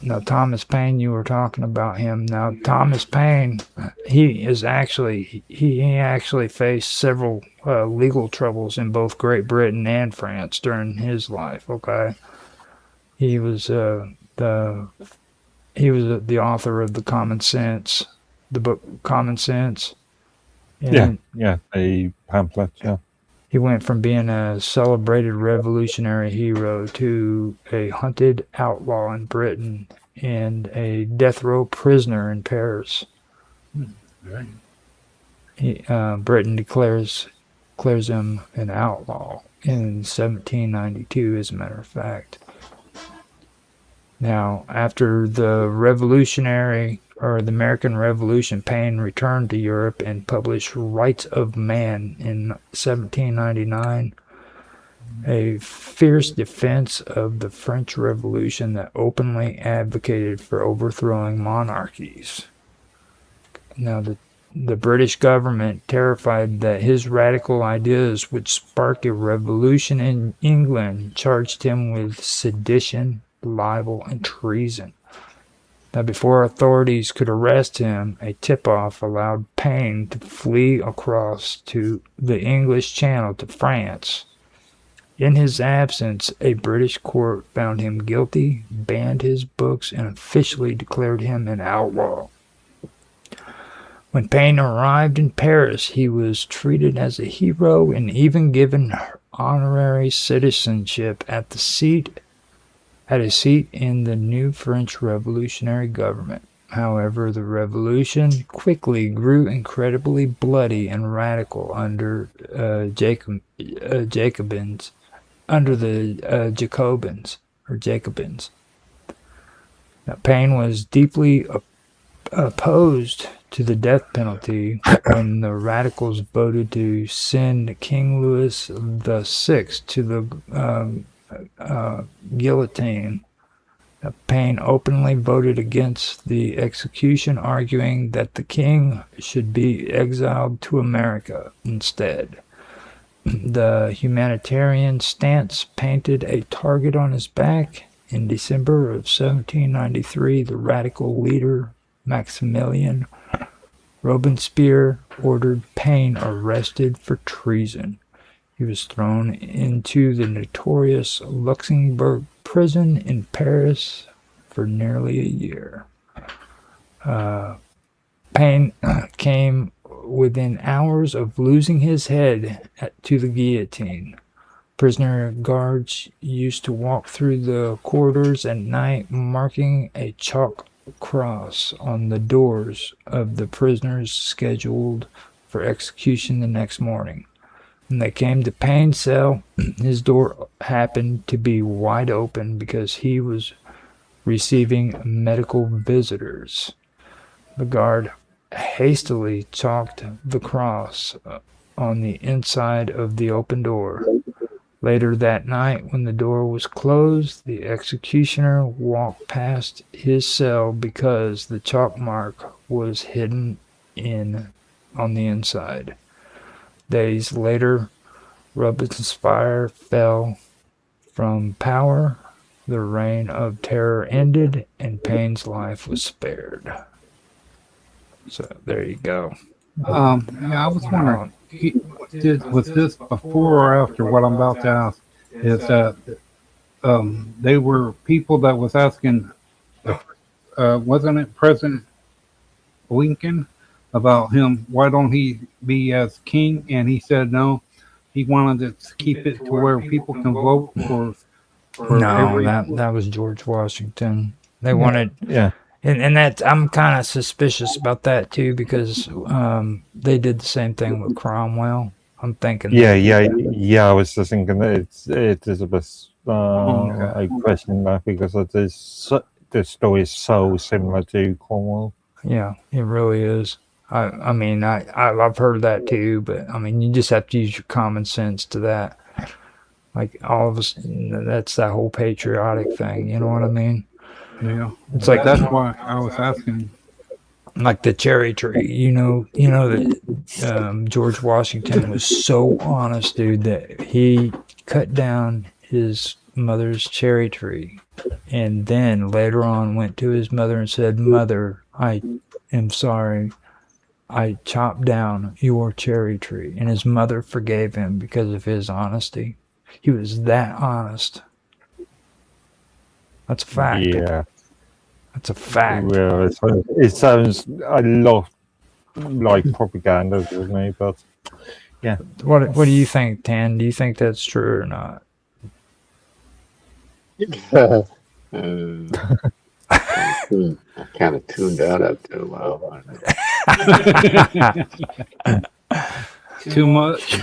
Now, Thomas Paine, you were talking about him. Now, Thomas Paine, he actually faced several legal troubles in both Great Britain and France during his life. Okay, he was the author of the book Common Sense. And A pamphlet. Yeah. he went from being a celebrated revolutionary hero to a hunted outlaw in Britain and a death row prisoner in Paris. Britain declares him an outlaw in 1792, as a matter of fact. Now, after the American Revolution, Paine returned to Europe and published Rights of Man in 1799, a fierce defense of the French Revolution that openly advocated for overthrowing monarchies. Now, the British government, terrified that his radical ideas would spark a revolution in England, charged him with sedition, libel, and treason. Now, before authorities could arrest him, a tip-off allowed Paine to flee across to the English Channel to France. In his absence, a British court found him guilty, banned his books, and officially declared him an outlaw. When Paine arrived in Paris, he was treated as a hero and even given honorary citizenship at a seat in the new French revolutionary government. However, the revolution quickly grew incredibly bloody and radical under Jacobins. Now, Paine was deeply opposed to the death penalty when the radicals voted to send King Louis VI to the guillotine. Paine openly voted against the execution, arguing that the king should be exiled to America instead. The humanitarian stance painted a target on his back. In December of 1793, the radical leader Maximilian Robespierre ordered Paine arrested for treason. He was thrown into the notorious Luxembourg prison in Paris for nearly a year. Payne came within hours of losing his head to the guillotine. Prisoner guards used to walk through the corridors at night, marking a chalk cross on the doors of the prisoners scheduled for execution the next morning. When they came to Payne's cell, his door happened to be wide open because he was receiving medical visitors. The guard hastily chalked the cross on the inside of the open door. Later that night, when the door was closed, the executioner walked past his cell because the chalk mark was hidden on the inside. Days later, Robespierre fell from power, the reign of terror ended, and Payne's life was spared. So there you go. Yeah, I was wondering, was this before or after what I'm about to ask? Is that they were people that was asking, wasn't it President Lincoln about him? Why don't he be as king? And he said no. He wanted to keep it to where people can vote for No, every. that was George Washington. They wanted, Yeah. and that I'm kind of suspicious about that too because they did the same thing with Cromwell. I'm thinking. Yeah. I was just thinking that it is a bit I question that because the story is so similar to Cornwall. Yeah, it really is. I mean, I've heard that too, but I mean, you just have to use your common sense to that. Like all of us, that's that whole patriotic thing. You know what I mean? Yeah, It's like that's why I was asking. Like the cherry tree. You know that George Washington was so honest, dude, that he cut down his mother's cherry tree, and then later on went to his mother and said, "Mother, I am sorry. I chopped down your cherry tree." And his mother forgave him because of his honesty. He was that honest. That's a fact. Yeah. That's a fact. Well, it sounds a lot like propaganda to me, but yeah. What do you think, Tan? Do you think that's true or not? I kind of tuned out after a while. Too much.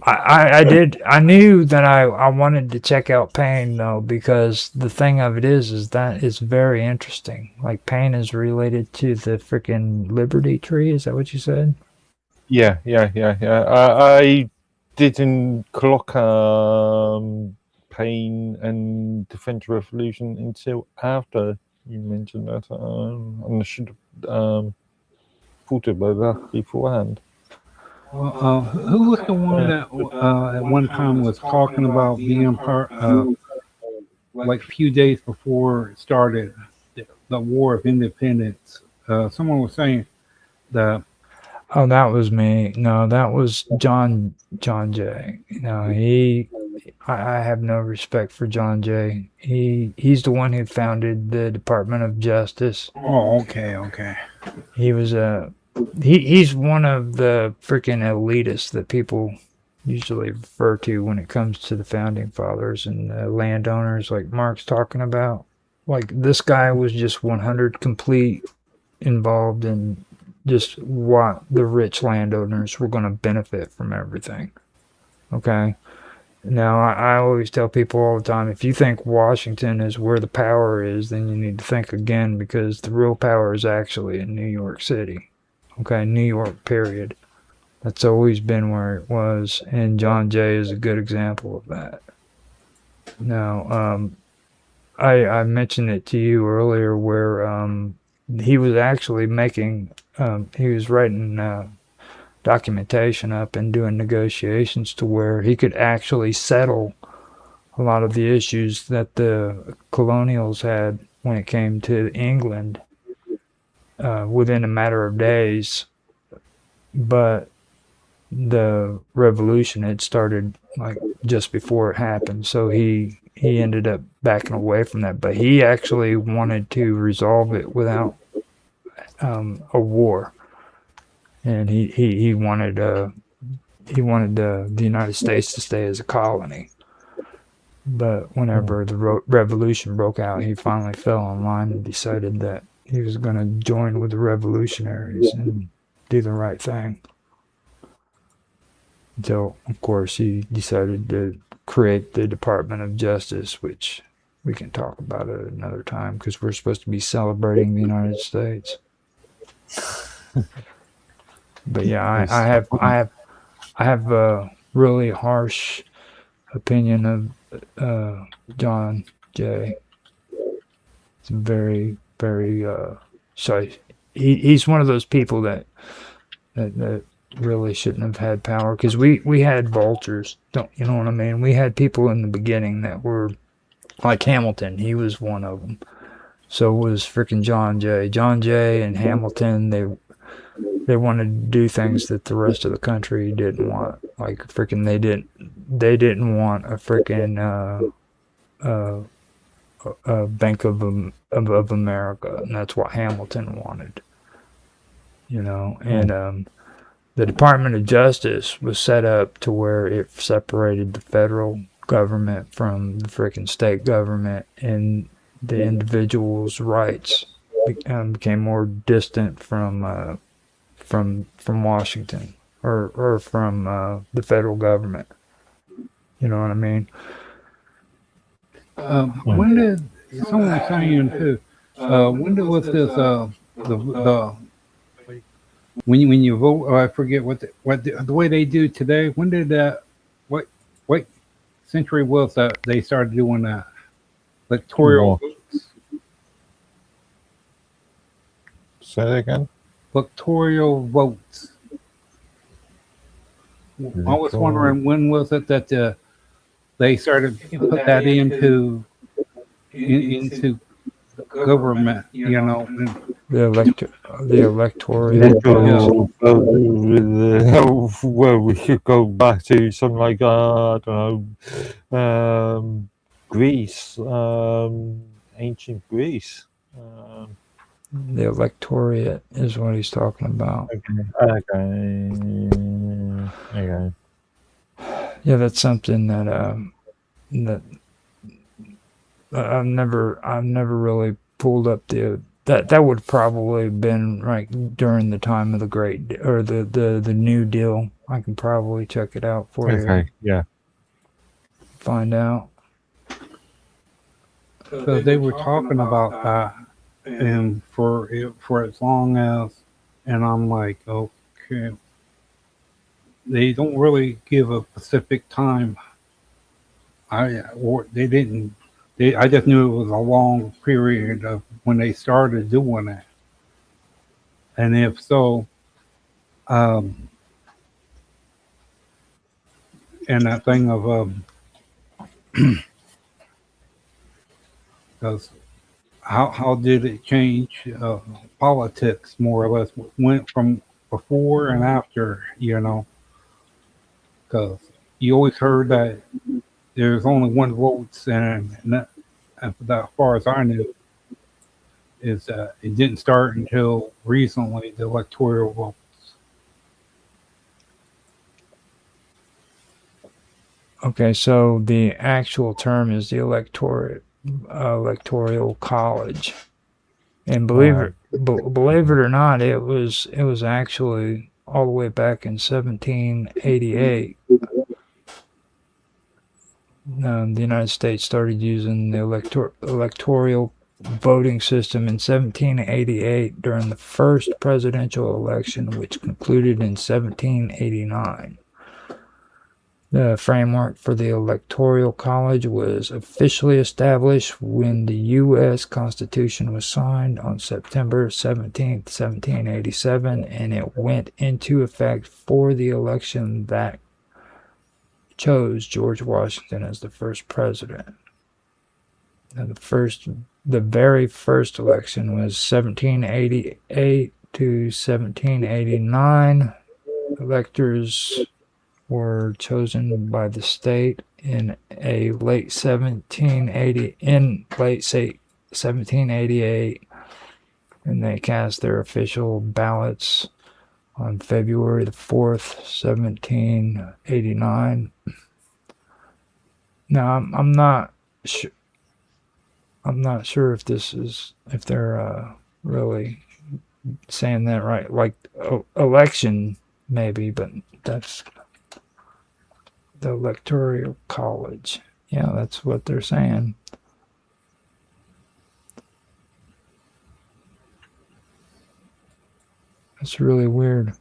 I did. I knew that I wanted to check out Payne though, because the thing of it is that it's very interesting. Like Payne is related to the freaking Liberty Tree. Is that what you said? Yeah. I didn't clock Pain and the French Revolution until after you mentioned that, and I should have thought about that beforehand. Who was the one that at one time was talking about being part like a few days before it started, the War of Independence? Someone was saying that. Oh, that was me. No, that was John Jay. No, I have no respect for John Jay. He's the one who founded the Department of Justice. Oh, okay. He was he's one of the freaking elitists that people usually refer to when it comes to the founding fathers and the landowners like Mark's talking about. Like this guy was just 100 complete involved in just what the rich landowners were going to benefit from everything. Okay. Now, I always tell people all the time, if you think Washington is where the power is, then you need to think again, because the real power is actually in New York City. Okay, New York, period. That's always been where it was, and John Jay is a good example of that. Now, I mentioned it to you earlier where he was actually he was writing documentation up and doing negotiations to where he could actually settle a lot of the issues that the colonials had when it came to England within a matter of days. But the revolution had started like just before it happened, so he he ended up backing away from that. But he actually wanted to resolve it without a war, and he wanted the United States to stay as a colony. But whenever the revolution broke out, he finally fell in line and decided that he was going to join with the revolutionaries and do the right thing. Until, of course, he decided to create the Department of Justice, which we can talk about at another time because we're supposed to be celebrating the United States. But yeah, I have a really harsh opinion of John Jay. It's very, very so he's one of those people that really shouldn't have had power, because we had vultures, don't you know what I mean? We had people in the beginning that were like Hamilton. He was one of them. So was freaking John Jay. John Jay and Hamilton, they wanted to do things that the rest of the country didn't want. Like freaking they didn't want a freaking Bank of America, and that's what Hamilton wanted. You know, and the Department of Justice was set up to where it separated the federal government from the freaking state government, and the individual's rights became more distant from Washington or from the federal government. You know what I mean? When did someone was saying too? When was this the when you vote? I forget what the way they do today. When did that? What century was that they started doing that electoral votes? Say that again. Electoral votes. I was wondering, when was it that they started to put that into government? You know, The electoral. Well, we could go back to something like I don't know, Greece, ancient Greece. The electorate is what he's talking about. Okay. Yeah, that's something that that I've never really pulled up that would probably have been right during the time of the Great or the New Deal. I can probably check it out for you. Okay, yeah. Find out. so they were talking about that, and for as long as, and I'm like, okay, they don't really give a specific time. They didn't. I just knew it was a long period of when they started doing it, and if so, and that thing of because how did it change politics, more or less, went from before and after, you know? Because you always heard that there's only one vote, and that, as far as I knew, is that it didn't start until recently, the electoral votes. Okay, so the actual term is the electoral college, and believe it or not, it was actually all the way back in 1788. The United States started using the electoral voting system in 1788 during the first presidential election, which concluded in 1789. The framework for the Electoral College was officially established when the U.S. Constitution was signed on September 17, 1787, and it went into effect for the election that chose George Washington as the first president. Now, the very first election was 1788 to 1789. Electors were chosen by the state in late 1788, and they cast their official ballots on February the 4th, 1789. Now, I'm not sure. I'm not sure if they're really saying that right. Like election, maybe, but that's the Electoral College. Yeah, that's what they're saying. That's really weird.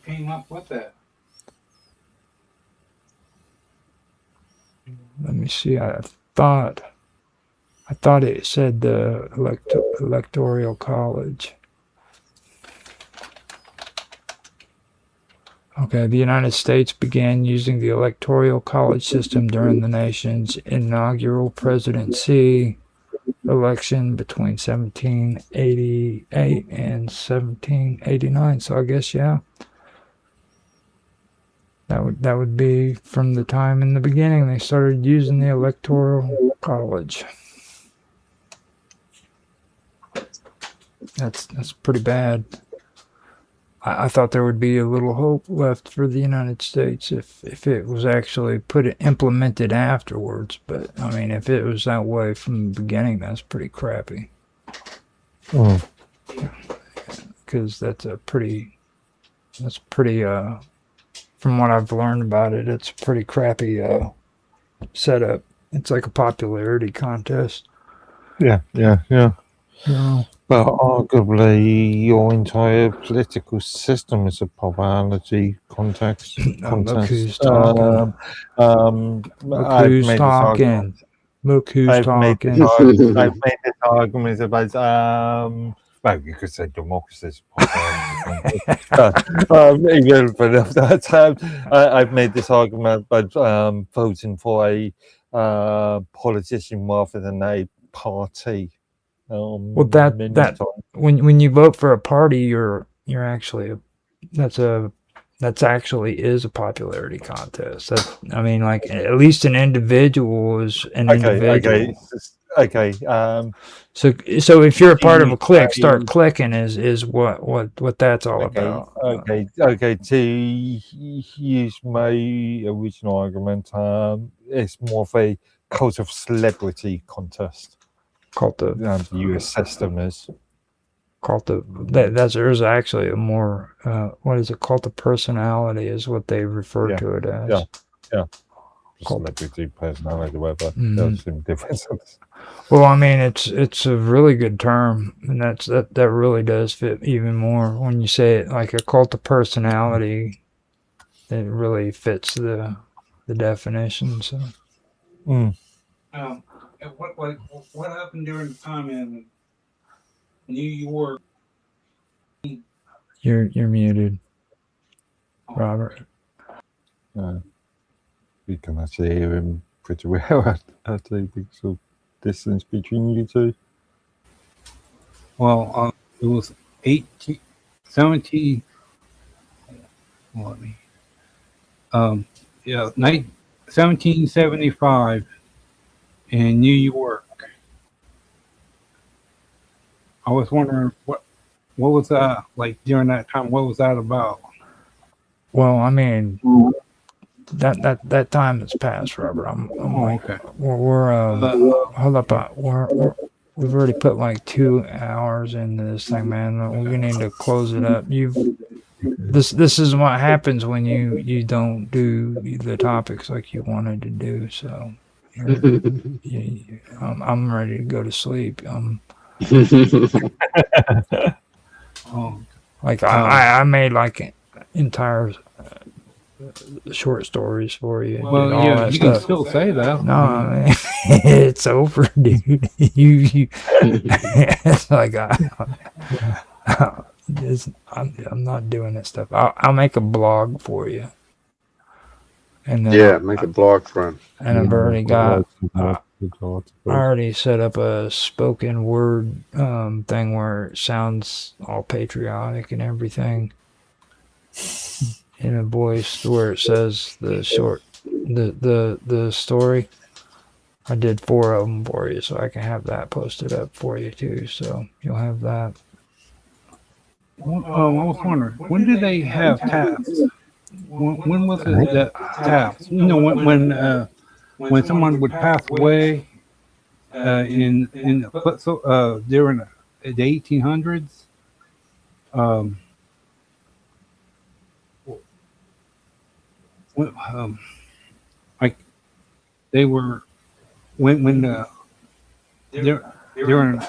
Came up with that. Let me see. I thought it said the Electoral College. Okay, the United States began using the Electoral College system during the nation's inaugural presidency election between 1788 and 1789. So I guess, yeah, that would be from the time in the beginning they started using the Electoral College. That's pretty bad. I thought there would be a little hope left for the United States if it was actually implemented afterwards. But I mean, if it was that way from the beginning, that's pretty crappy. Because that's pretty. From what I've learned about it, it's a pretty crappy setup. It's like a popularity contest. Yeah. Yeah. But arguably, your entire political system is a popularity contest. Look who's talking. Look who's talking. Look who's talking. I've made this argument about, well, you could say democracy is popularity. Even for that, I've made this argument about voting for a politician rather than a party. Well, that when you vote for a party, you're actually that's actually is a popularity contest. I mean, like at least an individual is an individual. Okay. So if you're a part of a clique, start clicking is what that's all about. Okay. To use my original argument, it's more of a cult of celebrity contest. The U.S. system is there's actually a more what is it, cult of personality is what they refer to it as. Yeah. Celebrity personality, whatever. There's some differences. Well, I mean, it's a really good term, and that really does fit even more when you say it like a cult of personality. It really fits the definition. So. What happened during the time in New York? You're muted, Robert. We can actually hear him pretty well at the big sort of distance between you two. Well, it was 1775 in New York. I was wondering what was that like during that time? What was that about? Well, I mean, that time has passed, Robert. Okay. Hold up. We've already put like 2 hours into this thing, man. We need to close it up. This is what happens when you don't do the topics like you wanted to do. So I'm ready to go to sleep. I made like entire short stories for you. Well, yeah, you can still say that. No, I mean, it's over, dude. You it's like I'm not doing that stuff. I'll make a blog for you. And then make a blog for him. And I've already got. I already set up a spoken word thing where it sounds all patriotic and everything in a voice where it says the the story. I did 4 of them for you, so I can have that posted up for you too. So you'll have that. I was wondering, when did they have taps? When was it that taps? You know, when someone would pass away during the 1800s. Like they were when during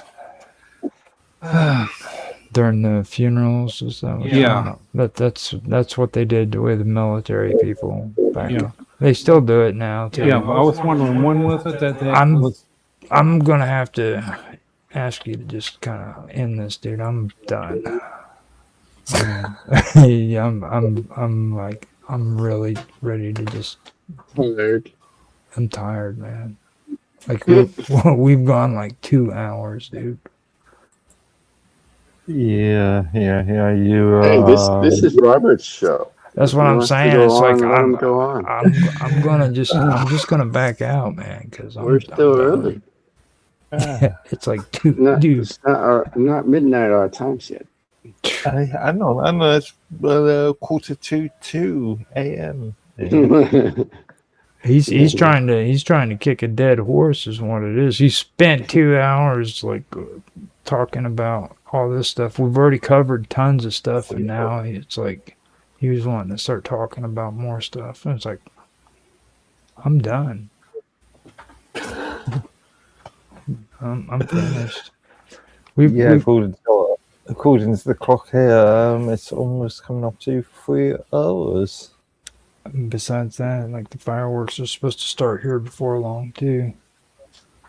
During the funerals, is that what Yeah. that's what they did with the military people back Yeah. then. They still do it now too. yeah, I was wondering when was it that I'm- was. I'm gonna have to ask you to just kind of end this, dude. I'm done. I'm really ready to just. Alert. I'm tired, man. Like we've gone like 2 hours, dude. Yeah. You. Hey, this is Robert's show. That's what He I'm wants to saying. go It's like on, let him go on. I'm just gonna back out, man, because We're still early. It's like two, Not, dude. It's not midnight our times yet. I know. It's 1:45 a.m. He's trying to kick a dead horse, is what it is. He spent 2 hours like talking about all this stuff. We've already covered tons of stuff, and now it's like he was wanting to start talking about more stuff. And it's like, I'm done. I'm finished. According to the clock here, it's almost coming up to 3 hours. Besides that, like the fireworks are supposed to start here before long too.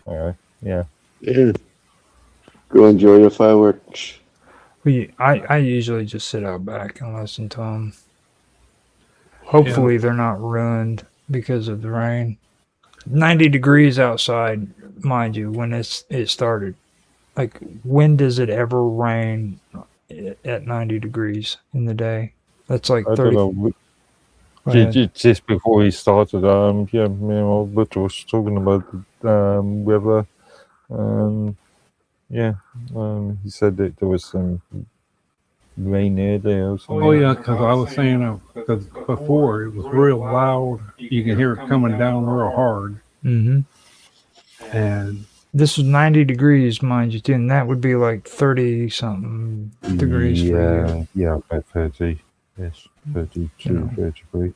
All right. Yeah. Yeah. Go enjoy your fireworks. I usually just sit out back and listen to them. Hopefully they're not ruined because of the rain. 90 degrees outside, mind you, when it started. Like, when does it ever rain at 90 degrees in the day? That's like I 30. don't know. Go ahead. Just before he started, Albert was talking about the weather. He said that there was some rain there or something. Oh yeah, because I was saying because before it was real loud. You can hear it coming down real hard, Mm-hmm. and This was 90 degrees, mind you, too, and that would be like 30 something degrees for you. Yeah, about 30. Yes, 32, 33.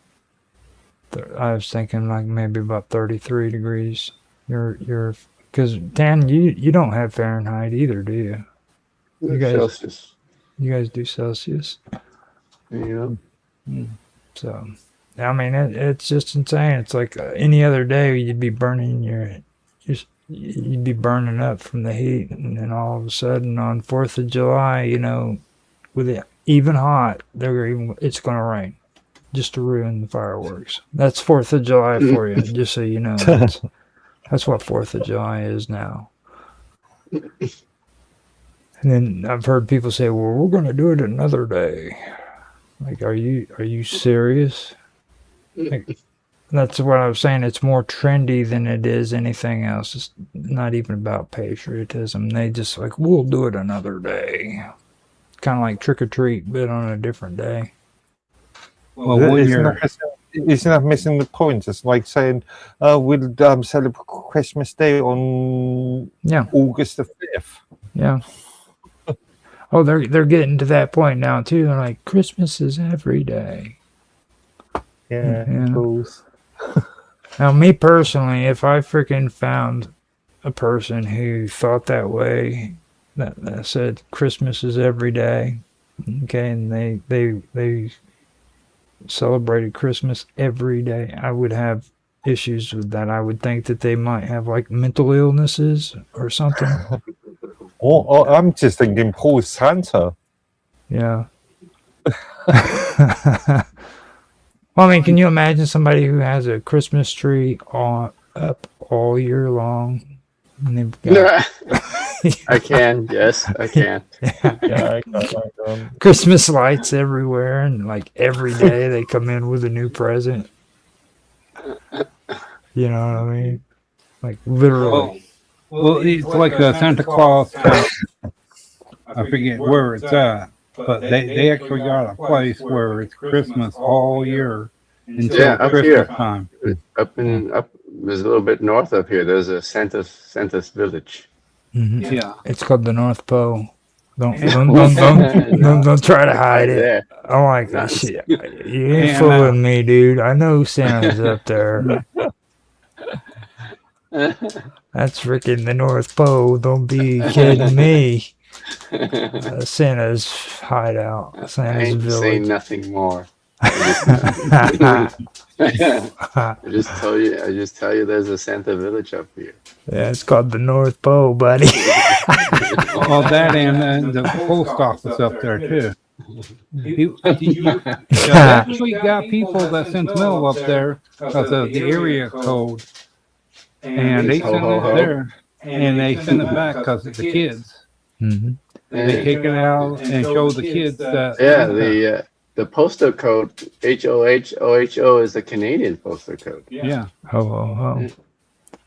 I was thinking like maybe about 33 degrees. You're because Dan, you don't have Fahrenheit either, do you? You guys- Celsius. You guys do Celsius. Yeah. So, I mean, it's just insane. It's like any other day you'd be burning you'd be burning up from the heat, and then all of a sudden on 4th of July, with it even hot, it's going to rain just to ruin the fireworks. That's 4th of July for you, just so you know. That's what 4th of July is now. And then I've heard people say, well, we're going to do it another day. Like, are you serious? Like, that's what I was saying. It's more trendy than it is anything else. It's not even about patriotism. They just like, we'll do it another day. Kind of like trick or treat, but on a different day. well, one year Isn't that missing the point? It's like saying, we'll celebrate Christmas Day on August the 5th. Yeah. Oh, they're getting to that point now too. They're like, Christmas is every day. Yeah, Yeah. Cool. Now, me personally, if I freaking found a person who thought that way, that said Christmas is every day, okay, and they celebrated Christmas every day, I would have issues with that. I would think that they might have like mental illnesses or something. I'm just thinking Paul Santa. Yeah. Well, I mean, can you imagine somebody who has a Christmas tree up all year long? And they've got I can. Yes, I can. Yeah, I can. Christmas lights everywhere, and like every day they come in with a new present. You know what I mean? Like literally. Well, it's like a Santa Claus town. I forget where it's at, but they actually got a place where it's Christmas all year until Yeah, up Christmas here. time. Up there's a little bit north of here. There's a Santa's village. Mhm. Yeah. It's called the North Pole. Don't No, don't try to hide right it. there. I like Not- this shit. You ain't And, fooling me, dude. I know Santa's up there. That's freaking the North Pole. Don't be kidding me. Santa's hideout. I Santa's ain't saying village. nothing more. Yeah, I just tell you there's a Santa village up here. it's called the North Pole, buddy. All that and the post office up there too. You actually got people that send mail up there because of the area code, and they send it there, and they send it back because it's the kids. Mhm. They take it out and show the kids that. Yeah, the postal code HOHOHO is the Canadian postal code. Yeah. Ho ho ho.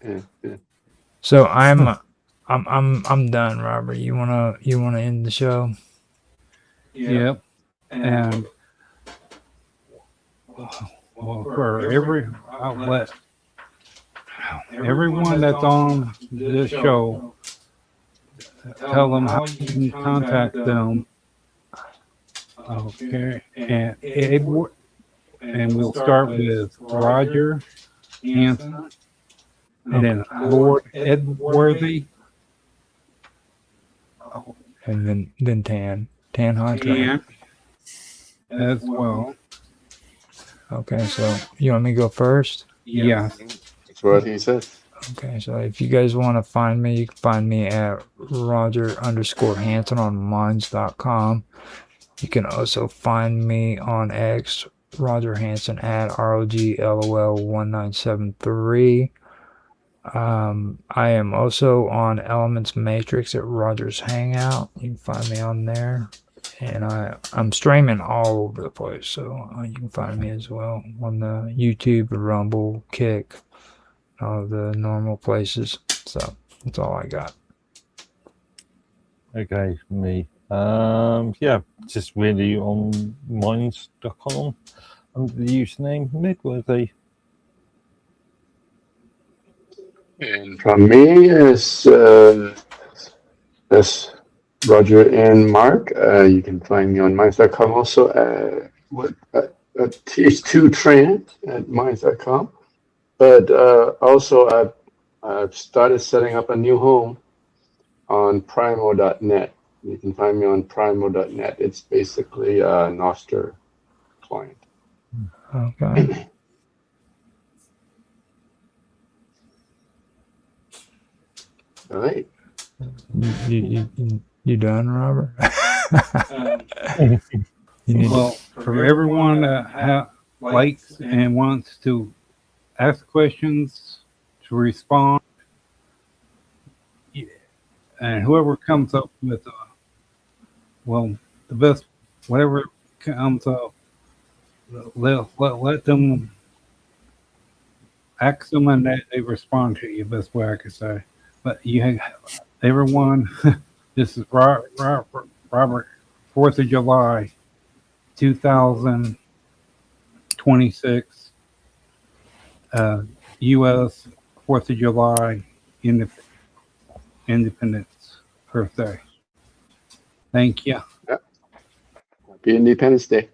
Yeah. So I'm done, Robert. You wanna end the show? Yep. And well, for every outlet, everyone that's on this show, tell them how you can contact them. Okay. And Edward, and we'll start with Roger Hanson, and then Lord Edworthy, And then Tan Hunter. and as well. Okay, so you want me to go first? Yeah. That's what he says. Okay, so if you guys want to find me, you can find me at Roger_Hanson on minds.com. You can also find me on X, Roger Hanson at ROGLOL1973. I am also on Elements Matrix at Roger's Hangout. You can find me on there. And I'm streaming all over the place, so you can find me as well on the YouTube, Rumble, Kick, all the normal places. So that's all I got. Okay, me. Yeah, just really on minds.com under the username Midworthy. And from me is Roger and Mark. You can find me on minds.com also at TH2Tran at minds.com. But also I've started setting up a new home on primo.net. You can find me on primo.net. It's basically a Nostr client. Okay. All right. You done, Robert? You need Well, for everyone that likes and wants to ask questions, to respond, and whoever comes up with, the best, whatever comes up, let them ask them and they respond to you. Best way I could say. But everyone, this is Robert, 4th of July, 2026, U.S. 4th of July, Independence birthday. Thank you. Happy Independence Day.